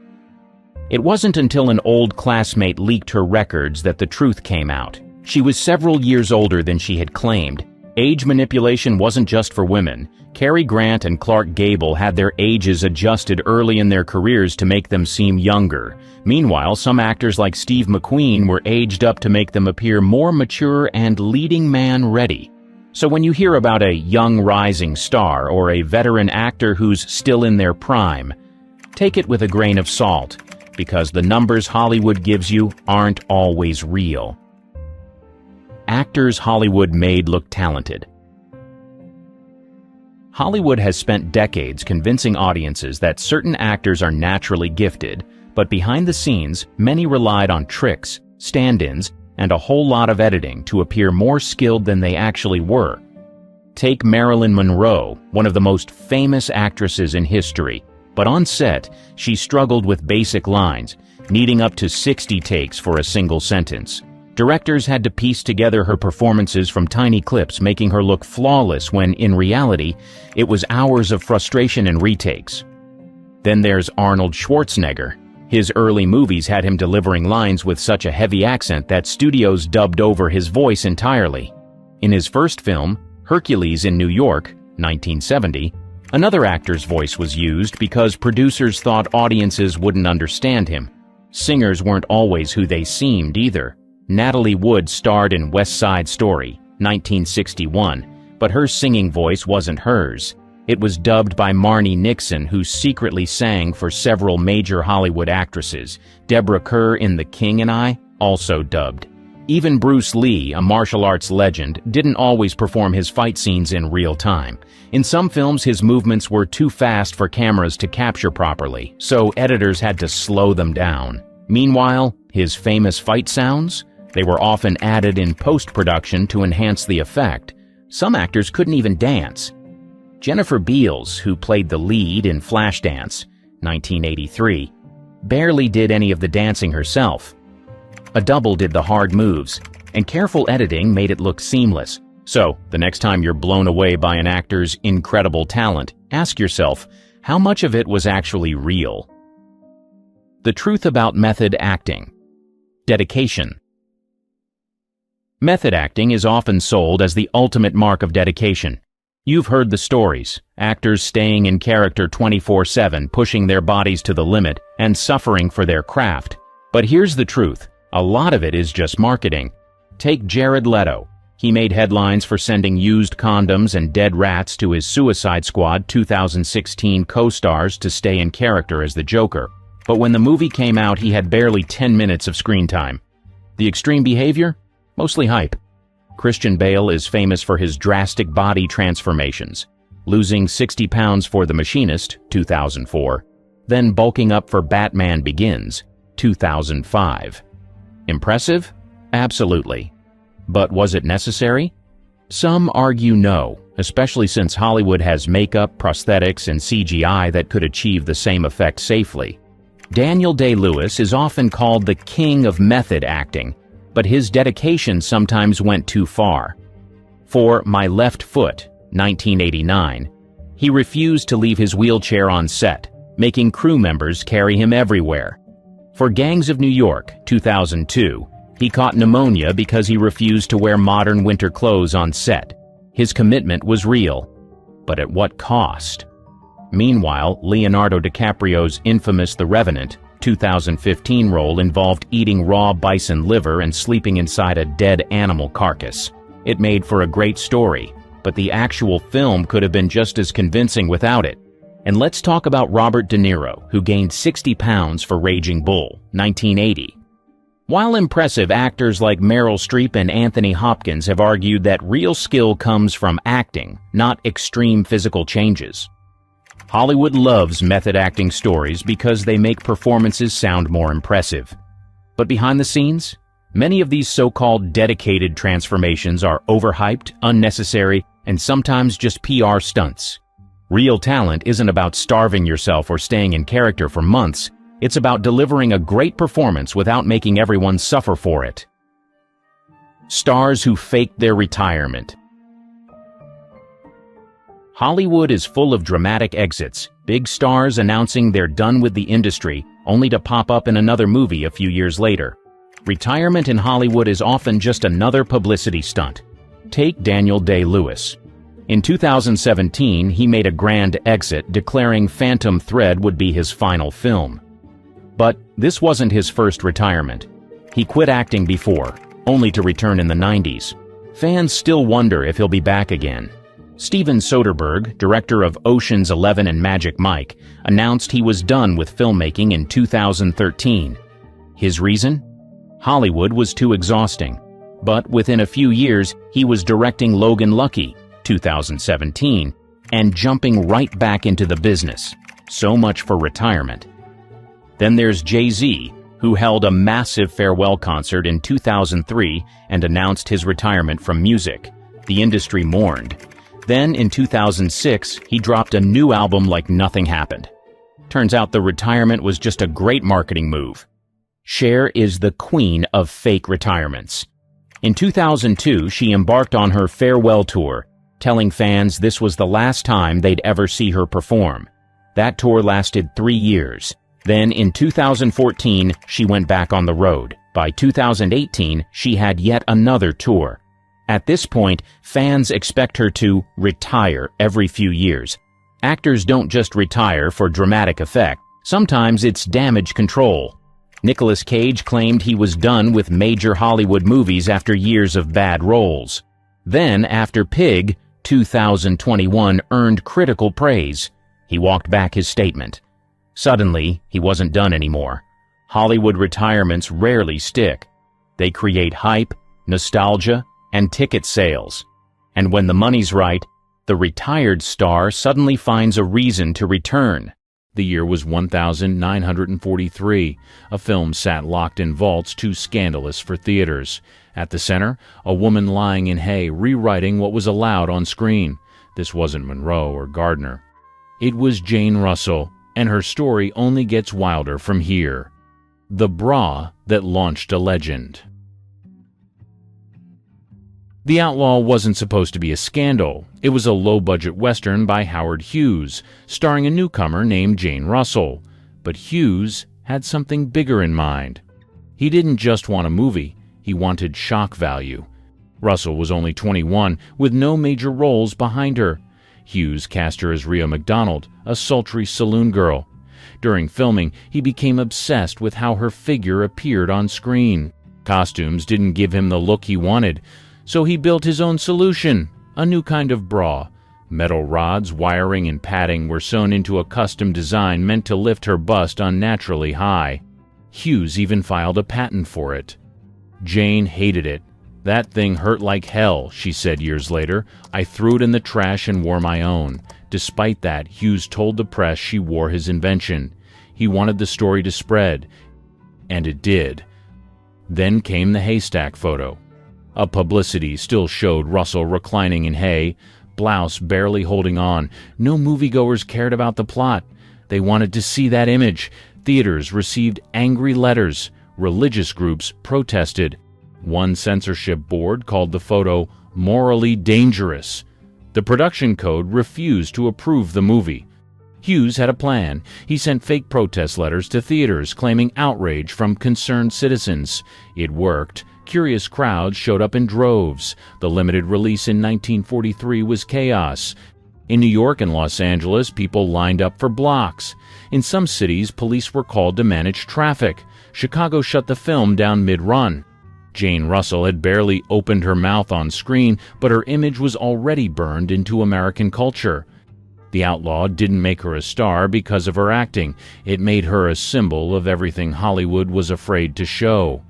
It wasn't until an old classmate leaked her records that the truth came out. She was several years older than she had claimed. Age manipulation wasn't just for women. Cary Grant and Clark Gable had their ages adjusted early in their careers to make them seem younger. Meanwhile, some actors like Steve McQueen were aged up to make them appear more mature and leading man ready. So when you hear about a young rising star or a veteran actor who's still in their prime, take it with a grain of salt, because the numbers Hollywood gives you aren't always real. Actors Hollywood made look talented. Hollywood has spent decades convincing audiences that certain actors are naturally gifted, but behind the scenes, many relied on tricks, stand-ins, and a whole lot of editing to appear more skilled than they actually were. Take Marilyn Monroe, one of the most famous actresses in history, but on set, she struggled with basic lines, needing up to 60 takes for a single sentence. Directors had to piece together her performances from tiny clips, making her look flawless when, in reality, it was hours of frustration and retakes. Then there's Arnold Schwarzenegger. His early movies had him delivering lines with such a heavy accent that studios dubbed over his voice entirely. In his first film, Hercules in New York, 1970, another actor's voice was used because producers thought audiences wouldn't understand him. Singers weren't always who they seemed either. Natalie Wood starred in West Side Story, 1961, but her singing voice wasn't hers. It was dubbed by Marnie Nixon, who secretly sang for several major Hollywood actresses. Deborah Kerr in The King and I, also dubbed. Even Bruce Lee, a martial arts legend, didn't always perform his fight scenes in real time. In some films, his movements were too fast for cameras to capture properly, so editors had to slow them down. Meanwhile, his famous fight sounds? They were often added in post-production to enhance the effect. Some actors couldn't even dance. Jennifer Beals, who played the lead in Flashdance, 1983, barely did any of the dancing herself. A double did the hard moves, and careful editing made it look seamless. So, the next time you're blown away by an actor's incredible talent, ask yourself, how much of it was actually real? The truth about method acting. Dedication. Method acting is often sold as the ultimate mark of dedication. You've heard the stories, actors staying in character 24/7, pushing their bodies to the limit, and suffering for their craft. But here's the truth, a lot of it is just marketing. Take Jared Leto. He made headlines for sending used condoms and dead rats to his Suicide Squad 2016 co-stars to stay in character as the Joker. But when the movie came out, he had barely 10 minutes of screen time. The extreme behavior? Mostly hype. Christian Bale is famous for his drastic body transformations, losing 60 pounds for The Machinist, 2004, then bulking up for Batman Begins, 2005. Impressive? Absolutely. But was it necessary? Some argue no, especially since Hollywood has makeup, prosthetics, and CGI that could achieve the same effect safely. Daniel Day-Lewis is often called the king of method acting, but his dedication sometimes went too far. For My Left Foot, 1989, he refused to leave his wheelchair on set, making crew members carry him everywhere. For Gangs of New York, 2002, he caught pneumonia because he refused to wear modern winter clothes on set. His commitment was real, but at what cost? Meanwhile, Leonardo DiCaprio's infamous The Revenant, 2015 role involved eating raw bison liver and sleeping inside a dead animal carcass. It made for a great story, but the actual film could have been just as convincing without it. And let's talk about Robert De Niro, who gained 60 pounds for Raging Bull, 1980. While impressive, actors like Meryl Streep and Anthony Hopkins have argued that real skill comes from acting, not extreme physical changes. Hollywood loves method acting stories because they make performances sound more impressive. But behind the scenes, many of these so-called dedicated transformations are overhyped, unnecessary, and sometimes just PR stunts. Real talent isn't about starving yourself or staying in character for months. It's about delivering a great performance without making everyone suffer for it. Stars who faked their retirement. Hollywood is full of dramatic exits, big stars announcing they're done with the industry, only to pop up in another movie a few years later. Retirement in Hollywood is often just another publicity stunt. Take Daniel Day-Lewis. In 2017, he made a grand exit, declaring Phantom Thread would be his final film. But this wasn't his first retirement. He quit acting before, only to return in the 90s. Fans still wonder if he'll be back again. Steven Soderbergh, director of Ocean's 11 and Magic Mike, announced he was done with filmmaking in 2013. His reason? Hollywood was too exhausting. But within a few years, he was directing Logan Lucky, 2017, and jumping right back into the business. So much for retirement. Then there's Jay-Z, who held a massive farewell concert in 2003 and announced his retirement from music. The industry mourned. Then, in 2006, he dropped a new album like nothing happened. Turns out the retirement was just a great marketing move. Cher is the queen of fake retirements. In 2002, she embarked on her farewell tour, telling fans this was the last time they'd ever see her perform. That tour lasted 3 years. Then, in 2014, she went back on the road. By 2018, she had yet another tour. At this point, fans expect her to retire every few years. Actors don't just retire for dramatic effect. Sometimes it's damage control. Nicolas Cage claimed he was done with major Hollywood movies after years of bad roles. Then, after Pig, 2021 earned critical praise. He walked back his statement. Suddenly, he wasn't done anymore. Hollywood retirements rarely stick. They create hype, nostalgia, and ticket sales. And when the money's right, the retired star suddenly finds a reason to return. The year was 1943. A film sat locked in vaults too scandalous for theaters. At the center, a woman lying in hay rewriting what was allowed on screen. This wasn't Monroe or Gardner. It was Jane Russell, and her story only gets wilder from here. The bra that launched a legend. The Outlaw wasn't supposed to be a scandal. It was a low-budget Western by Howard Hughes, starring a newcomer named Jane Russell. But Hughes had something bigger in mind. He didn't just want a movie, he wanted shock value. Russell was only 21, with no major roles behind her. Hughes cast her as Rhea McDonald, a sultry saloon girl. During filming, he became obsessed with how her figure appeared on screen. Costumes didn't give him the look he wanted, so he built his own solution, a new kind of bra. Metal rods, wiring, and padding were sewn into a custom design meant to lift her bust unnaturally high. Hughes even filed a patent for it. Jane hated it. "That thing hurt like hell," she said years later. "I threw it in the trash and wore my own." Despite that, Hughes told the press she wore his invention. He wanted the story to spread, and it did. Then came the haystack photo. A publicity still showed Russell reclining in hay, blouse barely holding on. No moviegoers cared about the plot. They wanted to see that image. Theaters received angry letters. Religious groups protested. One censorship board called the photo morally dangerous. The production code refused to approve the movie. Hughes had a plan. He sent fake protest letters to theaters claiming outrage from concerned citizens. It worked. Curious crowds showed up in droves. The limited release in 1943 was chaos. In New York and Los Angeles, people lined up for blocks. In some cities, police were called to manage traffic. Chicago shut the film down mid-run. Jane Russell had barely opened her mouth on screen, but her image was already burned into American culture. The Outlaw didn't make her a star because of her acting. It made her a symbol of everything Hollywood was afraid to show.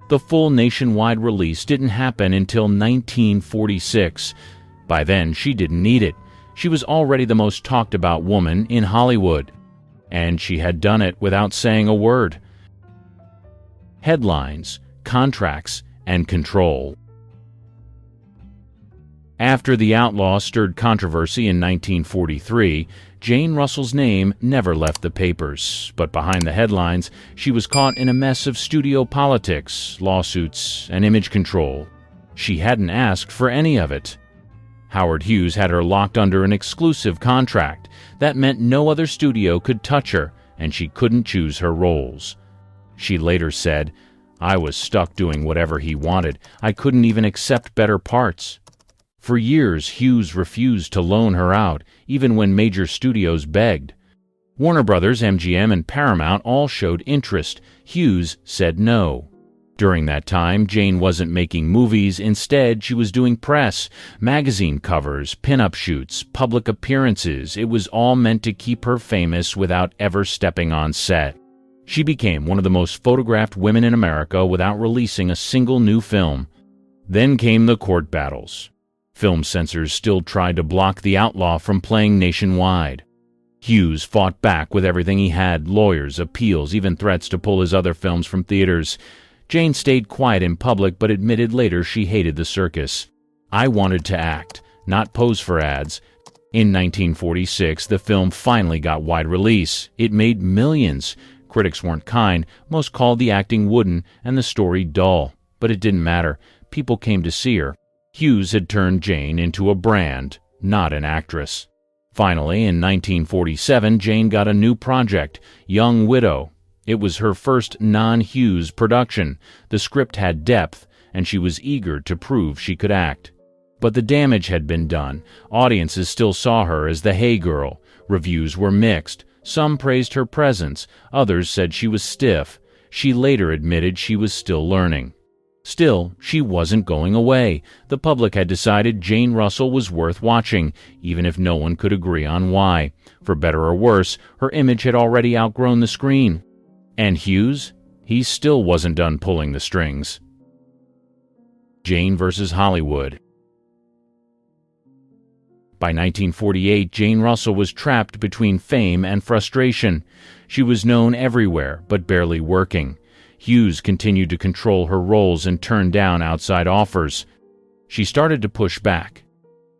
The full nationwide release didn't happen until 1946. By then, she didn't need it. She was already the most talked about woman in Hollywood. And she had done it without saying a word. Headlines, contracts, and control. After The Outlaw stirred controversy in 1943, Jane Russell's name never left the papers. But behind the headlines, she was caught in a mess of studio politics, lawsuits, and image control. She hadn't asked for any of it. Howard Hughes had her locked under an exclusive contract. That meant no other studio could touch her, and she couldn't choose her roles. She later said, "I was stuck doing whatever he wanted. I couldn't even accept better parts." For years, Hughes refused to loan her out, even when major studios begged. Warner Brothers, MGM, and Paramount all showed interest. Hughes said no. During that time, Jane wasn't making movies. Instead, she was doing press, magazine covers, pin-up shoots, public appearances. It was all meant to keep her famous without ever stepping on set. She became one of the most photographed women in America without releasing a single new film. Then came the court battles. Film censors still tried to block The Outlaw from playing nationwide. Hughes fought back with everything he had, lawyers, appeals, even threats to pull his other films from theaters. Jane stayed quiet in public but admitted later she hated the circus. "I wanted to act, not pose for ads." In 1946, the film finally got wide release. It made millions. Critics weren't kind. Most called the acting wooden and the story dull. But it didn't matter. People came to see her. Hughes had turned Jane into a brand, not an actress. Finally, in 1947, Jane got a new project, Young Widow. It was her first non-Hughes production. The script had depth, and she was eager to prove she could act. But the damage had been done. Audiences still saw her as the hey girl. Reviews were mixed. Some praised her presence. Others said she was stiff. She later admitted she was still learning. Still, she wasn't going away. The public had decided Jane Russell was worth watching, even if no one could agree on why. For better or worse, her image had already outgrown the screen. And Hughes? He still wasn't done pulling the strings. Jane versus Hollywood. By 1948, Jane Russell was trapped between fame and frustration. She was known everywhere, but barely working. Hughes continued to control her roles and turn down outside offers. She started to push back.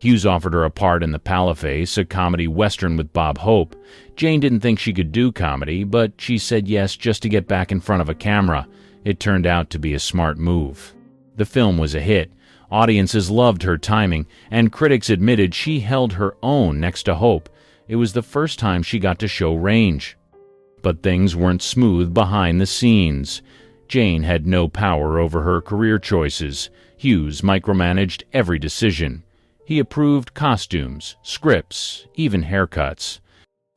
Hughes offered her a part in The Paleface, a comedy western with Bob Hope. Jane didn't think she could do comedy, but she said yes just to get back in front of a camera. It turned out to be a smart move. The film was a hit. Audiences loved her timing, and critics admitted she held her own next to Hope. It was the first time she got to show range. But things weren't smooth behind the scenes. Jane had no power over her career choices. Hughes micromanaged every decision. He approved costumes, scripts, even haircuts.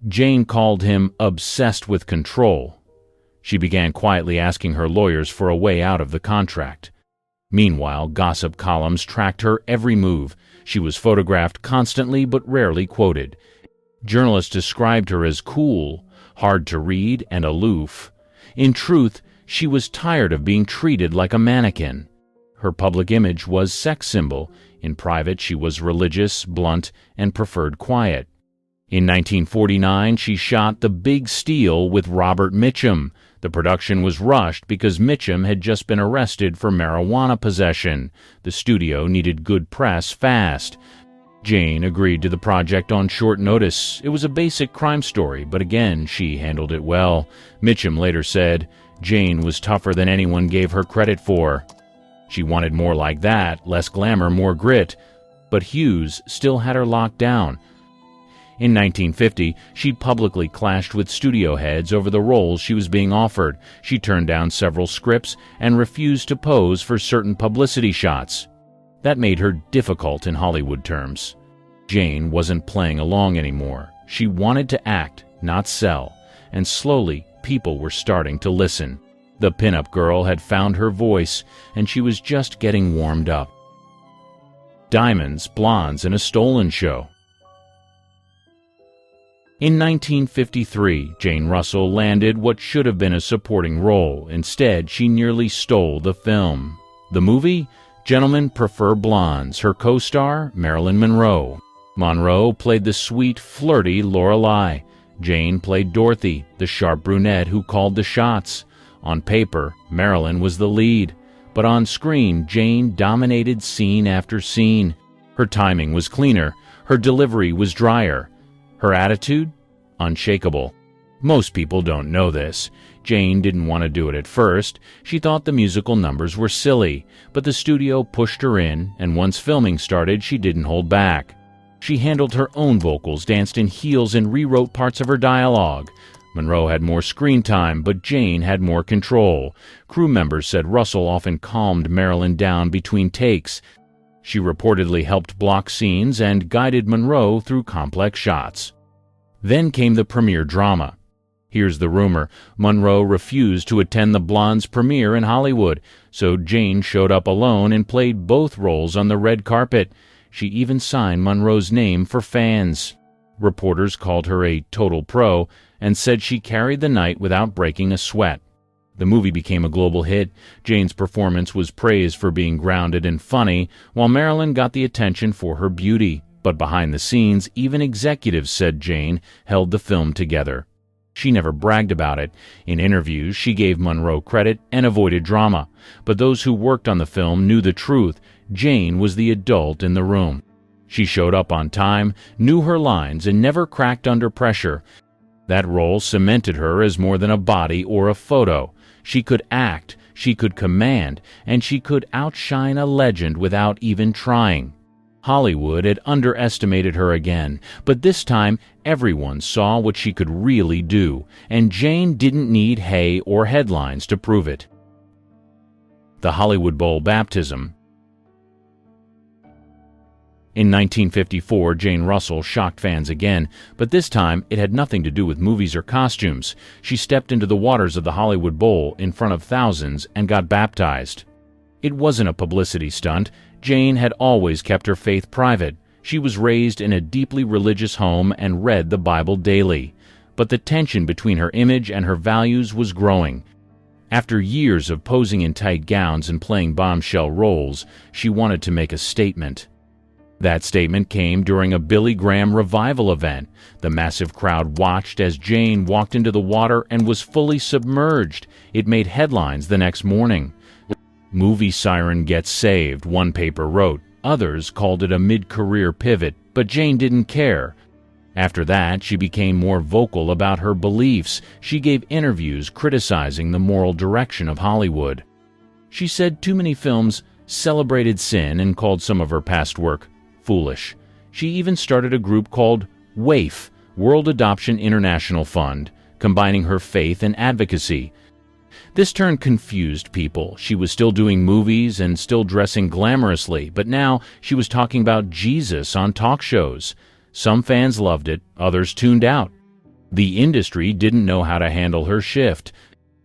Jane called him obsessed with control. She began quietly asking her lawyers for a way out of the contract. Meanwhile, gossip columns tracked her every move. She was photographed constantly but rarely quoted. Journalists described her as cool, hard to read, and aloof. In truth, she was tired of being treated like a mannequin. Her public image was sex symbol. In private, she was religious, blunt, and preferred quiet. In 1949, she shot The Big Steal with Robert Mitchum. The production was rushed because Mitchum had just been arrested for marijuana possession. The studio needed good press fast. Jane agreed to the project on short notice. It was a basic crime story, but again, she handled it well. Mitchum later said, "Jane was tougher than anyone gave her credit for." She wanted more like that, less glamour, more grit. But Hughes still had her locked down. In 1950, she publicly clashed with studio heads over the roles she was being offered. She turned down several scripts and refused to pose for certain publicity shots. That made her difficult in Hollywood terms. Jane wasn't playing along anymore. She wanted to act, not sell, and slowly people were starting to listen. The pinup girl had found her voice, and she was just getting warmed up. Diamonds, Blondes, and a Stolen Show. In 1953, Jane Russell landed what should have been a supporting role. Instead, she nearly stole the film. The movie? Gentlemen Prefer Blondes. Her co-star? Marilyn Monroe. Monroe played the sweet, flirty Lorelei. Jane played Dorothy, the sharp brunette who called the shots. On paper, Marilyn was the lead. But on screen, Jane dominated scene after scene. Her timing was cleaner. Her delivery was drier. Her attitude? Unshakable. Most people don't know this. Jane didn't want to do it at first. She thought the musical numbers were silly, but the studio pushed her in, and once filming started, she didn't hold back. She handled her own vocals, danced in heels, and rewrote parts of her dialogue. Monroe had more screen time, but Jane had more control. Crew members said Russell often calmed Marilyn down between takes. She reportedly helped block scenes and guided Monroe through complex shots. Then came the premiere drama. Here's the rumor. Monroe refused to attend the Blondes premiere in Hollywood, so Jane showed up alone and played both roles on the red carpet. She even signed Monroe's name for fans. Reporters called her a total pro and said she carried the night without breaking a sweat. The movie became a global hit. Jane's performance was praised for being grounded and funny, while Marilyn got the attention for her beauty. But behind the scenes, even executives said Jane held the film together. She never bragged about it. In interviews, she gave Monroe credit and avoided drama. But those who worked on the film knew the truth. Jane was the adult in the room. She showed up on time, knew her lines, and never cracked under pressure. That role cemented her as more than a body or a photo. She could act, she could command, and she could outshine a legend without even trying. Hollywood had underestimated her again, but this time everyone saw what she could really do, and Jane didn't need hay or headlines to prove it. The Hollywood Bowl baptism. In 1954, Jane Russell shocked fans again, but this time it had nothing to do with movies or costumes. She stepped into the waters of the Hollywood Bowl in front of thousands and got baptized. It wasn't a publicity stunt. Jane had always kept her faith private. She was raised in a deeply religious home and read the Bible daily. But the tension between her image and her values was growing. After years of posing in tight gowns and playing bombshell roles, she wanted to make a statement. That statement came during a Billy Graham revival event. The massive crowd watched as Jane walked into the water and was fully submerged. It made headlines the next morning. "Movie siren gets saved," one paper wrote. Others called it a mid-career pivot, but Jane didn't care. After that, she became more vocal about her beliefs. She gave interviews criticizing the moral direction of Hollywood. She said too many films celebrated sin and called some of her past work foolish. She even started a group called WAIF, World Adoption International Fund, combining her faith and advocacy. This turn confused people. She was still doing movies and still dressing glamorously, but now she was talking about Jesus on talk shows. Some fans loved it, others tuned out. The industry didn't know how to handle her shift.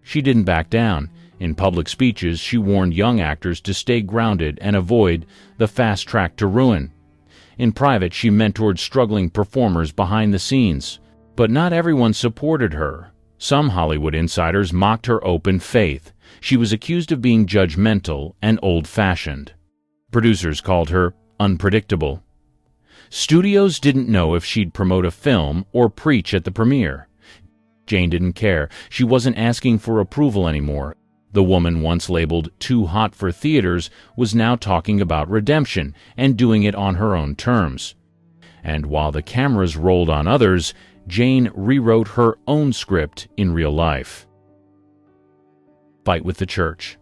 She didn't back down. In public speeches, she warned young actors to stay grounded and avoid the fast track to ruin. In private, she mentored struggling performers behind the scenes. But not everyone supported her. Some Hollywood insiders mocked her open faith. She was accused of being judgmental and old-fashioned. Producers called her unpredictable. Studios didn't know if she'd promote a film or preach at the premiere. Jane didn't care. She wasn't asking for approval anymore. The woman once labeled too hot for theaters was now talking about redemption and doing it on her own terms. And while the cameras rolled on others, Jane rewrote her own script in real life. Fight with the church.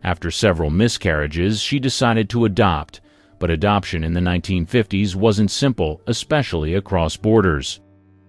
After several miscarriages, she decided to adopt, but adoption in the 1950s wasn't simple, especially across borders.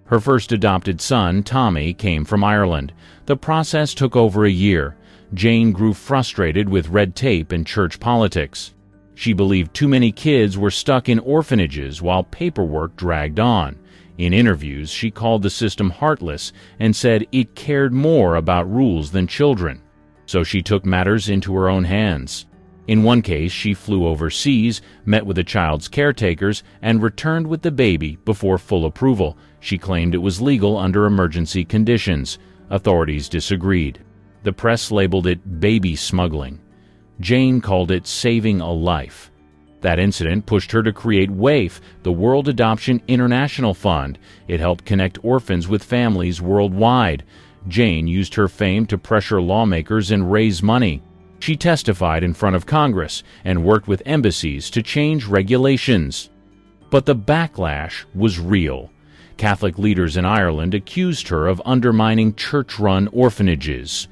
Her first adopted son, Tommy, came from Ireland. The process took over a year. Jane grew frustrated with red tape and church politics. She believed too many kids were stuck in orphanages while paperwork dragged on. In interviews, she called the system heartless and said it cared more about rules than children. So she took matters into her own hands. In one case, she flew overseas, met with the child's caretakers, and returned with the baby before full approval. She claimed it was legal under emergency conditions. Authorities disagreed. The press labeled it baby smuggling. Jane called it saving a life. That incident pushed her to create WAIF, the World Adoption International Fund. It helped connect orphans with families worldwide. Jane used her fame to pressure lawmakers and raise money. She testified in front of Congress and worked with embassies to change regulations. But the backlash was real. Catholic leaders in Ireland accused her of undermining church-run orphanages.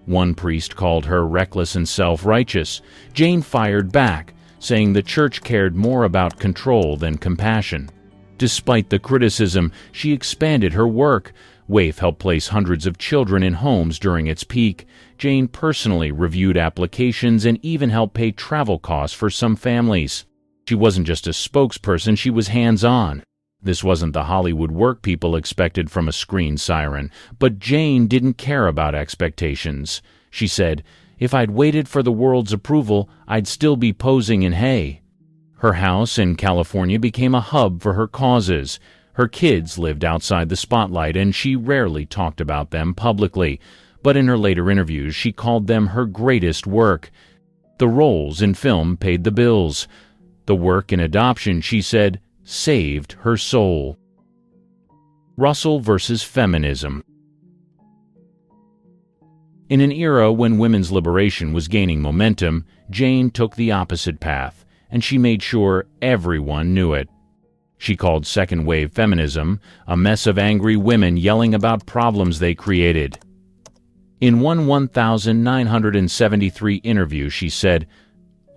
One priest called her reckless and self-righteous. Jane fired back, saying the church cared more about control than compassion. Despite the criticism, she expanded her work. WAIF helped place hundreds of children in homes during its peak. Jane personally reviewed applications and even helped pay travel costs for some families. She wasn't just a spokesperson, she was hands-on. This wasn't the Hollywood work people expected from a screen siren, but Jane didn't care about expectations. She said, "If I'd waited for the world's approval, I'd still be posing in hay." Her house in California became a hub for her causes. Her kids lived outside the spotlight, and she rarely talked about them publicly. But in her later interviews, she called them her greatest work. The roles in film paid the bills. The The work in adoption, she said, saved her soul. Russell versus feminism. In an era when women's liberation was gaining momentum, Jane took the opposite path, and she made sure everyone knew it. She called second-wave feminism a mess of angry women yelling about problems they created. In one 1,973 interview, she said,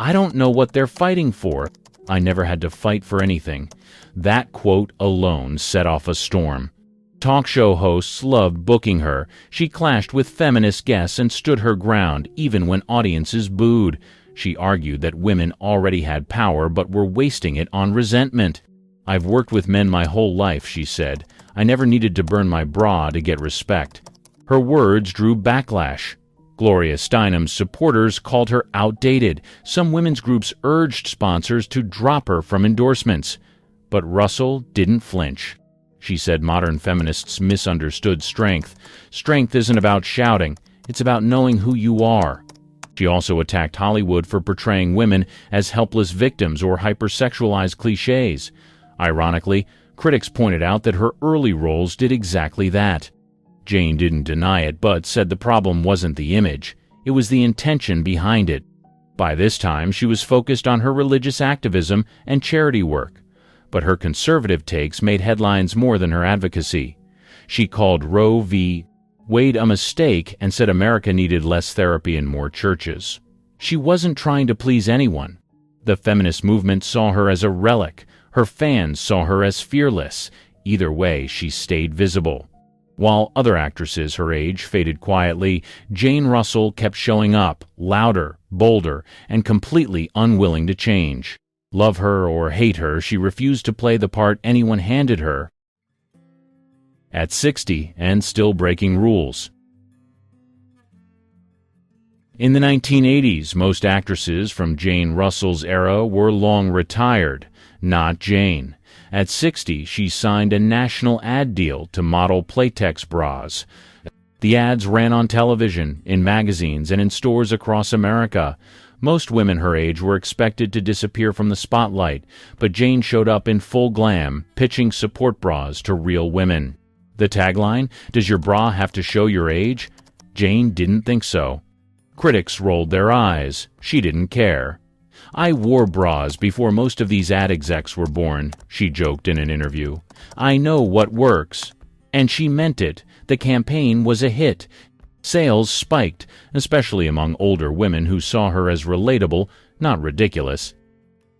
"I don't know what they're fighting for. I never had to fight for anything." That quote alone set off a storm. Talk show hosts loved booking her. She clashed with feminist guests and stood her ground, even when audiences booed. She argued that women already had power but were wasting it on resentment. "I've worked with men my whole life," she said. "I never needed to burn my bra to get respect." Her words drew backlash. Gloria Steinem's supporters called her outdated. Some women's groups urged sponsors to drop her from endorsements. But Russell didn't flinch. She said modern feminists misunderstood strength. Strength isn't about shouting. It's about knowing who you are. She also attacked Hollywood for portraying women as helpless victims or hypersexualized cliches. Ironically, critics pointed out that her early roles did exactly that. Jane didn't deny it, but said the problem wasn't the image. It was the intention behind it. By this time, she was focused on her religious activism and charity work. But her conservative takes made headlines more than her advocacy. She called Roe v. Wade a mistake and said America needed less therapy and more churches. She wasn't trying to please anyone. The feminist movement saw her as a relic. Her fans saw her as fearless. Either way, she stayed visible. While other actresses her age faded quietly, Jane Russell kept showing up, louder, bolder, and completely unwilling to change. Love her or hate her, she refused to play the part anyone handed her. At 60 and still breaking rules. In the 1980s, most actresses from Jane Russell's era were long retired. Not Jane. At 60, she signed a national ad deal to model Playtex bras. The ads ran on television, in magazines, and in stores across America. Most women her age were expected to disappear from the spotlight, but Jane showed up in full glam, pitching support bras to real women. The tagline, "Does your bra have to show your age?" Jane didn't think so. Critics rolled their eyes. She didn't care. "I wore bras before most of these ad execs were born," she joked in an interview. "I know what works." And she meant it. The campaign was a hit. Sales spiked, especially among older women who saw her as relatable, not ridiculous.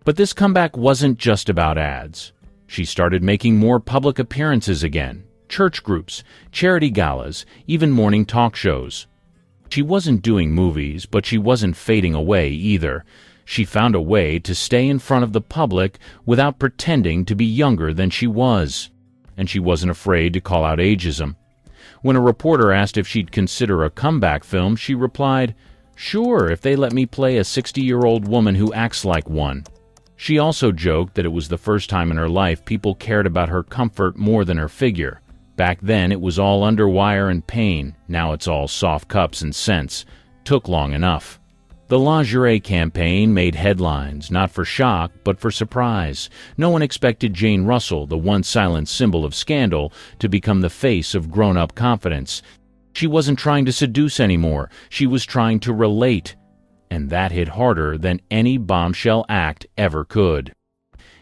But this comeback wasn't just about ads. She started making more public appearances again. Church groups, charity galas, even morning talk shows. She wasn't doing movies, but she wasn't fading away either. She found a way to stay in front of the public without pretending to be younger than she was. And she wasn't afraid to call out ageism. When a reporter asked if she'd consider a comeback film, she replied, "Sure, if they let me play a 60-year-old woman who acts like one." She also joked that it was the first time in her life people cared about her comfort more than her figure. Back then, it was all underwire and pain. Now it's all soft cups and scents. Took long enough. The lingerie campaign made headlines, not for shock, but for surprise. No one expected Jane Russell, the once silent symbol of scandal, to become the face of grown-up confidence. She wasn't trying to seduce anymore. She was trying to relate. And that hit harder than any bombshell act ever could.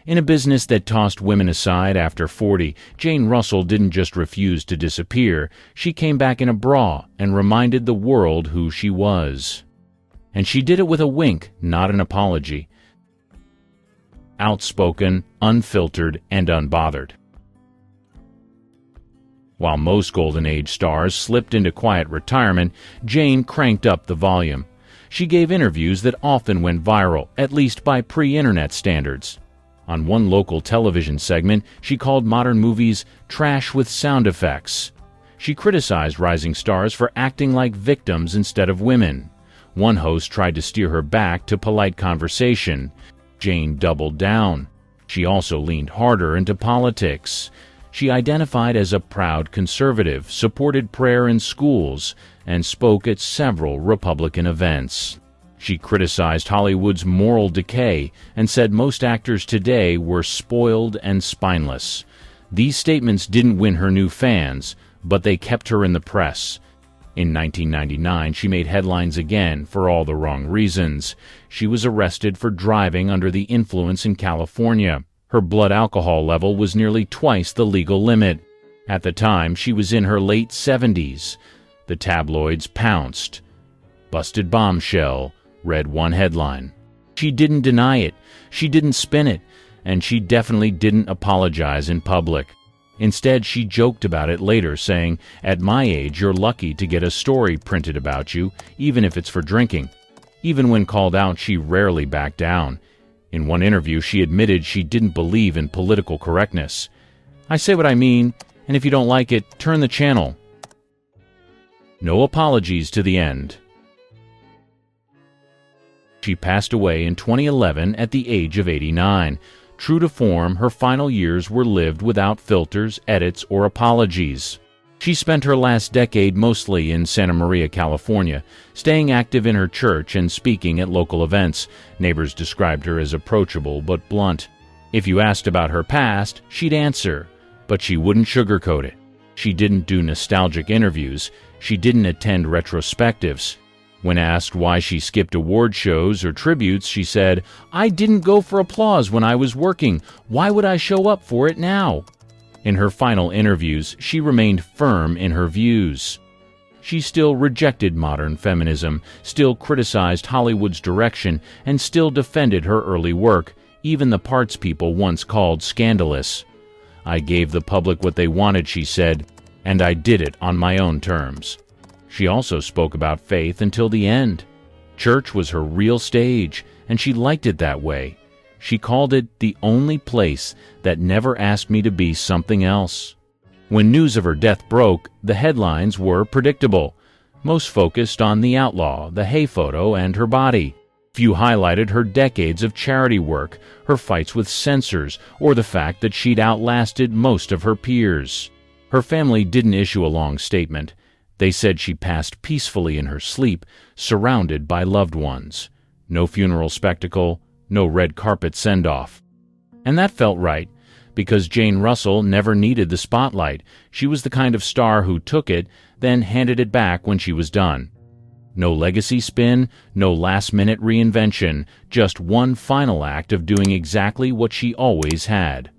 In a business that tossed women aside after 40, Jane Russell didn't just refuse to disappear. She came back in a bra and reminded the world who she was. And she did it with a wink, not an apology. Outspoken, unfiltered, and unbothered. While most Golden Age stars slipped into quiet retirement, Jane cranked up the volume. She gave interviews that often went viral, at least by pre-internet standards. On one local television segment, she called modern movies trash with sound effects. She criticized rising stars for acting like victims instead of women. One host tried to steer her back to polite conversation. Jane doubled down. She also leaned harder into politics. She identified as a proud conservative, supported prayer in schools, and spoke at several Republican events. She criticized Hollywood's moral decay and said most actors today were spoiled and spineless. These statements didn't win her new fans, but they kept her in the press. In 1999, she made headlines again for all the wrong reasons. She was arrested for driving under the influence in California. Her blood alcohol level was nearly twice the legal limit. At the time, she was in her late 70s. The tabloids pounced. "Busted bombshell," read one headline. She didn't deny it, she didn't spin it, and she definitely didn't apologize in public. Instead, she joked about it later, saying, "At my age, you're lucky to get a story printed about you, even if it's for drinking." Even when called out, she rarely backed down. In one interview, she admitted she didn't believe in political correctness. "I say what I mean, and if you don't like it, turn the channel." No apologies to the end. She passed away in 2011 at the age of 89. True to form, her final years were lived without filters, edits, or apologies. She spent her last decade mostly in Santa Maria, California, staying active in her church and speaking at local events. Neighbors described her as approachable but blunt. If you asked about her past, she'd answer, but she wouldn't sugarcoat it. She didn't do nostalgic interviews. She didn't attend retrospectives. When asked why she skipped award shows or tributes, she said, "I didn't go for applause when I was working. Why would I show up for it now?" In her final interviews, she remained firm in her views. She still rejected modern feminism, still criticized Hollywood's direction, and still defended her early work, even the parts people once called scandalous. "I gave the public what they wanted," she said, "and I did it on my own terms." She also spoke about faith until the end. Church was her real stage, and she liked it that way. She called it the only place that never asked me to be something else. When news of her death broke, the headlines were predictable. Most focused on the outlaw, the hay photo, and her body. Few highlighted her decades of charity work, her fights with censors, or the fact that she'd outlasted most of her peers. Her family didn't issue a long statement. They said she passed peacefully in her sleep, surrounded by loved ones. No funeral spectacle, no red carpet send-off. And that felt right, because Jane Russell never needed the spotlight. She was the kind of star who took it, then handed it back when she was done. No legacy spin, no last-minute reinvention, just one final act of doing exactly what she always had.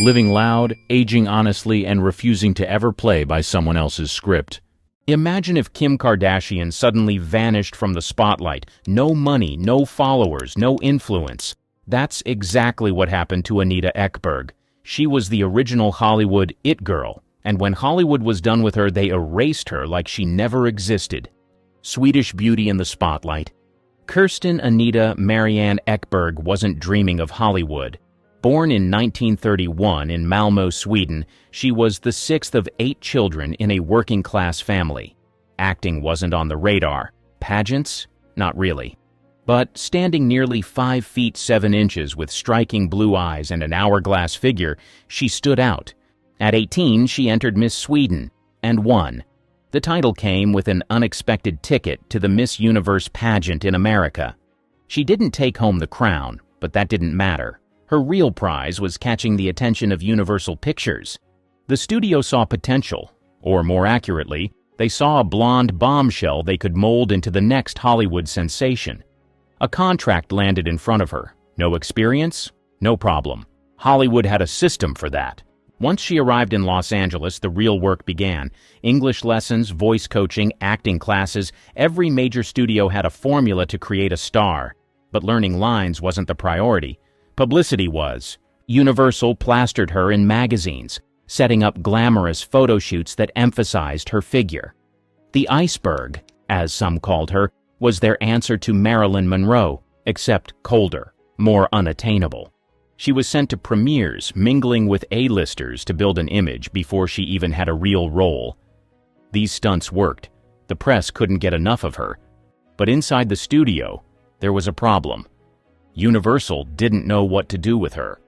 Living loud, aging honestly, and refusing to ever play by someone else's script. Imagine if Kim Kardashian suddenly vanished from the spotlight. No money, no followers, no influence. That's exactly what happened to Anita Ekberg. She was the original Hollywood it girl, and when Hollywood was done with her, they erased her like she never existed. Swedish beauty in the spotlight. Kirsten Anita Marianne Ekberg wasn't dreaming of Hollywood. Born in 1931 in Malmö, Sweden, she was the sixth of 8 children in a working-class family. Acting wasn't on the radar. Pageants? Not really. But standing nearly 5 feet 7 inches with striking blue eyes and an hourglass figure, she stood out. At 18, she entered Miss Sweden and won. The title came with an unexpected ticket to the Miss Universe pageant in America. She didn't take home the crown, but that didn't matter. Her real prize was catching the attention of Universal Pictures. The studio saw potential, or more accurately, they saw a blonde bombshell they could mold into the next Hollywood sensation. A contract landed in front of her. No experience? No problem. Hollywood had a system for that. Once she arrived in Los Angeles, the real work began. English lessons, voice coaching, acting classes, every major studio had a formula to create a star. But learning lines wasn't the priority. Publicity was. Universal plastered her in magazines, setting up glamorous photo shoots that emphasized her figure. The iceberg, as some called her, was their answer to Marilyn Monroe, except colder, more unattainable. She was sent to premieres, mingling with A-listers to build an image before she even had a real role. These stunts worked. The press couldn't get enough of her. But inside the studio, there was a problem. Universal didn't know what to do with her.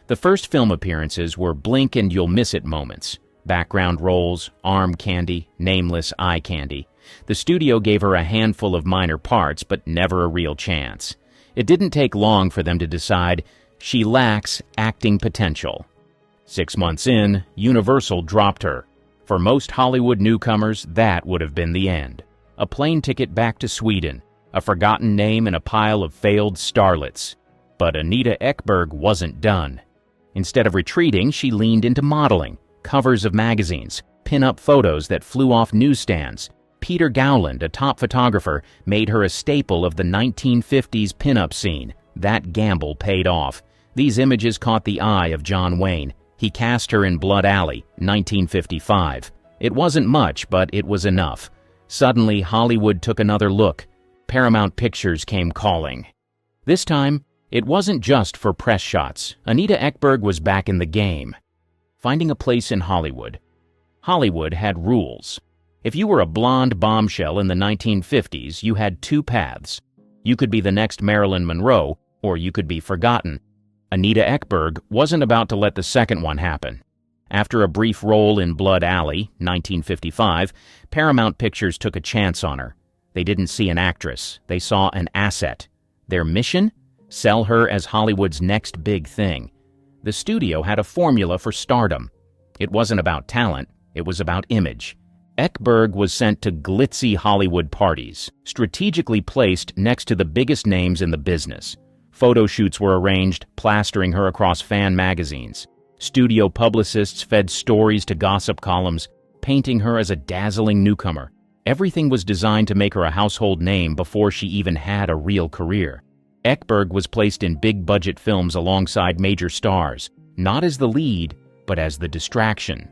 The first film appearances were blink and you'll miss it moments. Background roles, arm candy, nameless eye candy. The studio gave her a handful of minor parts, but never a real chance. It didn't take long for them to decide she lacks acting potential. 6 months in, Universal dropped her. For most Hollywood newcomers, that would have been the end. A plane ticket back to Sweden, a forgotten name in a pile of failed starlets. But Anita Ekberg wasn't done. Instead of retreating, she leaned into modeling, covers of magazines, pin-up photos that flew off newsstands. Peter Gowland, a top photographer, made her a staple of the 1950s pin-up scene. That gamble paid off. These images caught the eye of John Wayne. He cast her in Blood Alley, 1955. It wasn't much, but it was enough. Suddenly, Hollywood took another look. Paramount Pictures came calling. This time, it wasn't just for press shots. Anita Ekberg was back in the game. Finding a place in Hollywood. Hollywood had rules. If you were a blonde bombshell in the 1950s, you had two paths. You could be the next Marilyn Monroe, or you could be forgotten. Anita Ekberg wasn't about to let the second one happen. After a brief role in Blood Alley, 1955, Paramount Pictures took a chance on her. They didn't see an actress. They saw an asset. Their mission? Sell her as Hollywood's next big thing. The studio had a formula for stardom. It wasn't about talent. It was about image. Ekberg was sent to glitzy Hollywood parties, strategically placed next to the biggest names in the business. Photo shoots were arranged, plastering her across fan magazines. Studio publicists fed stories to gossip columns, painting her as a dazzling newcomer. Everything was designed to make her a household name before she even had a real career. Ekberg was placed in big-budget films alongside major stars, not as the lead, but as the distraction.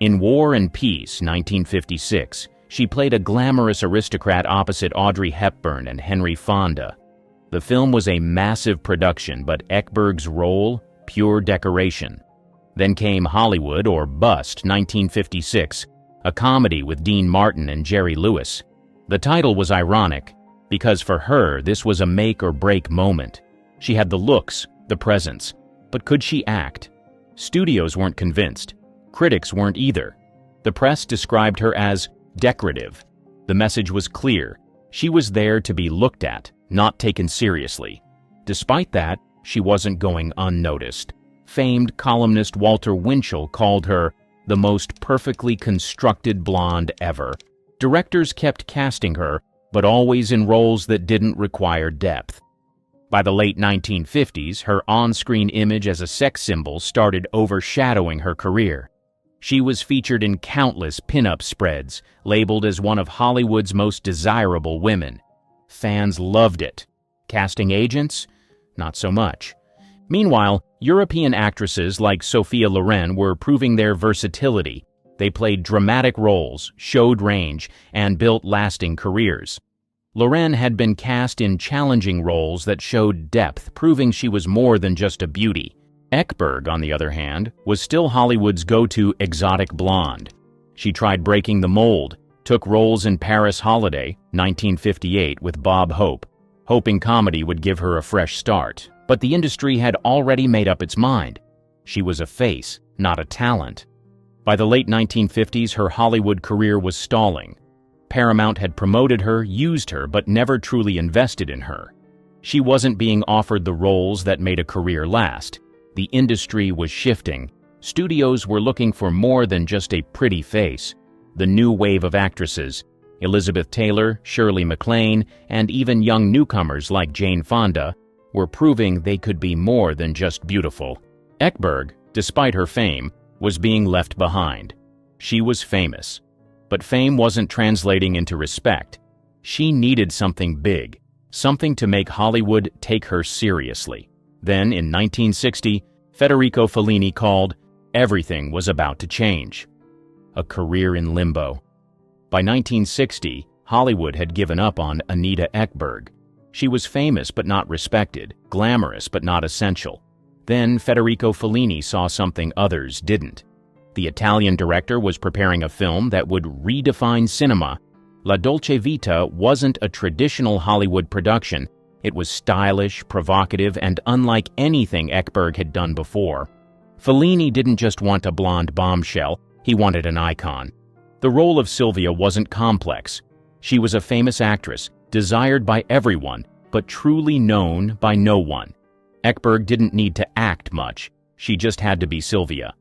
In War and Peace, 1956, she played a glamorous aristocrat opposite Audrey Hepburn and Henry Fonda. The film was a massive production, but Ekberg's role, pure decoration. Then came Hollywood or Bust, 1956, a comedy with Dean Martin and Jerry Lewis. The title was ironic, because for her, this was a make-or-break moment. She had the looks, the presence, but could she act? Studios weren't convinced. Critics weren't either. The press described her as decorative. The message was clear. She was there to be looked at, not taken seriously. Despite that, she wasn't going unnoticed. Famed columnist Walter Winchell called her the most perfectly constructed blonde ever. Directors kept casting her, but always in roles that didn't require depth. By the late 1950s, her on-screen image as a sex symbol started overshadowing her career. She was featured in countless pin-up spreads, labeled as one of Hollywood's most desirable women. Fans loved it. Casting agents? Not so much. Meanwhile, European actresses like Sophia Loren were proving their versatility. They played dramatic roles, showed range, and built lasting careers. Loren had been cast in challenging roles that showed depth, proving she was more than just a beauty. Ekberg, on the other hand, was still Hollywood's go-to exotic blonde. She tried breaking the mold, took roles in Paris Holiday, 1958, with Bob Hope, hoping comedy would give her a fresh start. But the industry had already made up its mind. She was a face, not a talent. By the late 1950s, her Hollywood career was stalling. Paramount had promoted her, used her, but never truly invested in her. She wasn't being offered the roles that made a career last. The industry was shifting. Studios were looking for more than just a pretty face. The new wave of actresses, Elizabeth Taylor, Shirley MacLaine, and even young newcomers like Jane Fonda, were proving they could be more than just beautiful. Ekberg, despite her fame, was being left behind. She was famous. But fame wasn't translating into respect. She needed something big, something to make Hollywood take her seriously. Then, in 1960, Federico Fellini called, everything was about to change. A career in limbo. By 1960, Hollywood had given up on Anita Ekberg. She was famous but not respected, glamorous but not essential. Then Federico Fellini saw something others didn't. The Italian director was preparing a film that would redefine cinema. La Dolce Vita wasn't a traditional Hollywood production. It was stylish, provocative, and unlike anything Ekberg had done before. Fellini didn't just want a blonde bombshell, he wanted an icon. The role of Sylvia wasn't complex. She was a famous actress, desired by everyone, but truly known by no one. Ekberg didn't need to act much. She just had to be Sylvia.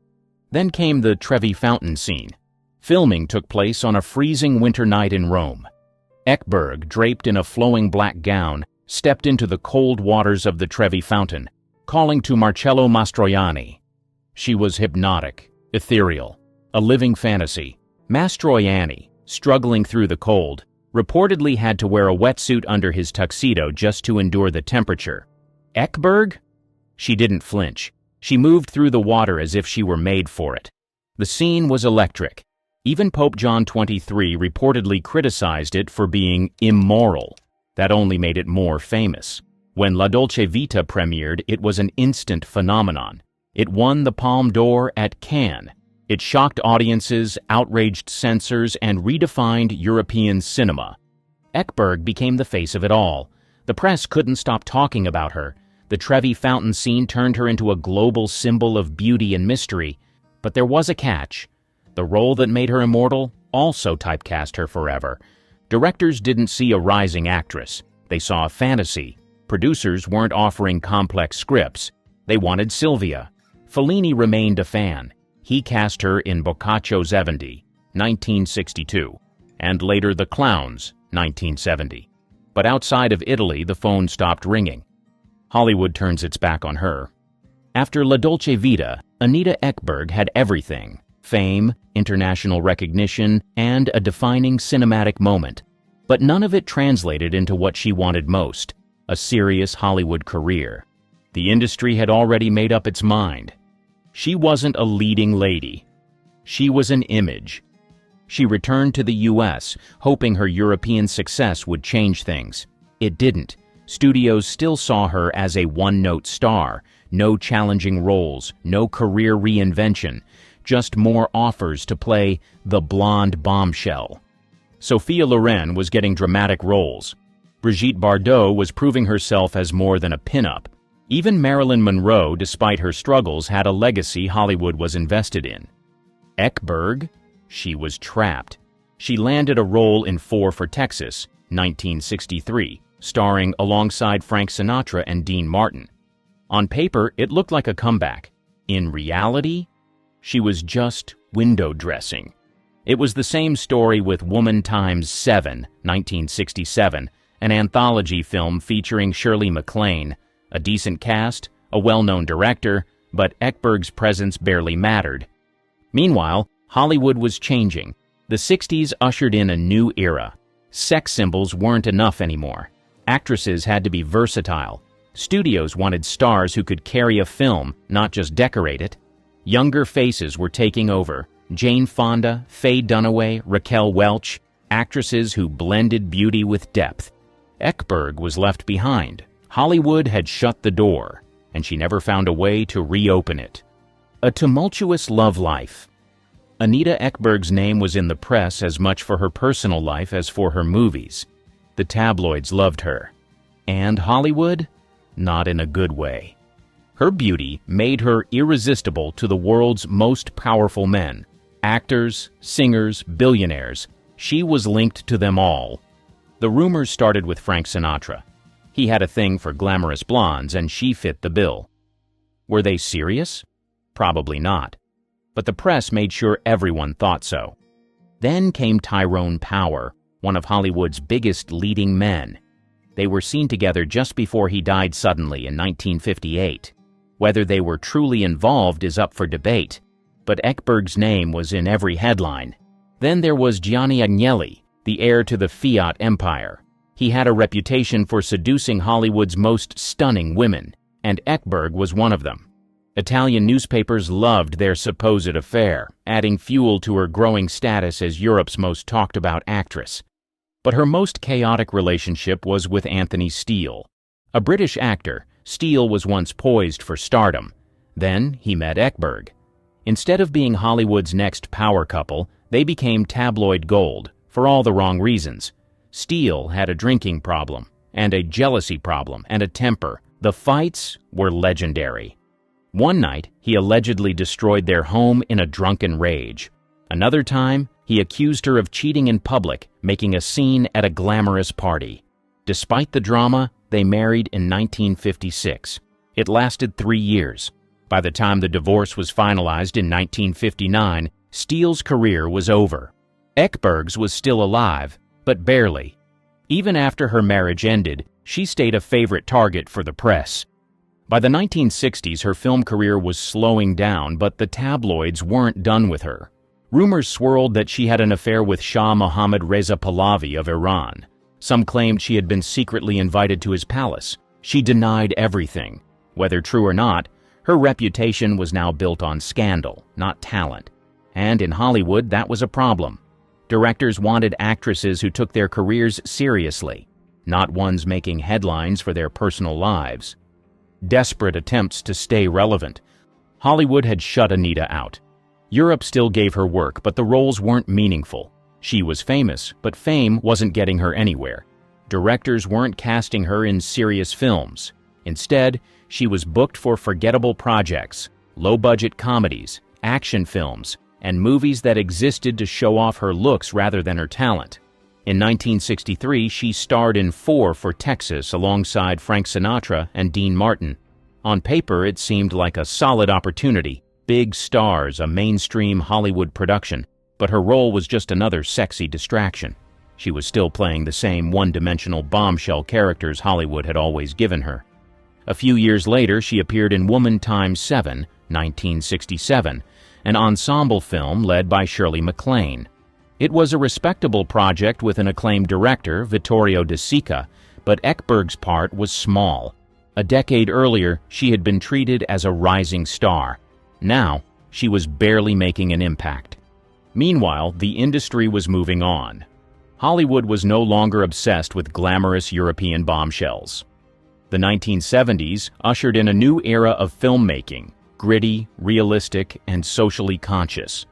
Then came the Trevi Fountain scene. Filming took place on a freezing winter night in Rome. Ekberg, draped in a flowing black gown, stepped into the cold waters of the Trevi Fountain, calling to Marcello Mastroianni. She was hypnotic, ethereal, a living fantasy. Mastroianni, struggling through the cold, reportedly had to wear a wetsuit under his tuxedo just to endure the temperature. Ekberg? She didn't flinch. She moved through the water as if she were made for it. The scene was electric. Even Pope John XXIII reportedly criticized it for being immoral. That only made it more famous. When La Dolce Vita premiered, it was an instant phenomenon. It won the Palme d'Or at Cannes. It shocked audiences, outraged censors, and redefined European cinema. Ekberg became the face of it all. The press couldn't stop talking about her. The Trevi Fountain scene turned her into a global symbol of beauty and mystery. But there was a catch. The role that made her immortal also typecast her forever. Directors didn't see a rising actress. They saw a fantasy. Producers weren't offering complex scripts. They wanted Sylvia. Fellini remained a fan. He cast her in Boccaccio 70, 1962, and later The Clowns, 1970. But outside of Italy, the phone stopped ringing. Hollywood turns its back on her. After La Dolce Vita, Anita Ekberg had everything: fame, international recognition, and a defining cinematic moment. But none of it translated into what she wanted most: a serious Hollywood career. The industry had already made up its mind. She wasn't a leading lady. She was an image. She returned to the U.S., hoping her European success would change things. It didn't. Studios still saw her as a one-note star. No challenging roles, no career reinvention, just more offers to play the blonde bombshell. Sophia Loren was getting dramatic roles. Brigitte Bardot was proving herself as more than a pin-up. Even Marilyn Monroe, despite her struggles, had a legacy Hollywood was invested in. Ekberg? She was trapped. She landed a role in Four for Texas, 1963, starring alongside Frank Sinatra and Dean Martin. On paper, it looked like a comeback. In reality, she was just window dressing. It was the same story with Woman Times 7, 1967, an anthology film featuring Shirley MacLaine. A decent cast, a well-known director, but Ekberg's presence barely mattered. Meanwhile, Hollywood was changing. The 60s ushered in a new era. Sex symbols weren't enough anymore. Actresses had to be versatile. Studios wanted stars who could carry a film, not just decorate it. Younger faces were taking over. Jane Fonda, Faye Dunaway, Raquel Welch, actresses who blended beauty with depth. Ekberg was left behind. Hollywood had shut the door, and she never found a way to reopen it. A tumultuous love life. Anita Ekberg's name was in the press as much for her personal life as for her movies. The tabloids loved her. And Hollywood? Not in a good way. Her beauty made her irresistible to the world's most powerful men. Actors, singers, billionaires. She was linked to them all. The rumors started with Frank Sinatra. He had a thing for glamorous blondes, and she fit the bill. Were they serious? Probably not. But the press made sure everyone thought so. Then came Tyrone Power, one of Hollywood's biggest leading men. They were seen together just before he died suddenly in 1958. Whether they were truly involved is up for debate, but Ekberg's name was in every headline. Then there was Gianni Agnelli, the heir to the Fiat empire. He had a reputation for seducing Hollywood's most stunning women, and Ekberg was one of them. Italian newspapers loved their supposed affair, adding fuel to her growing status as Europe's most talked-about actress. But her most chaotic relationship was with Anthony Steele. A British actor, Steele was once poised for stardom. Then he met Ekberg. Instead of being Hollywood's next power couple, they became tabloid gold, for all the wrong reasons. Steele had a drinking problem, and a jealousy problem, and a temper. The fights were legendary. One night, he allegedly destroyed their home in a drunken rage. Another time, He accused her of cheating in public, making a scene at a glamorous party. Despite the drama, they married in 1956. It lasted 3 years. By the time the divorce was finalized in 1959, Steele's career was over. Ekberg's was still alive, but barely. Even after her marriage ended, she stayed a favorite target for the press. By the 1960s, her film career was slowing down, but the tabloids weren't done with her. Rumors swirled that she had an affair with Shah Mohammad Reza Pahlavi of Iran. Some claimed she had been secretly invited to his palace. She denied everything. Whether true or not, her reputation was now built on scandal, not talent. And in Hollywood, that was a problem. Directors wanted actresses who took their careers seriously, not ones making headlines for their personal lives. Desperate attempts to stay relevant. Hollywood had shut Anita out. Europe still gave her work, but the roles weren't meaningful. She was famous, but fame wasn't getting her anywhere. Directors weren't casting her in serious films. Instead, she was booked for forgettable projects, low-budget comedies, action films, and movies that existed to show off her looks rather than her talent. In 1963, she starred in 4 for Texas alongside Frank Sinatra and Dean Martin. On paper, it seemed like a solid opportunity, big stars, a mainstream Hollywood production, but her role was just another sexy distraction. She was still playing the same one-dimensional bombshell characters Hollywood had always given her. A few years later, she appeared in Woman x 7, 1967, an ensemble film led by Shirley MacLaine. It was a respectable project with an acclaimed director, Vittorio De Sica, but Ekberg's part was small. A decade earlier, she had been treated as a rising star. Now, she was barely making an impact. Meanwhile, the industry was moving on. Hollywood was no longer obsessed with glamorous European bombshells. The 1970s ushered in a new era of filmmaking, gritty, realistic, and socially conscious.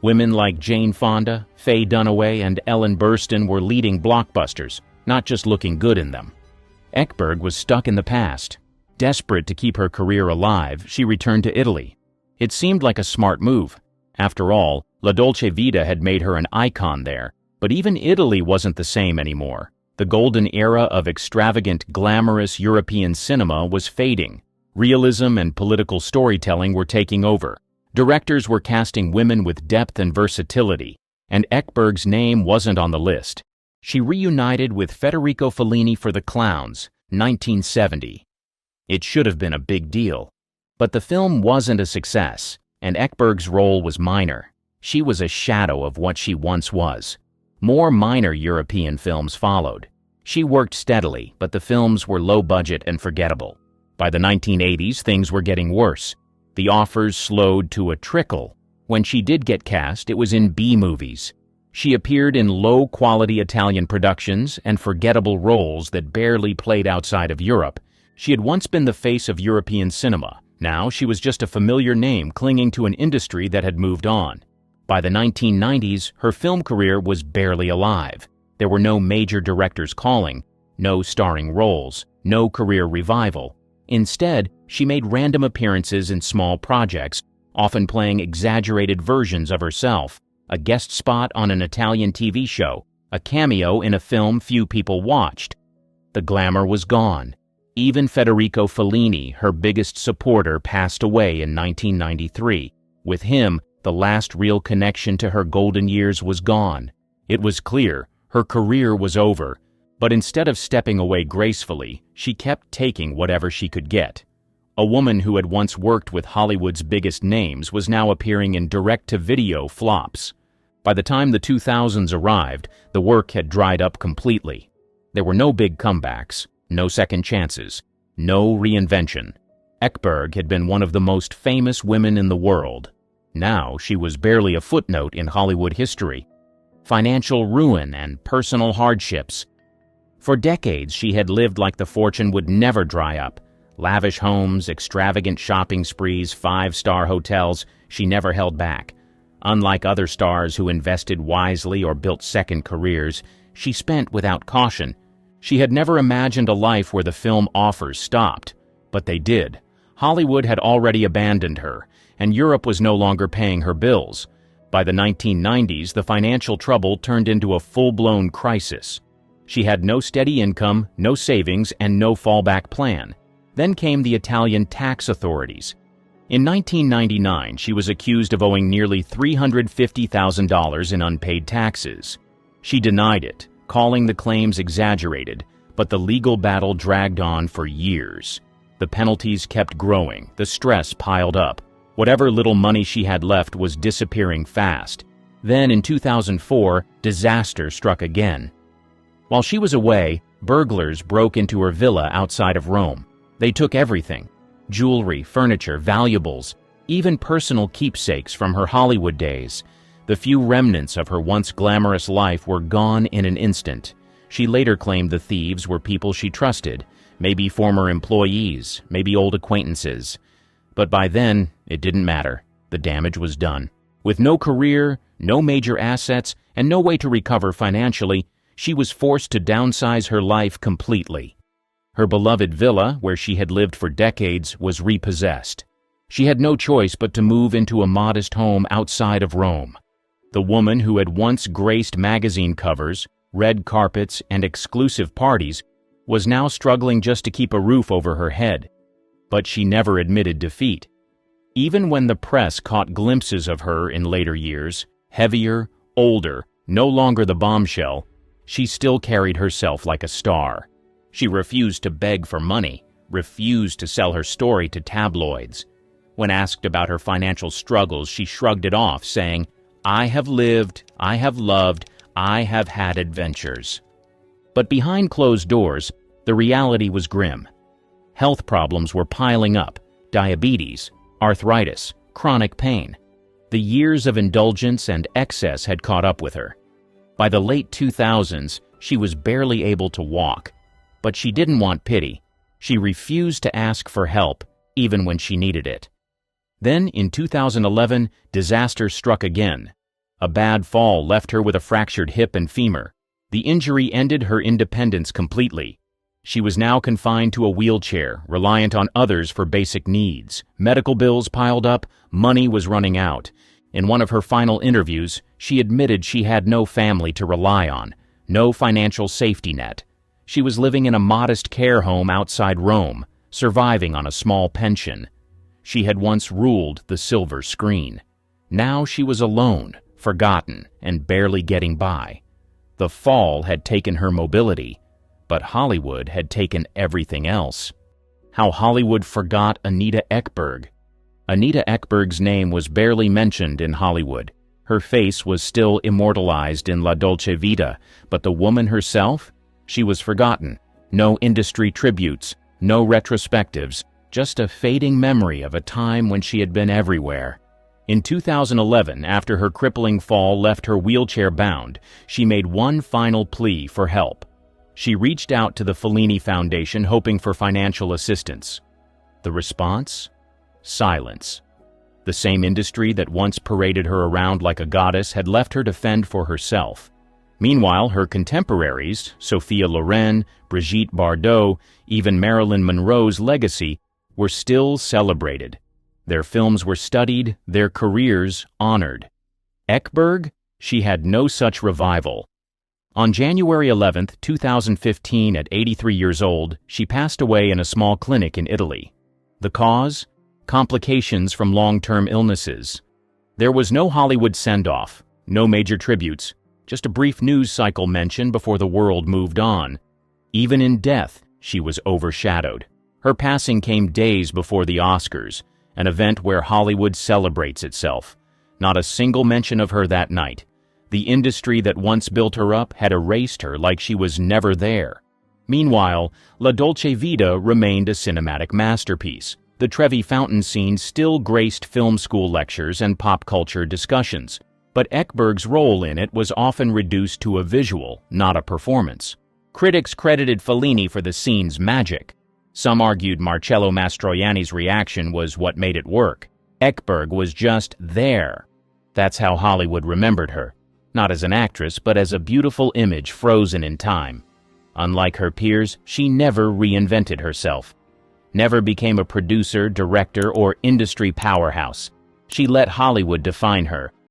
Women like Jane Fonda, Faye Dunaway, and Ellen Burstyn were leading blockbusters, not just looking good in them. Ekberg was stuck in the past. Desperate to keep her career alive, she returned to Italy. It seemed like a smart move. After all, La Dolce Vita had made her an icon there, but even Italy wasn't the same anymore. The golden era of extravagant, glamorous European cinema was fading. Realism and political storytelling were taking over. Directors were casting women with depth and versatility, and Ekberg's name wasn't on the list. She reunited with Federico Fellini for The Clowns, 1970. It should have been a big deal. But the film wasn't a success, and Ekberg's role was minor. She was a shadow of what she once was. More minor European films followed. She worked steadily, but the films were low-budget and forgettable. By the 1980s, things were getting worse. The offers slowed to a trickle. When she did get cast, it was in B-movies. She appeared in low-quality Italian productions and forgettable roles that barely played outside of Europe. She had once been the face of European cinema. Now she was just a familiar name clinging to an industry that had moved on. By the 1990s, her film career was barely alive. There were no major directors calling, no starring roles, no career revival. Instead, she made random appearances in small projects, often playing exaggerated versions of herself, a guest spot on an Italian TV show, a cameo in a film few people watched. The glamour was gone. Even Federico Fellini, her biggest supporter, passed away in 1993. With him, the last real connection to her golden years was gone. It was clear her career was over, but instead of stepping away gracefully, she kept taking whatever she could get. A woman who had once worked with Hollywood's biggest names was now appearing in direct-to-video flops. By the time the 2000s arrived, the work had dried up completely. There were no big comebacks, no second chances, no reinvention. Ekberg had been one of the most famous women in the world. Now she was barely a footnote in Hollywood history. Financial ruin and personal hardships. For decades, she had lived like the fortune would never dry up. Lavish homes, extravagant shopping sprees, 5-star hotels, she never held back. Unlike other stars who invested wisely or built second careers, she spent without caution. She had never imagined a life where the film offers stopped. But they did. Hollywood had already abandoned her, and Europe was no longer paying her bills. By the 1990s, the financial trouble turned into a full-blown crisis. She had no steady income, no savings, and no fallback plan. Then came the Italian tax authorities. In 1999, she was accused of owing nearly $350,000 in unpaid taxes. She denied it, calling the claims exaggerated, but the legal battle dragged on for years. The penalties kept growing, the stress piled up. Whatever little money she had left was disappearing fast. Then, in 2004, disaster struck again. While she was away, burglars broke into her villa outside of Rome. They took everything: jewelry, furniture, valuables, even personal keepsakes from her Hollywood days. The few remnants of her once glamorous life were gone in an instant. She later claimed the thieves were people she trusted, maybe former employees, maybe old acquaintances. But by then, it didn't matter. The damage was done. With no career, no major assets, and no way to recover financially, she was forced to downsize her life completely. Her beloved villa, where she had lived for decades, was repossessed. She had no choice but to move into a modest home outside of Rome. The woman who had once graced magazine covers, red carpets, and exclusive parties was now struggling just to keep a roof over her head. But she never admitted defeat. Even when the press caught glimpses of her in later years, heavier, older, no longer the bombshell, she still carried herself like a star. She refused to beg for money, refused to sell her story to tabloids. When asked about her financial struggles, she shrugged it off, saying, "I have lived, I have loved, I have had adventures." But behind closed doors, the reality was grim. Health problems were piling up: diabetes, arthritis, chronic pain. The years of indulgence and excess had caught up with her. By the late 2000s, she was barely able to walk. But she didn't want pity. She refused to ask for help, even when she needed it. Then, in 2011, disaster struck again. A bad fall left her with a fractured hip and femur. The injury ended her independence completely. She was now confined to a wheelchair, reliant on others for basic needs. Medical bills piled up, money was running out. In one of her final interviews, she admitted she had no family to rely on, no financial safety net. She was living in a modest care home outside Rome, surviving on a small pension. She had once ruled the silver screen. Now she was alone, forgotten, and barely getting by. The fall had taken her mobility, but Hollywood had taken everything else. How Hollywood forgot Anita Ekberg. Anita Ekberg's name was barely mentioned in Hollywood. Her face was still immortalized in La Dolce Vita, but the woman herself? She was forgotten. No industry tributes, no retrospectives, just a fading memory of a time when she had been everywhere. In 2011, after her crippling fall left her wheelchair-bound, she made one final plea for help. She reached out to the Fellini Foundation hoping for financial assistance. The response? Silence. The same industry that once paraded her around like a goddess had left her to fend for herself. Meanwhile, her contemporaries, Sophia Loren, Brigitte Bardot, even Marilyn Monroe's legacy, were still celebrated. Their films were studied, their careers honored. Ekberg? She had no such revival. On January 11, 2015, at 83 years old, she passed away in a small clinic in Italy. The cause? Complications from long-term illnesses. There was no Hollywood send-off, no major tributes, just a brief news cycle mention before the world moved on. Even in death, she was overshadowed. Her passing came days before the Oscars, an event where Hollywood celebrates itself. Not a single mention of her that night. The industry that once built her up had erased her like she was never there. Meanwhile, La Dolce Vita remained a cinematic masterpiece. The Trevi Fountain scene still graced film school lectures and pop culture discussions, but Ekberg's role in it was often reduced to a visual, not a performance. Critics credited Fellini for the scene's magic. Some argued Marcello Mastroianni's reaction was what made it work. Ekberg was just there. That's how Hollywood remembered her. Not as an actress, but as a beautiful image frozen in time. Unlike her peers, she never reinvented herself. Never became a producer, director, or industry powerhouse. She let Hollywood define her,